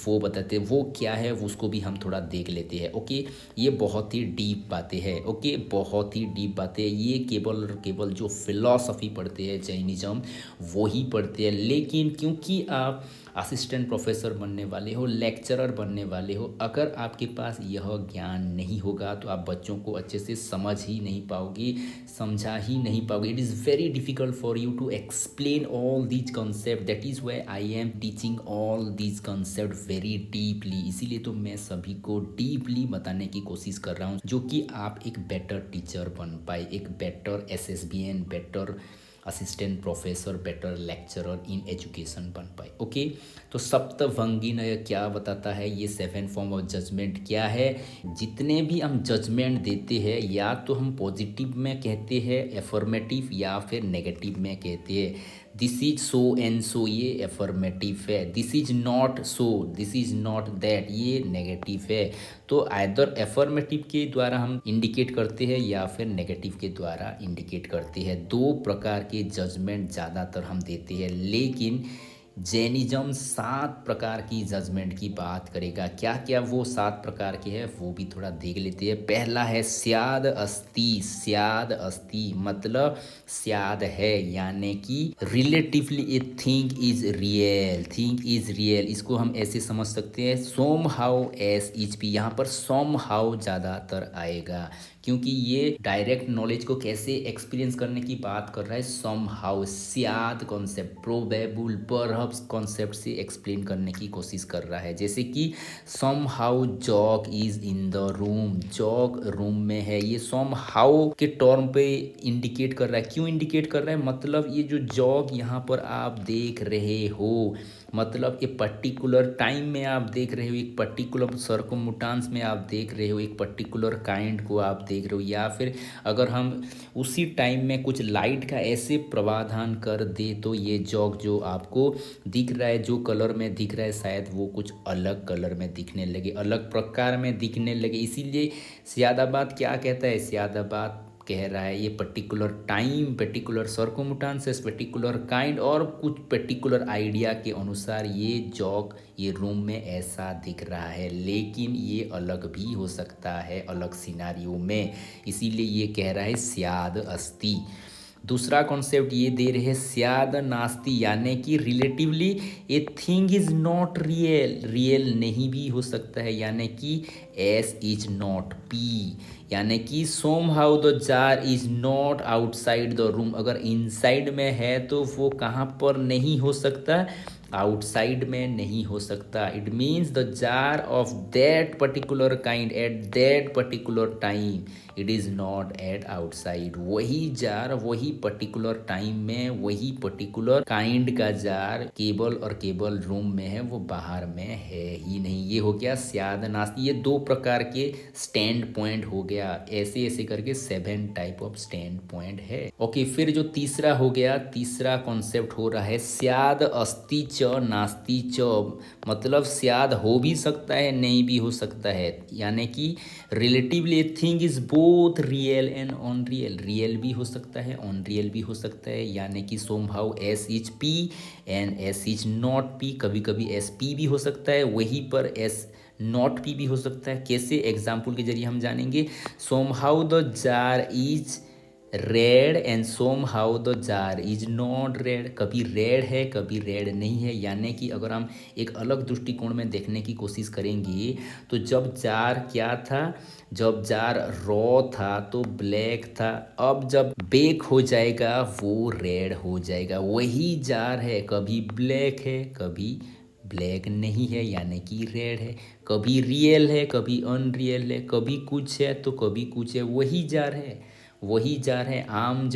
वो बताते हैं। वो क्या है उसको भी हम थोड़ा देख लेते हैं, ओके। ये बहुत ही डीप बातें हैं, ओके, बहुत ही डीप बातें। ये केवल जो फिलॉसफी पढ़ते हैं जैनिज्म वो ही पढ़ते हैं। लेकिन क्योंकि आप असिस्टेंट प्रोफेसर बनने वाले हो, लेक्चरर बनने वाले हो, अगर आपके पास यह ज्ञान नहीं होगा तो आप बच्चों को अच्छे से समझ ही नहीं पाओगे, समझा ही नहीं पाओगे। It is very difficult for you to explain all these concept, that is why I am teaching all these concept very deeply. इसीलिए तो मैं सभी को डीपली बताने की कोशिश कर रहा हूँ, जो कि आप एक बेटर टीचर बन पाए, एक better SSBN, better assistant professor, better lecturer in education बन पाए, ओके। तो सप्तभंगी नय क्या बताता है, ये 7 फॉर्म ऑफ जजमेंट क्या है। जितने भी हम जजमेंट देते हैं, या तो हम पॉजिटिव में कहते हैं एफर्मेटिव, या फिर नेगेटिव में कहते हैं। This is so and so, ये एफर्मेटिव है। This is not so, this is not that, ये नेगेटिव है। तो आइदर एफर्मेटिव के द्वारा हम इंडिकेट करते हैं या फिर नेगेटिव के द्वारा इंडिकेट करते हैं। 2 प्रकार के जजमेंट ज़्यादातर हम देते हैं। लेकिन जैनिज्म 7 प्रकार की जजमेंट की बात करेगा। क्या क्या वो 7 प्रकार के हैं वो भी थोड़ा देख लेते हैं। पहला है स्याद अस्ति। स्याद अस्ति मतलब स्याद है, यानी कि relatively a thing is real. Thing is real इसको हम ऐसे समझ सकते हैं सोम हाउ एस इच पी। यहाँ पर सोम हाउ ज़्यादातर आएगा क्योंकि ये डायरेक्ट नॉलेज को कैसे एक्सपीरियंस करने की बात कर रहा है। सम हाउ स्याद कॉन्सेप्ट, प्रोबेबल, परहप्स कॉन्सेप्ट से एक्सप्लेन करने की कोशिश कर रहा है। जैसे कि somehow jock is in the room. Jock room में है, ये सम हाउ के टर्म पे इंडिकेट कर रहा है। क्यों इंडिकेट कर रहा है? मतलब ये जो जॉक यहाँ पर आप देख रहे हो, मतलब एक पर्टिकुलर टाइम में आप देख रहे हो, एक पर्टिकुलर सर्कमस्टांस में आप देख रहे हो, एक पर्टिकुलर काइंड को आप देख रहे हो, या फिर अगर हम उसी टाइम में कुछ लाइट का ऐसे प्रावधान कर दे तो ये जॉक जो आपको दिख रहा है, जो कलर में दिख रहा है, शायद वो कुछ अलग कलर में दिखने लगे, अलग प्रकार में दिखने लगे। इसीलिए सियादाबाद क्या कहता है? सियादाबाद कह रहा है ये particular time, particular circumstances, particular kind और कुछ पर्टिकुलर आइडिया के अनुसार ये जॉक ये रूम में ऐसा दिख रहा है, लेकिन ये अलग भी हो सकता है अलग सिनारियो में। इसीलिए ये कह रहा है स्याद अस्ति। दूसरा कॉन्सेप्ट ये दे रहे हैं स्याद नास्ति, यानी कि relatively a thing is not real. Real नहीं भी हो सकता है, यानी कि एस इज नॉट पी, यानी कि somehow the jar is not outside the room. अगर इनसाइड में है तो वो कहाँ पर नहीं हो सकता? आउटसाइड में नहीं हो सकता। It means the jar of that particular kind at that particular time it is not at outside. वही जार वही पर्टिकुलर टाइम में वही पर्टिकुलर काइंड का जार केवल और केवल रूम में है, वो बाहर में है ही नहीं। ये हो गया स्याद नास्ति। ये 2 प्रकार के स्टैंड पॉइंट हो गया, ऐसे ऐसे करके 7 टाइप ऑफ स्टैंड पॉइंट है। ओके, फिर जो तीसरा हो गया, तीसरा कॉन्सेप्ट हो रहा है स्याद अस्ति च नास्ति च। मतलब स्याद हो भी सकता है नहीं भी हो सकता है, यानी कि relatively thing is both real and unreal. Real भी हो सकता है, अनरियल भी हो सकता है, यानी कि somehow S is P and S is not P. कभी कभी एस पी भी हो सकता है, वहीं पर एस नॉट पी भी हो सकता है। कैसे? एग्जाम्पल के जरिए हम जानेंगे। Somehow the jar is red and somehow the jar is not red. कभी रेड है कभी रेड नहीं है, यानी कि अगर हम एक अलग दृष्टिकोण में देखने की कोशिश करेंगे तो जब जार क्या था, जब जार रॉ था तो ब्लैक था, अब जब बेक हो जाएगा वो रेड हो जाएगा। वही जार है, कभी ब्लैक है कभी ब्लैक नहीं है, यानी कि रेड है। कभी रियल है कभी अनरियल है, कभी कुछ है तो कभी कुछ है, वही जार है, वही जार है। आम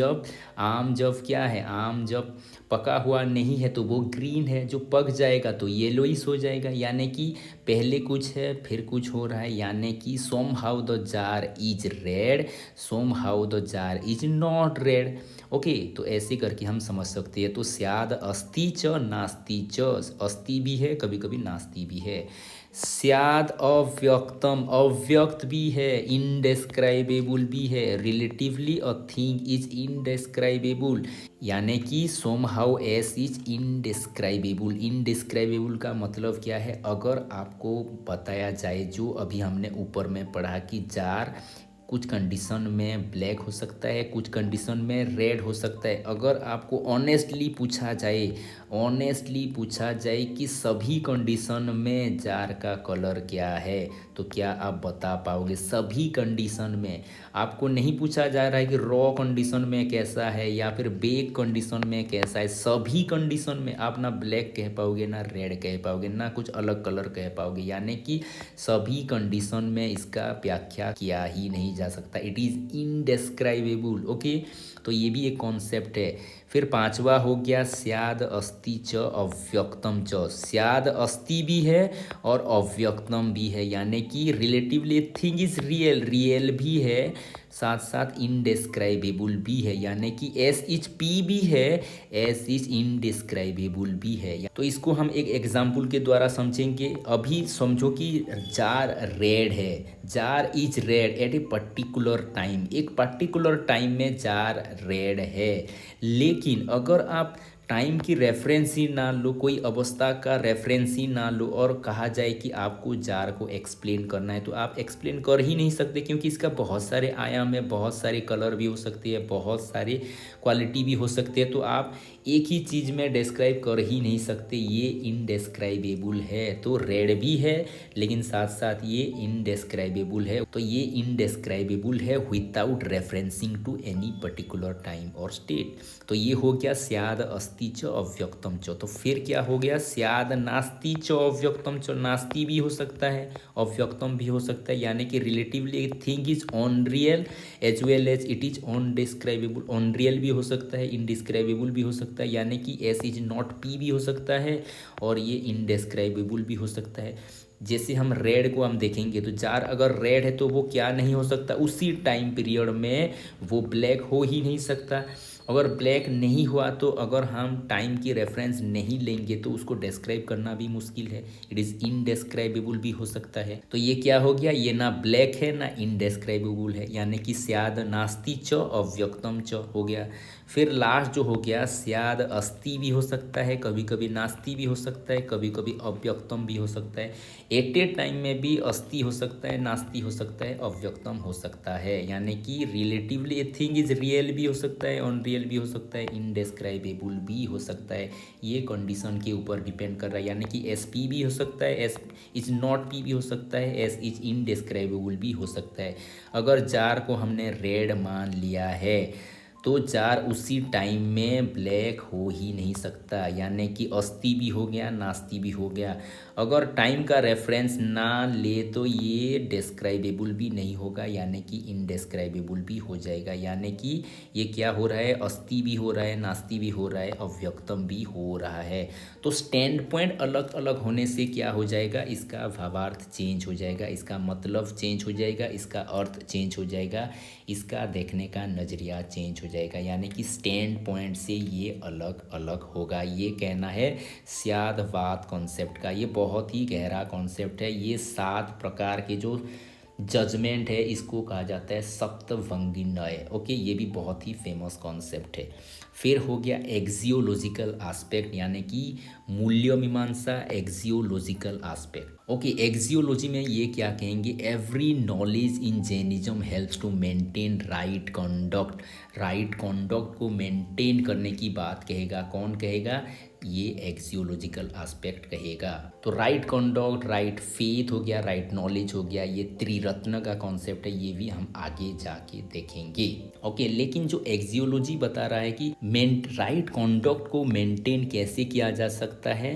जब क्या है, आम जब पका हुआ नहीं है तो वो ग्रीन है, जो पक जाएगा तो येलोइश हो जाएगा, यानी कि पहले कुछ है फिर कुछ हो रहा है। यानी कि somehow the jar is red, somehow the jar is not red. Okay, तो ऐसे करके हम समझ सकते हैं। तो स्याद अस्ति च नास्ति च, अस्ति भी है कभी कभी नास्ति भी है। स्याद अव्यक्तम, अव्यक्त भी है, इनडेस्क्राइबेबल भी है। रिलेटिवली अ थिंग इज इनडेस्क्राइबेबल, यानी कि सोम हाउ एस इज इनडेस्क्राइबेबल। इनडेस्क्राइबेबल का मतलब क्या है? अगर आपको बताया जाए, जो अभी हमने ऊपर में पढ़ा कि जार कुछ कंडीशन में ब्लैक हो सकता है, कुछ कंडीशन में रेड हो सकता है। अगर आपको ऑनेस्टली पूछा जाए, ऑनेस्टली पूछा जाए कि सभी कंडीशन में जार का कलर क्या है, तो क्या आप बता पाओगे? सभी कंडीशन में आपको नहीं पूछा जा रहा है कि रॉ कंडीशन में कैसा है या फिर बेक कंडीशन में कैसा है। सभी कंडीशन में आप ना ब्लैक कह पाओगे ना रेड कह पाओगे ना कुछ अलग कलर कह पाओगे, यानी कि सभी कंडीशन में इसका व्याख्या किया ही नहीं जा सकता। It is इनडेस्क्राइबेबल। ओके, तो ये भी एक कॉन्सेप्ट है। फिर पांचवा हो गया स्याद अस्ति च अव्यक्तम च। स्याद अस्ति भी है और अव्यक्तम भी है, यानी कि relatively thing is real, real भी है, साथ साथ इनडेस्क्राइबेबल भी है, यानी कि एस इज पी भी है, एस इज इनडिस्क्राइबेबल भी है। तो इसको हम एक एग्जाम्पल के द्वारा समझेंगे। अभी समझो कि जार रेड है, jar is red at a particular time. एक पर्टिकुलर टाइम में जार रेड है, लेकिन अगर आप टाइम की रेफरेंस ही ना लो, कोई अवस्था का रेफरेंस ही ना लो और कहा जाए कि आपको जार को एक्सप्लेन करना है तो आप एक्सप्लेन कर ही नहीं सकते, क्योंकि इसका बहुत सारे आयाम है, बहुत सारे कलर भी हो सकती है, बहुत सारे क्वालिटी भी हो सकती है, तो आप एक ही चीज़ में डिस्क्राइब कर ही नहीं सकते, ये इनडेस्क्राइबेबल है। तो रेड भी है लेकिन साथ साथ ये इनडेस्क्राइबेबल है, तो ये इनडेस्क्राइबेबल है without referencing to any particular time और स्टेट। तो ये हो गया स्याद अस्ति च अव्यक्तम च। तो फिर क्या हो गया, स्याद नास्ति च अव्यक्तम च, नास्ति भी हो सकता है अव्यक्तम भी हो सकता है, यानी कि relatively thing is unreal as well as it is undescribable. Unreal भी हो सकता है, इनडिस्क्राइबेबल भी हो सकता है, यानी कि एस इज नॉट पी भी हो सकता है और ये इनडिस्क्राइबेबल भी हो सकता है। जैसे हम रेड को हम देखेंगे तो जार अगर रेड है तो वो क्या नहीं हो सकता, उसी टाइम पीरियड में वो ब्लैक हो ही नहीं सकता। अगर ब्लैक नहीं हुआ तो अगर हम टाइम की रेफरेंस नहीं लेंगे तो उसको डिस्क्राइब करना भी मुश्किल है, इट इज़ इनडिस्क्राइबेबल भी हो सकता है। तो ये क्या हो गया, ये ना ब्लैक है ना इनडिस्क्राइबेबल है, यानी कि स्याद नास्ति च अव्यक्तम च हो गया। फिर लास्ट जो हो गया स्याद अस्ति भी हो सकता है, कभी कभी नास्ति भी हो सकता है, कभी कभी अव्यक्तम भी हो सकता है। एट ए टाइम में भी अस्ति हो सकता है, नास्ति हो सकता है, अव्यक्तम हो सकता है, यानी कि relatively a thing is real भी हो सकता है, अनरियल भी हो सकता है, इनडिस्क्राइबेबल भी हो सकता है। ये कंडीशन के ऊपर डिपेंड कर रहा है, यानी कि एस पी भी हो सकता है, एस इज नॉट पी भी हो सकता है, एस इज इनडिस्क्राइबेबल भी हो सकता है। अगर जार को हमने रेड मान लिया है तो जार उसी टाइम में ब्लैक हो ही नहीं सकता, यानी कि अस्ति भी हो गया नास्ति भी हो गया। अगर टाइम का रेफरेंस ना ले तो ये डिस्क्राइबेबल भी नहीं होगा, यानी कि इनडिस्क्राइबेबल भी हो जाएगा, यानी कि ये क्या हो रहा है, अस्ति भी हो रहा है, नास्ति भी हो रहा है, अव्यक्तम भी हो रहा है। तो स्टैंड पॉइंट अलग अलग होने से क्या हो जाएगा, इसका भावार्थ चेंज हो जाएगा, इसका मतलब चेंज हो जाएगा, इसका अर्थ चेंज हो जाएगा, इसका देखने का नज़रिया चेंज हो जाएगा, यानी कि स्टैंड पॉइंट से ये अलग अलग होगा। ये कहना है स्यादवाद कॉन्सेप्ट का, ये बहुत ही गहरा कॉन्सेप्ट है। ये 7 प्रकार के जो जजमेंट है इसको कहा जाता है सप्तवंगिनय। ओके, ये भी बहुत ही फेमस कॉन्सेप्ट है। फिर हो गया एक्जियोलॉजिकल एस्पेक्ट, यानी कि मूल्य मीमांसा, एक्जियोलॉजिकल एस्पेक्ट। ओके, एक्जियोलॉजी में ये क्या कहेंगे, every knowledge in Jainism helps to maintain right conduct. Right conduct को मेंटेन करने की बात कहेगा, कौन कहेगा, ये एक्सियोलॉजिकल एस्पेक्ट कहेगा। तो राइट कंडक्ट, राइट फेथ हो गया, राइट नॉलेज हो गया, ये त्रिरत्न का कॉन्सेप्ट है, ये भी हम आगे जाके देखेंगे। ओके, लेकिन जो एक्सियोलॉजी बता रहा है कि राइट कंडक्ट को मेंटेन कैसे किया जा सकता है,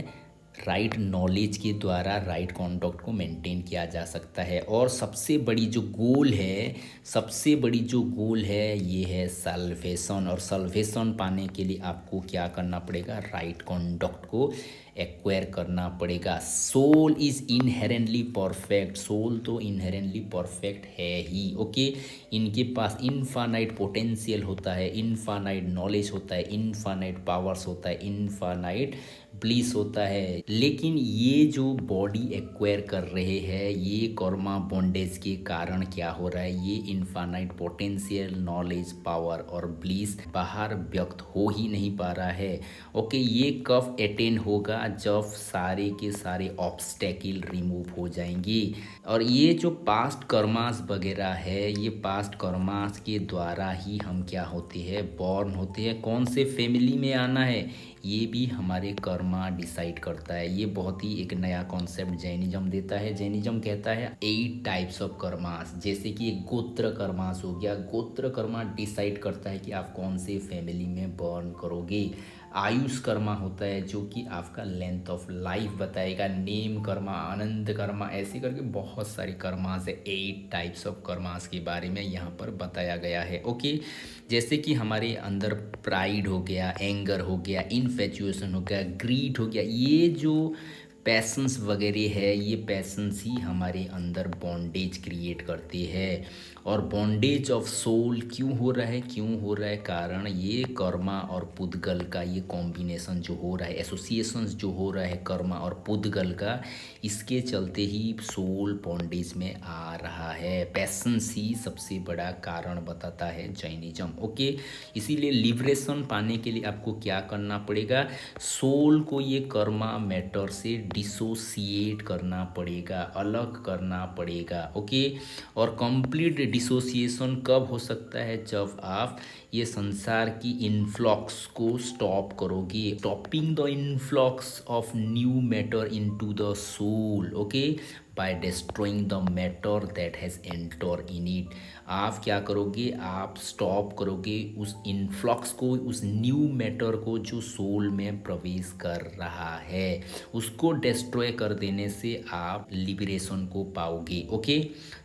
राइट नॉलेज के द्वारा राइट कंडक्ट को मेंटेन किया जा सकता है। और सबसे बड़ी जो गोल है, सबसे बड़ी जो गोल है ये है सल्वेशन। और सल्वेशन पाने के लिए आपको क्या करना पड़ेगा, राइट कंडक्ट को एक्वायर करना पड़ेगा। Soul is inherently perfect, soul तो इनहेरेंटली परफेक्ट है ही। ओके, इनके पास इनफानाइट पोटेंशियल होता है, इनफानाइट नॉलेज होता है, इनफानाइट पावर्स होता है, इनफानाइट ब्लिस होता है। लेकिन ये जो बॉडी एक्वायर कर रहे हैं ये कर्मा बॉन्डेज के कारण क्या हो रहा है, ये इनफानाइट पोटेंशियल, नॉलेज, पावर और ब्लिस बाहर व्यक्त हो ही नहीं पा रहा है। ओके, ये कब अटेन होगा, जब सारे के सारे ऑब्स्टेकल रिमूव हो जाएंगे। और ये जो पास्ट कर्मास वगैरह है, ये पास्ट कर्मास के द्वारा ही हम क्या होते हैं, बॉर्न होते हैं। कौन से फैमिली में आना है ये भी हमारे कर्मा डिसाइड करता है। ये बहुत ही एक नया कॉन्सेप्ट जैनिज्म देता है। जैनिज्म कहता है 8 टाइप्स ऑफ कर्मास, जैसे कि एक गोत्र कर्मास हो गया। गोत्र कर्मा डिसाइड करता है कि आप कौन से फैमिली में बॉर्न करोगे। आयुष कर्मा होता है जो कि आपका लेंथ ऑफ लाइफ बताएगा। नेम कर्मा, आनंद कर्मा, ऐसे करके बहुत सारी कर्मास है। 8 टाइप्स ऑफ कर्मास के बारे में यहाँ पर बताया गया है। ओके, जैसे कि हमारे अंदर प्राइड हो गया, एंगर हो गया, इन्फेचुएशन हो गया, ग्रीड हो गया, ये जो पैशंस वगैरह है, ये पैशंस ही हमारे अंदर बॉन्डेज क्रिएट करते हैं। और बॉन्डेज ऑफ सोल क्यों हो रहा है, क्यों हो रहा है? कारण ये कर्मा और पुद्गल का ये कॉम्बिनेशन जो हो रहा है, एसोसिएशंस जो हो रहा है कर्मा और पुद्गल का, इसके चलते ही सोल बॉन्डेज में आ रहा है। पैशंस ही सबसे बड़ा कारण बताता है जैनिज्म। ओके, इसीलिए लिबरेशन पाने के लिए आपको क्या करना पड़ेगा? सोल को ये कर्मा मैटर से डिसोसिएट करना पड़ेगा, अलग करना पड़ेगा। ओके, और कंप्लीट डिसोसिएशन कब हो सकता है? जब आप ये संसार की इन्फ्लक्स को स्टॉप करोगे। Stopping the influx of new matter into the soul, okay, by destroying the matter that has enter in it. आप क्या करोगे? आप स्टॉप करोगे उस इन्फ्लक्स को, उस न्यू मैटर को जो सोल में प्रवेश कर रहा है, उसको डिस्ट्रॉय कर देने से आप लिबरेशन को पाओगे। ओके,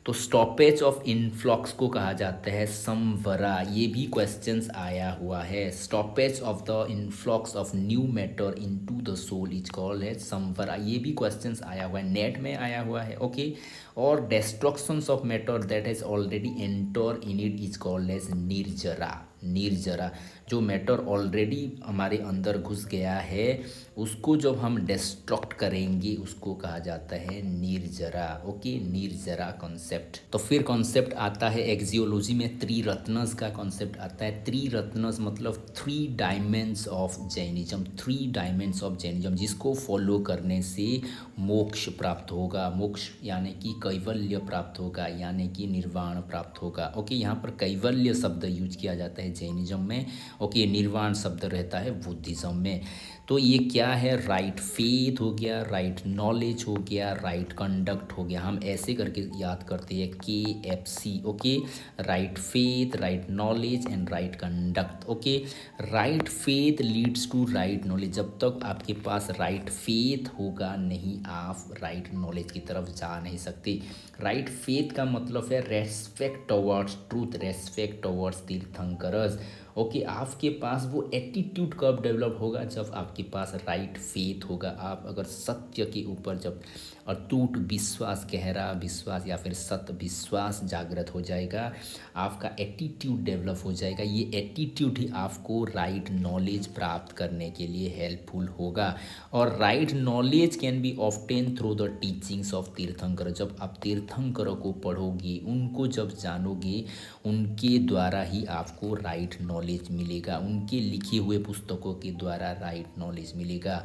तो स्टॉपेज ऑफ इन्फ्लक्स को कहा जाता है संवरा। ये भी क्वेश्चंस आया हुआ है। Stoppage of the influx of new matter into the soul is called है संवरा। ये भी क्वेश्चंस आया हुआ है, नेट में आया हुआ है। ओके, और destructions of matter that has already enter in it is called as निर्जरा। निर्जरा, जो मैटर ऑलरेडी हमारे अंदर घुस गया है, उसको जब हम डिस्ट्रक्ट करेंगे उसको कहा जाता है निर्जरा। ओके, निर्जरा कॉन्सेप्ट। तो फिर कॉन्सेप्ट आता है एक्सियोलॉजी में त्रिरत्नस का कॉन्सेप्ट आता है। त्रिरत्नस मतलब 3 डायमेंस ऑफ जैनिज्म, 3 डायमेंस ऑफ जैनिज्म, जिसको फॉलो करने से मोक्ष प्राप्त होगा। मोक्ष यानी कि कैवल्य प्राप्त होगा, यानी कि निर्वाण प्राप्त होगा। ओके, यहाँ पर कैवल्य शब्द यूज किया जाता है जैनिज्म में। ओके, निर्वाण शब्द रहता है बुद्धिज्म में। तो ये क्या है? राइट फेथ हो गया, राइट नॉलेज हो गया, राइट कंडक्ट हो गया। हम ऐसे करके याद करते हैं KFC। Okay, right faith, right knowledge and right conduct. Okay, right faith leads to right knowledge. जब तक आपके पास राइट फेथ होगा नहीं, आप राइट नॉलेज की तरफ जा नहीं सकते। राइट फेथ का मतलब है respect towards truth, respect towards तीर्थंकरस। ओके, आपके पास वो एटीट्यूड कब डेवलप होगा? जब आपके पास राइट फेथ होगा। आप अगर सत्य के ऊपर जब अटूट विश्वास, गहरा विश्वास या फिर सत्य विश्वास जागृत हो जाएगा, आपका एटीट्यूड डेवलप हो जाएगा। ये एटीट्यूड ही आपको राइट नॉलेज प्राप्त करने के लिए हेल्पफुल होगा। और right knowledge can be obtain through the teachings of तीर्थंकर। जब आप तीर्थंकरों को पढ़ोगे, उनको जब जानोगे, उनके द्वारा ही आपको राइट नॉलेज मिलेगा, उनके लिखे हुए पुस्तकों के द्वारा राइट नॉलेज मिलेगा।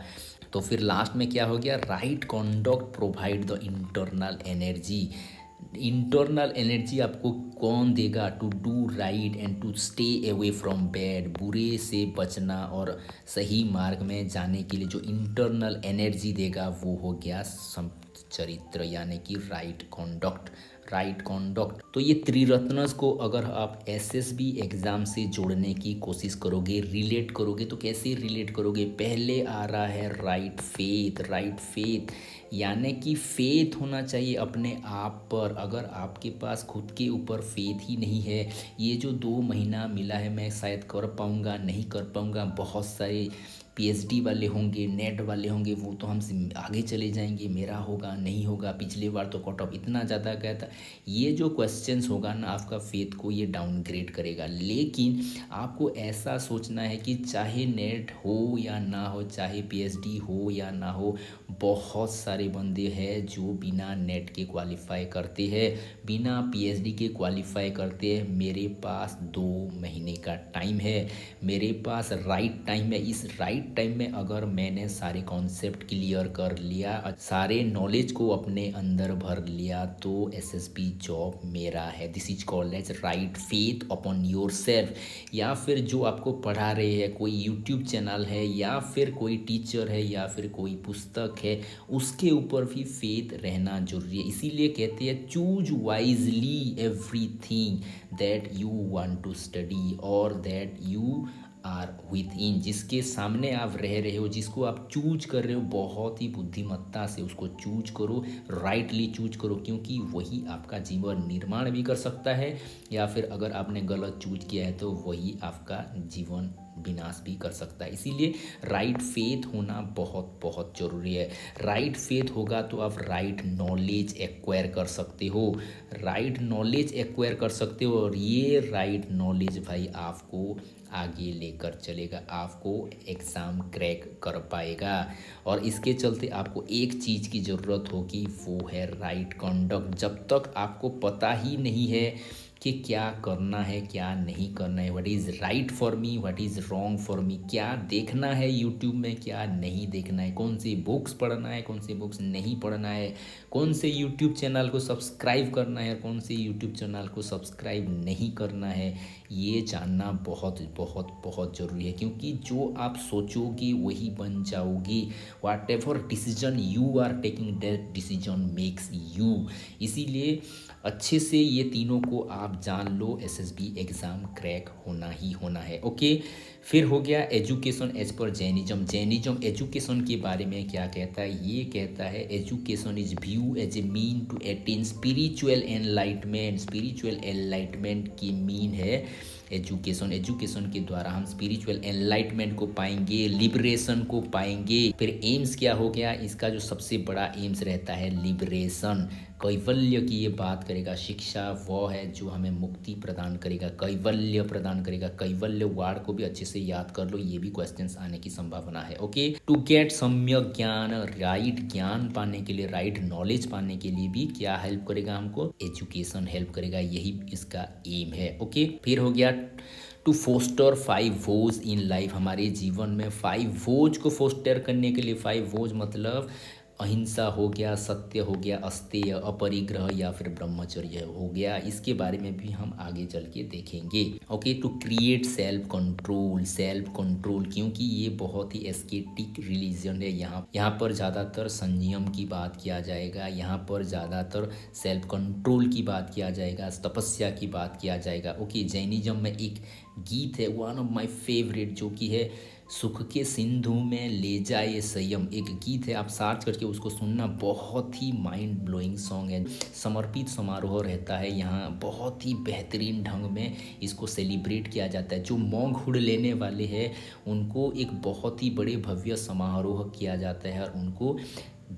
तो फिर लास्ट में क्या हो गया? Right conduct provide the internal energy. Internal energy आपको कौन देगा? To do right and to stay away from bad. बुरे से बचना और सही मार्ग में जाने के लिए जो इंटरनल एनर्जी देगा वो हो गया चरित्र, यानी कि राइट कॉन्डक्ट। Right conduct. तो ये त्रिरत्नस को अगर आप SSB एग्ज़ाम से जोड़ने की कोशिश करोगे, रिलेट करोगे, तो कैसे रिलेट करोगे? पहले आ रहा है राइट फेथ। राइट फेथ यानी कि फेथ होना चाहिए अपने आप पर। अगर आपके पास खुद के ऊपर फेथ ही नहीं है, ये जो 2 महीना मिला है मैं शायद कर पाऊँगा नहीं कर पाऊँगा, बहुत सारे PhD वाले होंगे, नेट वाले होंगे, वो तो हमसे आगे चले जाएंगे, मेरा होगा नहीं होगा, पिछली बार तो कट ऑफ इतना ज़्यादा गया था। ये जो क्वेश्चंस होगा ना, आपका फेथ को ये डाउनग्रेड करेगा। लेकिन आपको ऐसा सोचना है कि चाहे नेट हो या ना हो, चाहे PhD हो या ना हो, बहुत सारे बंदे हैं जो बिना नेट के क्वालिफाई करते हैं, बिना PhD के क्वालिफाई करते हैं। मेरे पास 2 महीने का टाइम है, मेरे पास राइट टाइम है। इस राइट टाइम में अगर मैंने सारे कॉन्सेप्ट क्लियर कर लिया, सारे नॉलेज को अपने अंदर भर लिया, तो SSB जॉब मेरा है। This is called as right faith upon your self. या फिर जो आपको पढ़ा रहे हैं, कोई यूट्यूब चैनल है या फिर कोई टीचर है या फिर कोई पुस्तक है, उसके ऊपर भी फेथ रहना जरूरी है। इसीलिए कहते हैं choose wisely everything that you want to study और that you are within. जिसके सामने आप रह रहे हो, जिसको आप चूज कर रहे हो, बहुत ही बुद्धिमत्ता से उसको चूज करो, राइटली चूज करो, क्योंकि वही आपका जीवन निर्माण भी कर सकता है, या फिर अगर आपने गलत चूज किया है तो वही आपका जीवन विनाश भी कर सकता है। इसीलिए राइट फेथ होना बहुत बहुत ज़रूरी है। राइट फेथ होगा तो आप राइट नॉलेज एक्वायर कर सकते हो, राइट नॉलेज एक्वायर कर सकते हो, और ये राइट नॉलेज भाई आपको आगे लेकर चलेगा, आपको एग्ज़ाम क्रैक कर पाएगा। और इसके चलते आपको एक चीज़ की ज़रूरत होगी, वो है राइट कंडक्ट। जब तक आपको पता ही नहीं है कि क्या करना है क्या नहीं करना है, what is right for me, what is wrong for me, क्या देखना है यूट्यूब में क्या नहीं देखना है, कौन सी बुक्स पढ़ना है कौन सी बुक्स नहीं पढ़ना है, कौन से यूट्यूब चैनल को सब्सक्राइब करना है और कौन से यूट्यूब चैनल को सब्सक्राइब नहीं करना है, ये जानना बहुत बहुत बहुत ज़रूरी है। क्योंकि जो आप सोचोगे वही बन जाओगी। Whatever decision you are taking, that decision makes you. इसीलिए अच्छे से ये तीनों को आप जान लो, एसएसबी एग्ज़ाम क्रैक होना ही होना है। ओके, फिर हो गया education as per Jainism. Jainism education के बारे में क्या कहता है, ये कहता है education is view as a mean to attain spiritual enlightenment. Spiritual enlightenment की मीन है एजुकेशन। एजुकेशन के द्वारा हम स्पिरिचुअल एनलाइटमेंट को पाएंगे, लिबरेशन को पाएंगे। फिर एम्स क्या हो गया, इसका जो सबसे बड़ा एम्स रहता है लिबरेशन, कैवल्य की ये बात करेगा। शिक्षा वो है जो हमें मुक्ति प्रदान करेगा, कैवल्य प्रदान करेगा। कैवल्य वार्ड को भी अच्छे से याद कर लो, ये भी क्वेश्चंस आने की संभावना है। ओके, टू गेट सम्यक ज्ञान, राइट ज्ञान पाने के लिए, राइट नॉलेज पाने के लिए भी क्या हेल्प करेगा हमको, एजुकेशन हेल्प करेगा, यही इसका एम है। ओके, फिर हो गया to foster 5 vows in life. हमारे जीवन में 5 वोज को फोस्टर करने के लिए, 5 वोज मतलब अहिंसा हो गया, सत्य हो गया, अस्तेय, अपरिग्रह या फिर ब्रह्मचर्य हो गया, इसके बारे में भी हम आगे चल के देखेंगे। Okay, to create self control. Self control क्योंकि ये बहुत ही एस्केटिक रिलीजन है, यहाँ पर ज़्यादातर संयम की बात किया जाएगा, यहाँ पर ज़्यादातर सेल्फ कंट्रोल की बात किया जाएगा, तपस्या की बात किया जाएगा। ओके, जैनिज्म में एक गीत है, वन ऑफ माय फेवरेट, जो कि है सुख के सिंधु में ले जाए संयम। एक गीत है, आप सर्च करके उसको सुनना, बहुत ही माइंड ब्लोइंग सॉन्ग है। समर्पित समारोह रहता है यहाँ, बहुत ही बेहतरीन ढंग में इसको सेलिब्रेट किया जाता है। जो मॉन्कहुड लेने वाले हैं उनको एक बहुत ही बड़े भव्य समारोह किया जाता है और उनको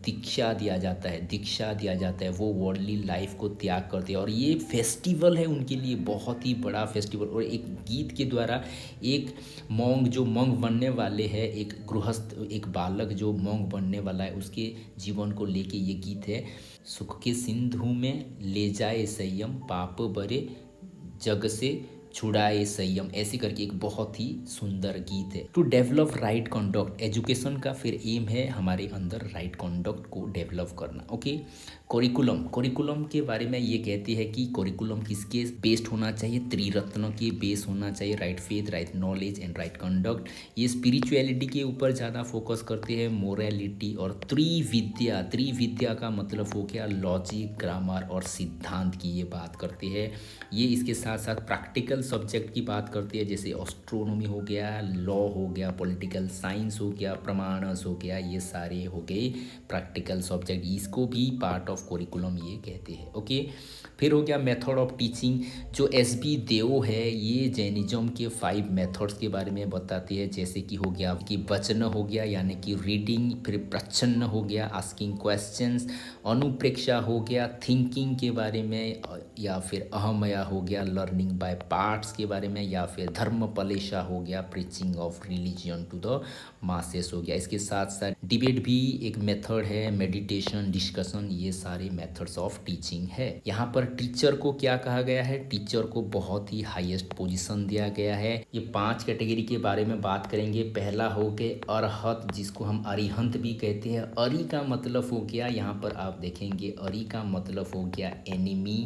दीक्षा दिया जाता है, दीक्षा दिया जाता है। वो वर्ल्डली लाइफ को त्याग करते हैं और ये फेस्टिवल है उनके लिए, बहुत ही बड़ा फेस्टिवल। और एक गीत के द्वारा एक मॉन्ग, जो मॉन्ग बनने वाले हैं, एक गृहस्थ, एक बालक जो मॉन्ग बनने वाला है, उसके जीवन को लेके ये गीत है। सुख के सिंधु में ले जाए संयम, पाप बरे जग से छुड़ाए संयम, ऐसे करके एक बहुत ही सुंदर गीत है। To develop right conduct, education का फिर एम है हमारे अंदर राइट कंडक्ट को डेवलप करना। ओके, करिकुलम, करिकुलम के बारे में ये कहती है कि करिकुलम किसके बेस्ड होना चाहिए, त्रिरत्न के बेस होना चाहिए, right faith, right knowledge and right conduct. ये स्पिरिचुअलिटी के ऊपर ज़्यादा फोकस करते हैं, मोरालिटी और त्रिविद्या। त्रिविद्या का मतलब हो गया लॉजिक, ग्रामर और सिद्धांत की ये बात करते हैं। ये इसके साथ साथ प्रैक्टिकल सब्जेक्ट की बात करती है, जैसे एस्ट्रोनॉमी हो गया, लॉ हो गया, पॉलिटिकल साइंस हो गया, प्रमाणस हो गया, ये सारे हो गए प्रैक्टिकल सब्जेक्ट, इसको भी पार्ट ऑफ करिकुलम ये कहते हैं। ओके, फिर हो गया मेथड ऑफ टीचिंग। जो एसबी देओ है ये जैनिज्म के 5 मेथड्स के बारे में बताती है, जैसे कि हो गया कि वचन हो गया यानी कि रीडिंग, फिर प्रच्छन्न हो गया आस्किंग क्वेश्चंस, अनुप्रेक्षा हो गया थिंकिंग के बारे में, या फिर अहमया हो गया लर्निंग बाय पार्ट्स के बारे में, या फिर धर्मपलेशा हो गया preaching of religion to the masses हो गया। इसके साथ साथ डिबेट भी एक मेथड है, मेडिटेशन, डिस्कशन, ये सारे मेथड्स ऑफ टीचिंग है। यहाँ पर टीचर को क्या कहा गया है, टीचर को बहुत ही हाईएस्ट पोजीशन दिया गया है। ये 5 कैटेगरी के बारे में बात करेंगे। पहला हो गया अरहत, जिसको हम अरिहंत भी कहते हैं। अरि का मतलब हो गया, यहाँ पर आप देखेंगे अरि का मतलब हो गया एनिमी।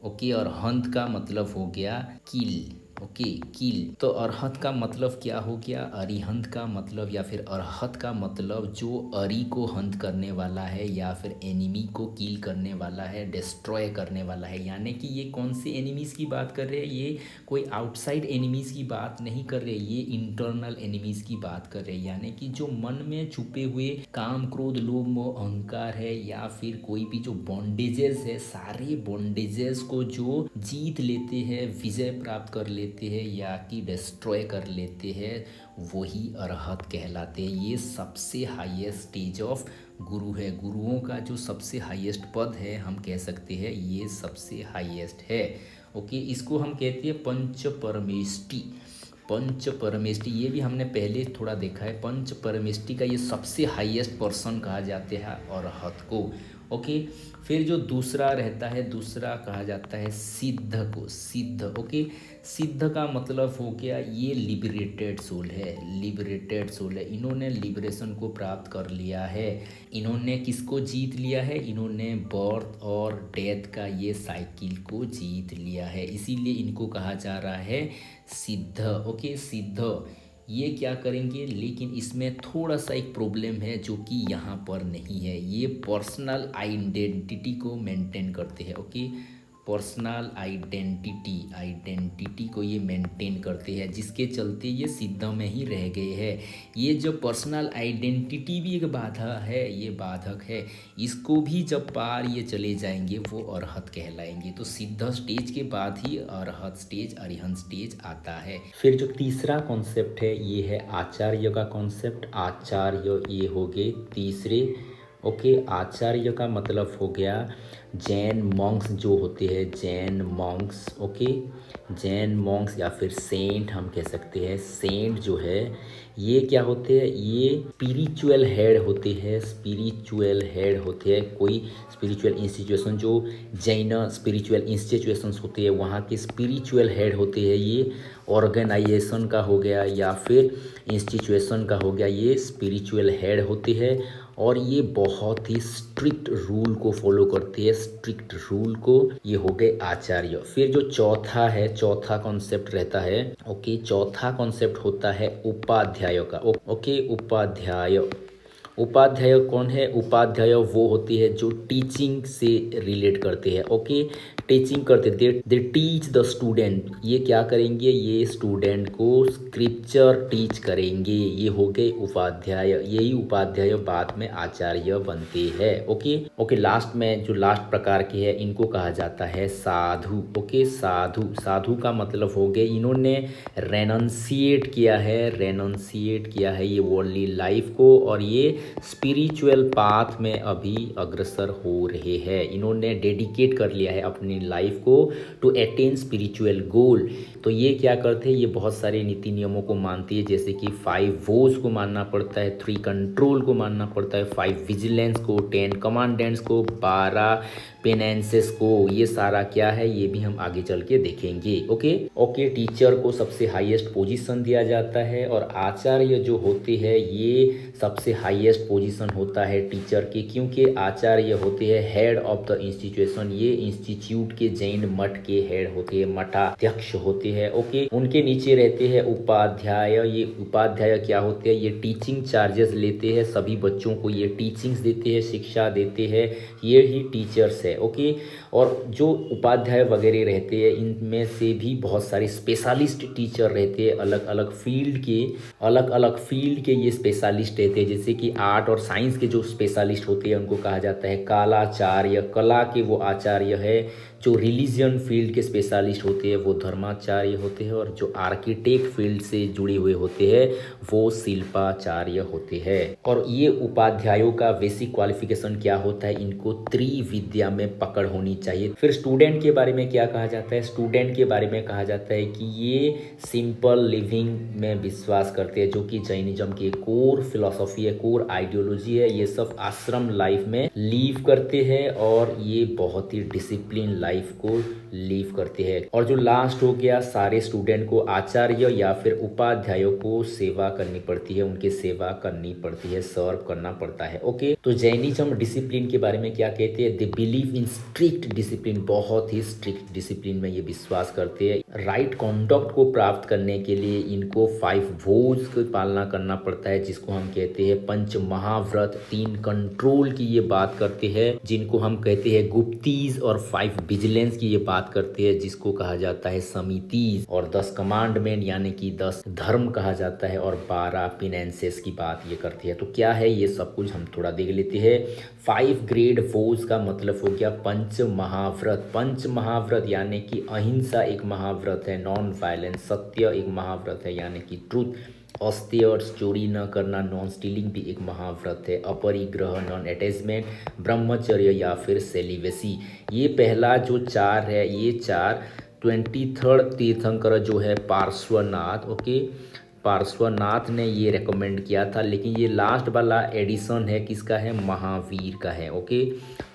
ओके, और हंत का मतलब हो गया किल। ओके, किल। तो अरहत का मतलब क्या हो गया, अरिहंत का मतलब या फिर अरहत का मतलब जो अरि को हंत करने वाला है या फिर एनिमी को किल करने वाला है, डिस्ट्रॉय करने वाला है। यानी कि ये कौन से एनिमीज़ की बात कर रहे हैं, ये कोई आउटसाइड एनिमीज़ की बात नहीं कर रहे, ये इंटरनल एनिमीज़ की बात कर रहे हैं। यानी कि जो मन में छुपे हुए काम, क्रोध, लोभ, मोह, अहंकार है, या फिर कोई भी जो बॉन्डेजेस है, सारे बॉन्डेजेस को जो जीत लेते हैं, विजय प्राप्त कर लेते लेते हैं या कि डिस्ट्रॉय कर लेते हैं, वही अरहत कहलाते हैं। ये सबसे हाईएस्ट स्टेज ऑफ गुरु है। गुरुओं का जो सबसे हाईएस्ट पद है, हम कह सकते हैं ये सबसे हाईएस्ट है। ओके, इसको हम कहते हैं पंच परमेष्टि। पंच परमेष्टि ये भी हमने पहले थोड़ा देखा है। पंच परमेष्टि का ये सबसे हाईएस्ट पर्सन कहा जाते हैं अरहत को। ओके, फिर जो दूसरा रहता है, दूसरा कहा जाता है सिद्ध को। सिद्ध, ओके, सिद्ध का मतलब हो गया ये लिबरेटेड सोल है। लिबरेटेड सोल है, इन्होंने लिबरेशन को प्राप्त कर लिया है। इन्होंने किसको जीत लिया है? इन्होंने बर्थ और डेथ का ये साइकिल को जीत लिया है, इसीलिए इनको कहा जा रहा है सिद्ध। ओके, सिद्ध ये क्या करेंगे, लेकिन इसमें थोड़ा सा एक प्रॉब्लम है जो कि यहाँ पर नहीं है। ये पर्सनल आइडेंटिटी को मेंटेन करते हैं। ओके, पर्सनल आइडेंटिटी को ये मेंटेन करते हैं, जिसके चलते ये सिद्ध में ही रह गए हैं। ये जो पर्सनल आइडेंटिटी भी एक बाधा है, ये बाधक है। इसको भी जब पार ये चले जाएंगे वो अरहत कहलाएंगे। तो सिद्ध स्टेज के बाद ही अरहत स्टेज, अरिहंत स्टेज आता है। फिर जो तीसरा कॉन्सेप्ट है ये है आचार्य का कॉन्सेप्ट। आचार्य ये हो गए तीसरे। ओके, आचार्य का मतलब हो गया जैन मॉन्क्स जो होते हैं, Jain Monks. Okay, Jain Monks या फिर सेंट हम कह सकते हैं। सेंट जो है ये क्या होते हैं, ये स्पिरिचुअल हेड होते हैं। स्पिरिचुअल हेड होते हैं, कोई स्पिरिचुअल इंस्टीट्यूशन जो जैन स्पिरिचुअल इंस्टीट्यूशंस होते हैं वहाँ के स्पिरिचुअल हेड होते हैं। ये ऑर्गेनाइजेशन का हो गया या फिर इंस्टीट्यूशन का हो गया, ये स्पिरिचुअल हेड होते हैं और ये बहुत ही स्ट्रिक्ट रूल को फॉलो करते हैं। स्ट्रिक्ट रूल को, ये हो गए आचार्य। फिर जो चौथा है, चौथा कॉन्सेप्ट रहता है। ओके, चौथा कॉन्सेप्ट होता है उपाध्याय का। ओके, उपाध्याय। उपाध्याय कौन है? उपाध्याय वो होती है जो टीचिंग से रिलेट करते हैं। ओके, टीचिंग करते, दे टीच द स्टूडेंट। ये क्या करेंगे, ये स्टूडेंट को स्क्रिप्चर टीच करेंगे। ये हो गए उपाध्याय। यही उपाध्याय बाद में आचार्य बनते हैं। ओके ओके, लास्ट में जो लास्ट प्रकार के है इनको कहा जाता है साधु। ओके, साधु। साधु का मतलब हो गए इन्होंने रेनंसिएट किया है, रेनंसिएट किया है ये वर्ल्डली लाइफ को और ये स्पिरिचुअल पाथ में अभी अग्रसर हो रहे हैं। इन्होंने डेडिकेट कर लिया है अपनी लाइफ को टू अटेन स्पिरिचुअल गोल। तो ये क्या करते हैं, ये बहुत सारे नीति नियमों को मानती है, जैसे कि 5 वोज को मानना पड़ता है, 3 कंट्रोल को मानना पड़ता है, 5 विजिलेंस को, 10 कमांडेंट्स को, 12 पेनेंसेस को। ये सारा क्या है ये भी हम आगे चल के देखेंगे। ओके ओके, टीचर को सबसे हाईएस्ट पोजीशन दिया जाता है और आचार्य जो होते हैं ये सबसे हाईएस्ट पोजीशन होता है टीचर के, क्योंकि आचार्य होते हैं हेड ऑफ द इंस्टीट्यूशन। ये इंस्टीट्यूट के जैन मठ के हेड होते हैं, मठाध्यक्ष होते हैं। ओके, उनके नीचे रहते हैं उपाध्याय। ये उपाध्याय क्या होते हैं, ये टीचिंग चार्जेस लेते हैं, सभी बच्चों को ये टीचिंग्स देते हैं, शिक्षा देते हैं, ये ही टीचर्स है। ओके, और जो उपाध्याय वगैरह रहते हैं इनमें से भी बहुत सारे स्पेशलिस्ट टीचर रहते हैं, अलग अलग फील्ड के ये स्पेशलिस्ट रहते हैं। जैसे कि आर्ट और साइंस के जो स्पेशलिस्ट होते हैं उनको कहा जाता है कालाचार्य, कला के वो आचार्य है। जो रिलीजियन फील्ड के स्पेशलिस्ट होते हैं वो धर्माचार्य होते हैं और जो आर्किटेक्ट फील्ड से जुड़े हुए होते हैं वो शिल्पाचार्य होते हैं। और ये उपाध्यायों का बेसिक क्वालिफिकेशन क्या होता है, इनको त्रिविद्या में पकड़ होनी चाहिए। फिर स्टूडेंट के बारे में क्या कहा जाता है, स्टूडेंट के बारे में कहा जाता है कि ये सिंपल लिविंग में विश्वास करते हैं, जो कि जैनिज्म की कोर फिलॉसफी है, कोर आइडियोलॉजी है। ये सब आश्रम लाइफ में लीव करते हैं और ये बहुत ही डिसिप्लिन लाइफ को लीव करते हैं। और जो लास्ट हो गया, सारे स्टूडेंट को आचार्य या फिर उपाध्यायों को सेवा करनी पड़ती है, उनकी सेवा करनी पड़ती है, सर्व करना पड़ता है। ओके, तो जैनिज्म डिसिप्लिन के बारे में क्या कहते हैं, they believe in strict discipline, बहुत ही स्ट्रिक्ट डिसिप्लिन में ये विश्वास करते हैं। राइट कॉन्डक्ट को प्राप्त करने के लिए इनको 5 वोज की पालना करना पड़ता है, जिसको हम कहते हैं पंच महाव्रत। 3 कंट्रोल की ये बात करते हैं जिनको हम कहते हैं गुप्तीज, और 5 विजिलेंस की ये बात बात करते हैं जिसको कहा जाता है समितिज, और 10 कमांडमेंट यानी कि 10 धर्म कहा जाता है, और 12 फिनेंसेस की बात ये करती है। तो क्या है ये सब कुछ हम थोड़ा देख लेते हैं। 5 ग्रेड फोर्स का मतलब हो गया पंच महाव्रत। पंच महाव्रत यानी कि अहिंसा एक महाव्रत है, नॉन वायलेंस सत्य एक महाव्रत है यानी कि ट्रूथ, अस्तेय चोरी न करना नॉन स्टीलिंग भी एक महाव्रत है, अपरिग्रह नॉन अटैचमेंट, ब्रह्मचर्य या फिर सेलिवेसी। ये पहला जो 4 है, ये 4 23rd तीर्थंकर जो है पार्श्वनाथ, ओके, पार्श्वनाथ ने ये रेकमेंड किया था। लेकिन ये लास्ट वाला एडिशन है किसका है, महावीर का है, ओके,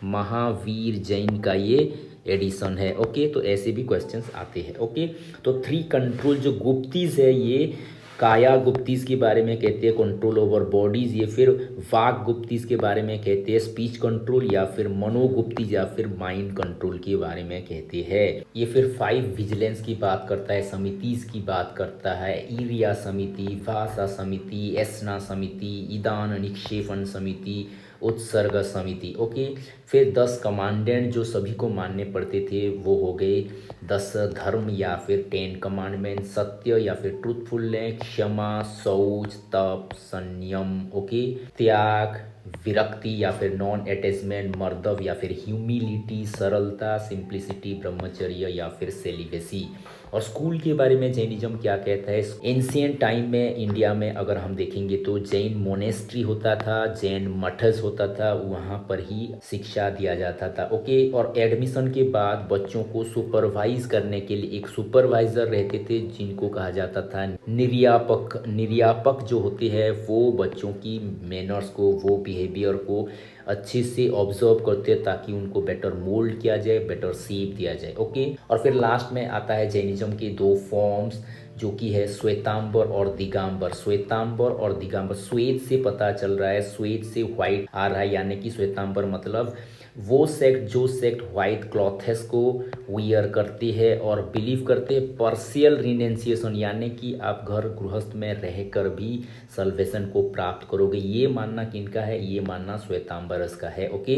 महावीर जैन का ये एडिशन है, ओके। तो ऐसे भी क्वेश्चंस आते हैं, ओके। तो 3 कंट्रोल जो गुप्तीज है, ये काया गुप्तीज के बारे में कहते हैं कंट्रोल ओवर बॉडीज, ये फिर वाक गुप्तीज के बारे में कहते हैं स्पीच कंट्रोल, या फिर मनोगुप्तीज या फिर माइंड कंट्रोल के बारे में कहते हैं। ये फिर 5 विजिलेंस की बात करता है, समितिज की बात करता है, ईरिया समिति, भाषा समिति, एसना समिति, ईदान निक्षेपण समिति, उत्सर्ग समिति, ओके। फिर 10 कमांडेंट जो सभी को मानने पड़ते थे वो हो गए 10 धर्म या फिर 10 कमांडमेंट, सत्य या फिर ट्रूथफुलनेस, क्षमा, शौच, तप, संयम, ओके, त्याग, विरक्ति या फिर नॉन अटैचमेंट, मर्दव या फिर ह्यूमिलिटी, सरलता, सिंप्लिसिटी, ब्रह्मचर्य या फिर सेलिबेसी। और स्कूल के बारे में जैनिज्म क्या कहता है, एंशियंट टाइम में इंडिया में अगर हम देखेंगे तो जैन मोनेस्ट्री होता था, जैन मठस होता था, वहाँ पर ही शिक्षा दिया जाता था, ओके। और एडमिशन के बाद बच्चों को सुपरवाइज करने के लिए एक सुपरवाइजर रहते थे जिनको कहा जाता था निर्यापक। निर्यापक जो होते हैं वो बच्चों की मैनर्स को, वो बिहेवियर को अच्छे से ऑब्जर्व करते हैं ताकि उनको बेटर मोल्ड किया जाए, बेटर शेप दिया जाए, ओके। और फिर लास्ट में आता है जैनिज्म के 2 फॉर्म्स जो कि है श्वेतांबर और दिगंबर। श्वेतांबर और दिगंबर, श्वेत से पता चल रहा है, श्वेत से व्हाइट आ रहा है यानी कि श्वेतांबर मतलब वो सेक्ट जो सेक्ट व्हाइट क्लॉथेस को वियर करते हैं और बिलीव करते हैं पर्शियल रिनेंसिएशन यानी कि आप घर गृहस्थ में रहकर भी सल्वेशन को प्राप्त करोगे। ये मानना किनका है, ये मानना श्वेतांबरस का है, ओके।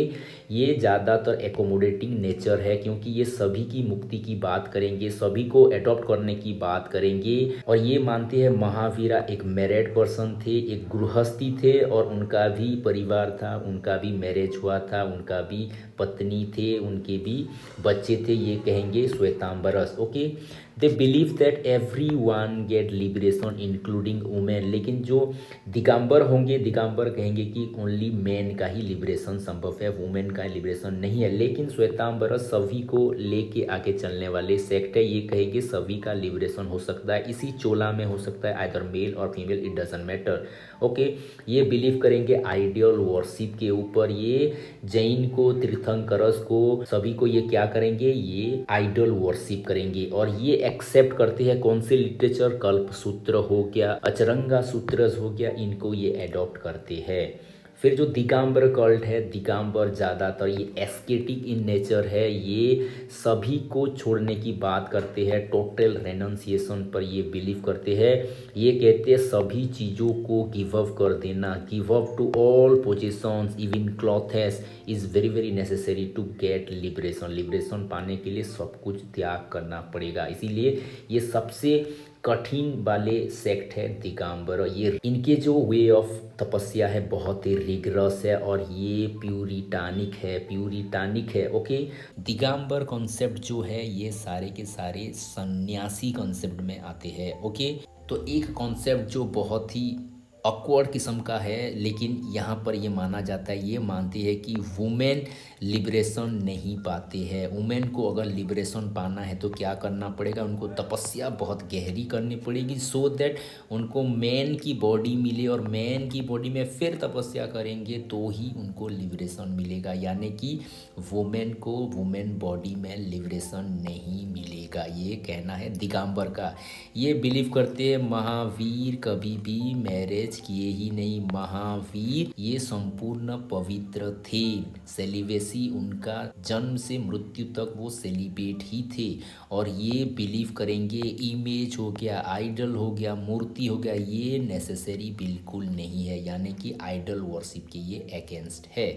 ये ज़्यादातर एकोमोडेटिंग नेचर है क्योंकि ये सभी की मुक्ति की बात करेंगे, सभी को अडॉप्ट करने की बात करेंगे। और ये मानते हैं महावीरा एक मैरिड पर्सन थे, एक गृहस्थी थे और उनका भी परिवार था, उनका भी मैरिज हुआ था, उनका भी पत्नी थे, उनके भी बच्चे थे, ये कहेंगे श्वेतांबरस, okay. They believe that everyone get liberation including women. लेकिन जो दिगंबर होंगे, दिगंबर कहेंगे कि ओनली मैन का ही लिबरेशन संभव है, वुमेन का लिबरेशन नहीं है। लेकिन श्वेतांबरस सभी को लेके आगे चलने वाले सेक्ट है, ये कहेंगे सभी का लिबरेशन हो सकता है, इसी चोला में हो सकता है, आइदर मेल और female, it doesn't matter, okay. ये बिलीव करेंगे आइडियल वर्शिप के ऊपर। ये जैन को, तीर्थंकरस को, सभी को ये क्या करेंगे, ये आइडल वर्शिप करेंगे। और ये एक्सेप्ट करते हैं कौन से लिटरेचर, कल्प सूत्र हो गया, अचरंगा सूत्रस हो गया, इनको ये एडॉप्ट करते हैं। फिर जो दिगंबर कल्ट है, दिगंबर ज़्यादातर ये एस्केटिक इन नेचर है, ये सभी को छोड़ने की बात करते हैं, टोटल रेनंसिएशन पर ये बिलीव करते हैं। ये कहते हैं सभी चीज़ों को गिव अप कर देना, give up to all possessions, even clothes is very very necessary to get liberation. Liberation पाने के लिए सब कुछ त्याग करना पड़ेगा, इसीलिए ये सबसे कठिन वाले सेक्ट है दिगंबर। ये इनके जो वे ऑफ तपस्या है बहुत ही रिगरस है और ये प्यूरिटानिक है, प्यूरिटानिक है, ओके। दिगंबर कॉन्सेप्ट जो है ये सारे के सारे सन्यासी कॉन्सेप्ट में आते हैं, ओके। तो एक कॉन्सेप्ट जो बहुत ही ऑकवर्ड किस्म का है लेकिन यहाँ पर ये माना जाता है, ये मानते हैं कि वुमेन लिबरेशन नहीं पाते हैं। वुमेन को अगर लिबरेशन पाना है तो क्या करना पड़ेगा, उनको तपस्या बहुत गहरी करनी पड़ेगी सो दैट उनको मैन की बॉडी मिले, और मैन की बॉडी में फिर तपस्या करेंगे तो ही उनको लिबरेशन मिलेगा। यानी कि वुमेन को वुमेन बॉडी में लिबरेशन नहीं मिलेगा, ये कहना है दिगंबर का। ये बिलीव करते हैं महावीर कभी भी मैरिज मैरिज किए ही नहीं, महावीर ये संपूर्ण पवित्र थे। सेलिबेसी उनका जन्म से मृत्यु तक वो सेलिब्रेट ही थे। और ये बिलीव करेंगे इमेज हो गया, आइडल हो गया, मूर्ति हो गया, ये नेसेसरी बिल्कुल नहीं है, यानी कि आइडल वर्शिप के ये अगेंस्ट है।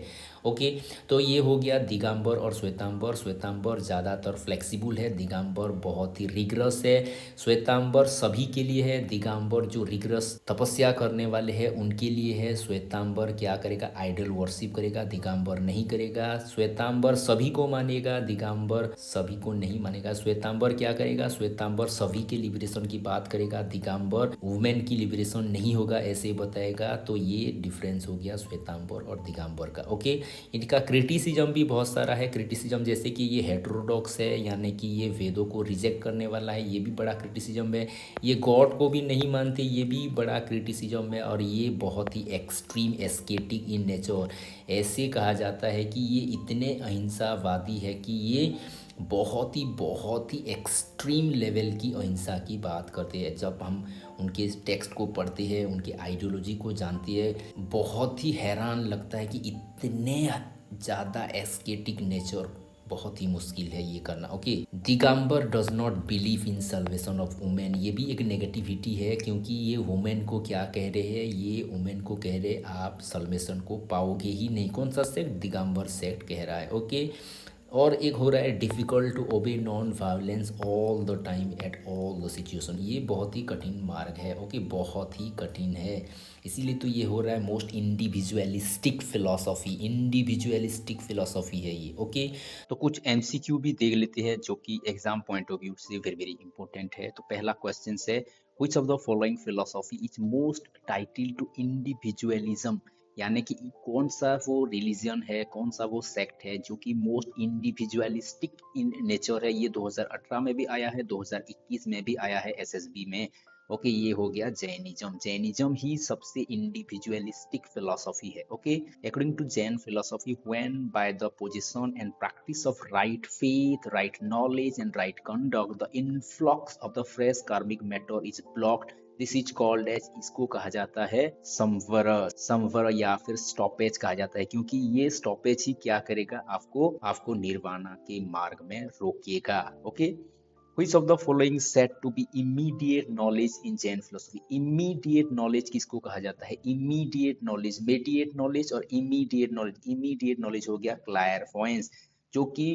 ओके, तो ये हो गया दिगंबर और श्वेतांबर। श्वेतांबर ज़्यादातर फ्लेक्सिबल है, दिगंबर बहुत ही रिगरस है। श्वेतांबर सभी के लिए है, दिगंबर जो रिगरस तपस्या करने वाले हैं उनके लिए है। श्वेतांबर क्या करेगा, आइडल वर्शिप करेगा, दिगंबर नहीं करेगा। श्वेतांबर सभी को मानेगा, दिगंबर सभी को नहीं मानेगा। श्वेतांबर क्या करेगा, श्वेतांबर सभी के लिबरेशन की बात करेगा, दिगंबर वुमेन की लिबरेशन नहीं होगा ऐसे बताएगा। तो ये डिफरेंस हो गया श्वेतांबर और दिगंबर का। ओके, इनका क्रिटिसिज्म भी बहुत सारा है। क्रिटिसिज्म जैसे कि ये हेटेरोडॉक्स है, यानी कि ये वेदों को रिजेक्ट करने वाला है, ये भी बड़ा क्रिटिसिज्म है। ये गॉड को भी नहीं मानते, ये भी बड़ा क्रिटिसिज्म है। और ये बहुत ही एक्सट्रीम एस्केटिक इन नेचर, ऐसे कहा जाता है कि ये इतने अहिंसावादी है कि ये बहुत ही एक्सट्रीम लेवल की अहिंसा की बात करते हैं। जब हम उनके टेक्स्ट को पढ़ते हैं, उनके आइडियोलॉजी को जानते हैं, बहुत ही हैरान लगता है कि इतने ज़्यादा एस्केटिक नेचर बहुत ही मुश्किल है ये करना। Okay, Digambar does not believe in salvation of women, ये भी एक नेगेटिविटी है, क्योंकि ये वुमेन को क्या कह रहे हैं, ये वुमेन को कह रहे आप सल्वेशन को पाओगे ही नहीं। कौन सा सेक्ट, दिगंबर सेक्ट कह रहा है। ओके, और एक हो रहा है difficult to obey non violence all the time at all the situation, ये बहुत ही कठिन मार्ग है। ओके, बहुत ही कठिन है, इसीलिए तो ये हो रहा है most individualistic philosophy, individualistic philosophy है ये। ओके, तो कुछ एमसीक्यू भी देख लेते हैं जो कि एग्जाम पॉइंट ऑफ व्यू से वेरी वेरी इंपॉर्टेंट है। तो पहला क्वेश्चन है, which of the following philosophy is most titled to individualism, यानी कि कौन सा वो रिलीजन है, कौन सा वो सेक्ट है जो कि मोस्ट इंडिविजुअलिस्टिक इन नेचर है। ये 2018 में भी आया है, 2021 में भी आया है एसएसबी में। ओके, ये हो गया जैनिज्म। जैनिज्म ही सबसे इंडिविजुअलिस्टिक फिलोसॉफी है। Okay, according to Jain philosophy, when by the position and practice of right faith, right knowledge and right conduct the influx of the fresh karmic matter is blocked, this is called as, इसको कहा जाता है संवर, संवर या फिर stoppage कहा जाता है, क्योंकि ये स्टॉपेज ही क्या करेगा, आपको निर्वाणा के मार्ग में रोकेगा। Okay, Which of the following said to be immediate knowledge in Jain philosophy? Immediate knowledge किसको कहा जाता है, immediate knowledge, mediate knowledge और immediate knowledge। immediate knowledge हो गया clairvoyance, जो कि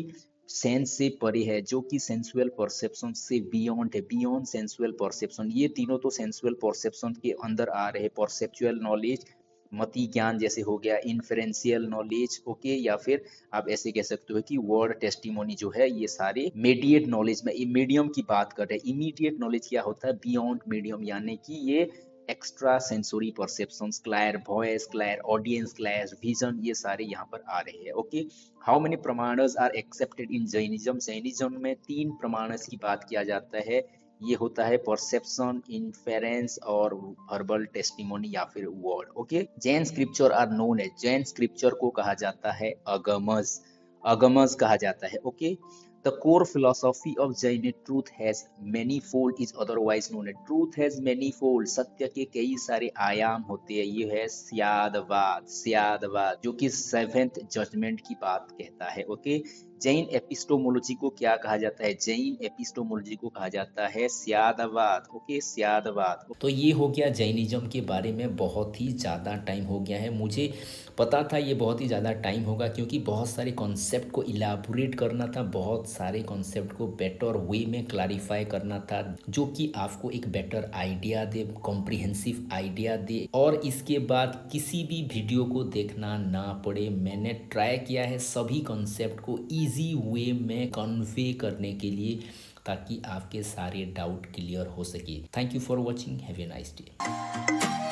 सेंस से परे है, जो कि सेंसुअल परसेप्शन से बियॉन्ड है, बियॉन्ड सेंसुअल परसेप्शन। ये तीनों तो सेंसुअल परसेप्शन के अंदर आ रहे, परसेप्चुअल नॉलेज, मति ज्ञान जैसे हो गया, इन्फरेंशियल नॉलेज। ओके, या फिर आप ऐसे कह सकते हो कि वर्ड टेस्टिमोनी जो है, ये सारे मीडिएट नॉलेज में, मीडियम की बात कर रहे हैं। इमीडिएट नॉलेज क्या होता है, बियॉन्ड मीडियम, यानी कि ये extra sensory perceptions, clairvoyance, clairaudience, clairvision, ये सारे यहाँ पर आ रहे हैं। ओके, हाउ मेनी प्रमाणस are accepted in Jainism? Jainism में 3 प्रमाणस की बात किया जाता है। ये होता है परसेप्शन, इन्फेरेंस और वर्बल टेस्टिमोनी या फिर word. Okay, Jain scripture are known as, Jain scripture को कहा जाता है अगमस, अगमस कहा जाता है। Okay, the core philosophy of Jain, truth has many fold is otherwise known as, truth has many fold, सत्य के कई सारे आयाम होते हैं, ये है स्यादवाद, स्यादवाद जो कि 7th जजमेंट की बात कहता है। ओके, जैन एपिस्टोमोलॉजी को क्या कहा जाता है, जैन एपिस्टोमोलॉजी को कहा जाता है स्यादवाद। ओके, स्यादवाद। तो ये हो गया जैनिज्म के बारे में। बहुत ही ज़्यादा टाइम हो गया है, मुझे पता था ये बहुत ही ज़्यादा टाइम होगा, क्योंकि बहुत सारे कॉन्सेप्ट को इलाबोरेट करना था, बहुत सारे कॉन्सेप्ट को बेटर वे में क्लैरिफाई करना था, जो कि आपको एक बेटर आइडिया दे, कॉम्प्रिहेंसिव आइडिया दे, और इसके बाद किसी भी वीडियो को देखना ना पड़े। मैंने ट्राई किया है सभी कॉन्सेप्ट को ईजी वे में कन्वे करने के लिए, ताकि आपके सारे डाउट क्लियर हो सके। Thank you for watching, have a nice day.